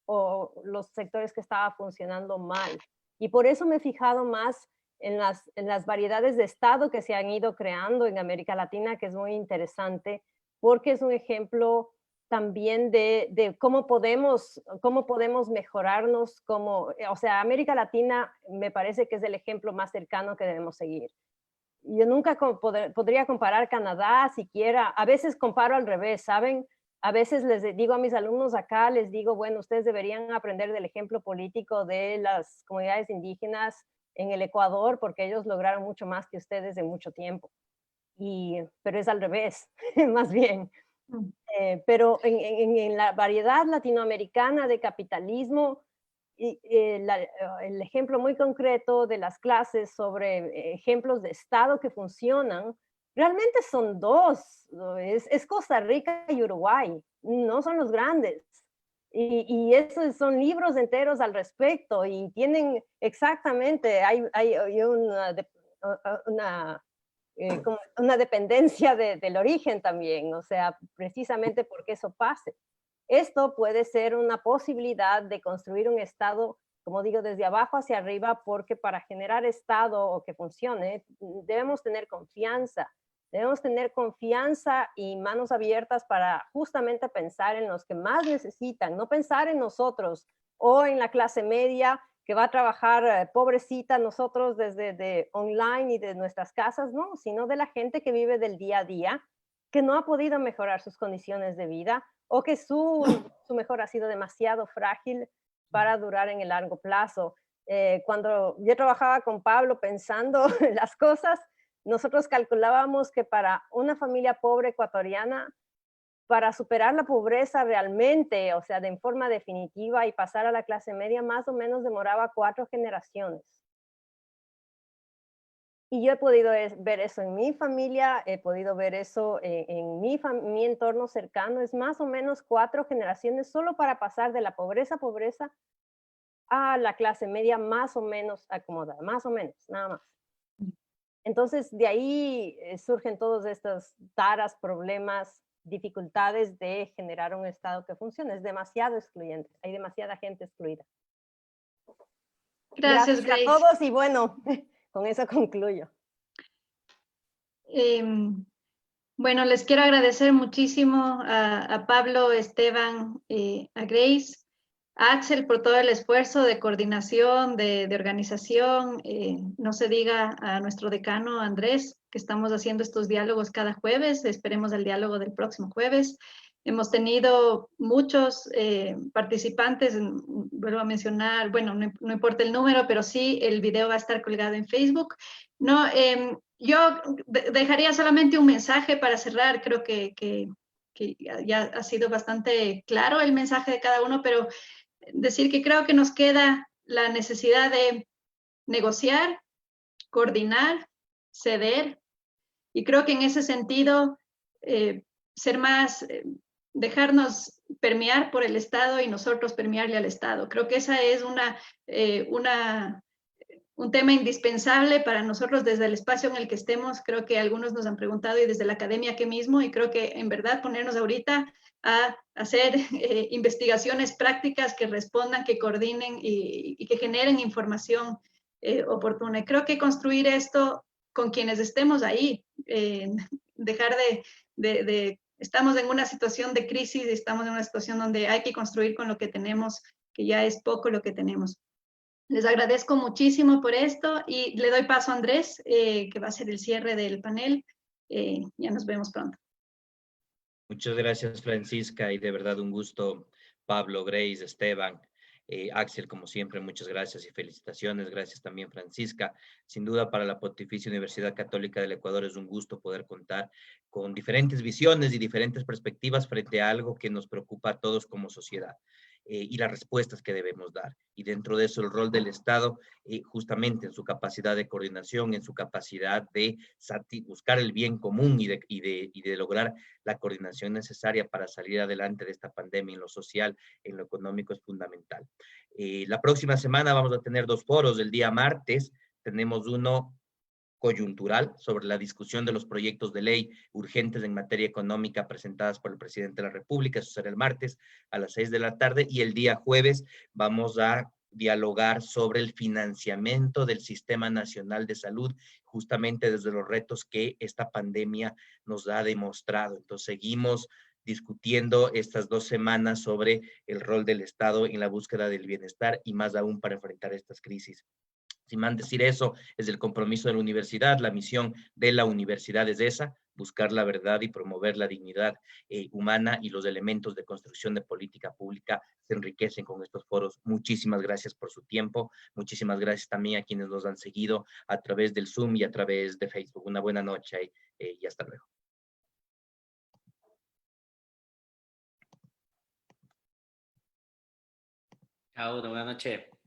o los sectores que estaba funcionando mal. Y por eso me he fijado más en las variedades de Estado que se han ido creando en América Latina, que es muy interesante, porque es un ejemplo también de cómo podemos mejorarnos, o sea, América Latina me parece que es el ejemplo más cercano que debemos seguir. Yo nunca podría comparar Canadá siquiera, a veces comparo al revés, ¿saben? A veces les digo a mis alumnos acá, les digo, bueno, ustedes deberían aprender del ejemplo político de las comunidades indígenas en el Ecuador porque ellos lograron mucho más que ustedes en mucho tiempo. Pero es al revés, más bien. Pero en la variedad latinoamericana de capitalismo, el ejemplo muy concreto de las clases sobre ejemplos de Estado que funcionan, realmente son dos, es Costa Rica y Uruguay, no son los grandes. Y esos son libros enteros al respecto y tienen exactamente, hay como una dependencia del origen también, o sea, precisamente porque eso pase. Esto puede ser una posibilidad de construir un Estado, como digo, desde abajo hacia arriba, porque para generar Estado o que funcione, debemos tener confianza y manos abiertas para justamente pensar en los que más necesitan, no pensar en nosotros o en la clase media que va a trabajar pobrecita nosotros desde online y de nuestras casas, no, sino de la gente que vive del día a día, que no ha podido mejorar sus condiciones de vida o que su mejora ha sido demasiado frágil para durar en el largo plazo. Cuando yo trabajaba con Pablo pensando en las cosas, nosotros calculábamos que para una familia pobre ecuatoriana, para superar la pobreza realmente, o sea, de forma definitiva y pasar a la clase media, más o menos demoraba 4 generaciones. Y yo he podido ver eso en mi familia, he podido ver eso en mi entorno cercano, es más o menos 4 generaciones solo para pasar de la pobreza a la clase media más o menos acomodada, más o menos, nada más. Entonces, de ahí surgen todos estos taras, problemas, dificultades de generar un Estado que funcione. Es demasiado excluyente, hay demasiada gente excluida. Gracias, Grace. A todos y bueno, con eso concluyo. Bueno, les quiero agradecer muchísimo a Pablo, Esteban, a Grace, a Axel por todo el esfuerzo de coordinación, de organización. No se diga a nuestro decano Andrés, que estamos haciendo estos diálogos cada jueves. Esperemos el diálogo del próximo jueves. Hemos tenido muchos participantes, vuelvo a mencionar, bueno, no importa el número, pero sí el video va a estar colgado en Facebook. No, yo dejaría solamente un mensaje para cerrar, creo que ya ha sido bastante claro el mensaje de cada uno, pero decir que creo que nos queda la necesidad de negociar, coordinar, ceder, y creo que en ese sentido ser más, dejarnos permear por el Estado y nosotros permearle al Estado. Creo que esa es un tema indispensable para nosotros desde el espacio en el que estemos. Creo que algunos nos han preguntado y desde la academia qué mismo, y creo que en verdad ponernos ahorita a hacer investigaciones prácticas que respondan, que coordinen y que generen información oportuna. Y creo que construir esto con quienes estemos ahí, dejar estamos en una situación de crisis, estamos en una situación donde hay que construir con lo que tenemos, que ya es poco lo que tenemos. Les agradezco muchísimo por esto y le doy paso a Andrés, que va a ser el cierre del panel. Ya nos vemos pronto. Muchas gracias, Francisca, y de verdad un gusto, Pablo, Grace, Esteban, Axel, como siempre, muchas gracias y felicitaciones. Gracias también, Francisca. Sin duda, para la Pontificia Universidad Católica del Ecuador es un gusto poder contar con diferentes visiones y diferentes perspectivas frente a algo que nos preocupa a todos como sociedad. Y las respuestas que debemos dar. Y dentro de eso el rol del Estado, justamente en su capacidad de coordinación, en su capacidad de buscar el bien común y de lograr la coordinación necesaria para salir adelante de esta pandemia en lo social, en lo económico, es fundamental. La próxima semana vamos a tener 2 foros. El día martes tenemos uno coyuntural sobre la discusión de los proyectos de ley urgentes en materia económica presentadas por el presidente de la República. Eso será el martes a las 6 de la tarde, y el día jueves vamos a dialogar sobre el financiamiento del Sistema Nacional de Salud, justamente desde los retos que esta pandemia nos ha demostrado. Entonces seguimos discutiendo estas 2 semanas sobre el rol del Estado en la búsqueda del bienestar y más aún para enfrentar estas crisis. Sin más decir eso, es el compromiso de la universidad, la misión de la universidad es esa, buscar la verdad y promover la dignidad humana, y los elementos de construcción de política pública se enriquecen con estos foros. Muchísimas gracias por su tiempo, muchísimas gracias también a quienes nos han seguido a través del Zoom y a través de Facebook. Una buena noche y hasta luego. Chao, buenas noches.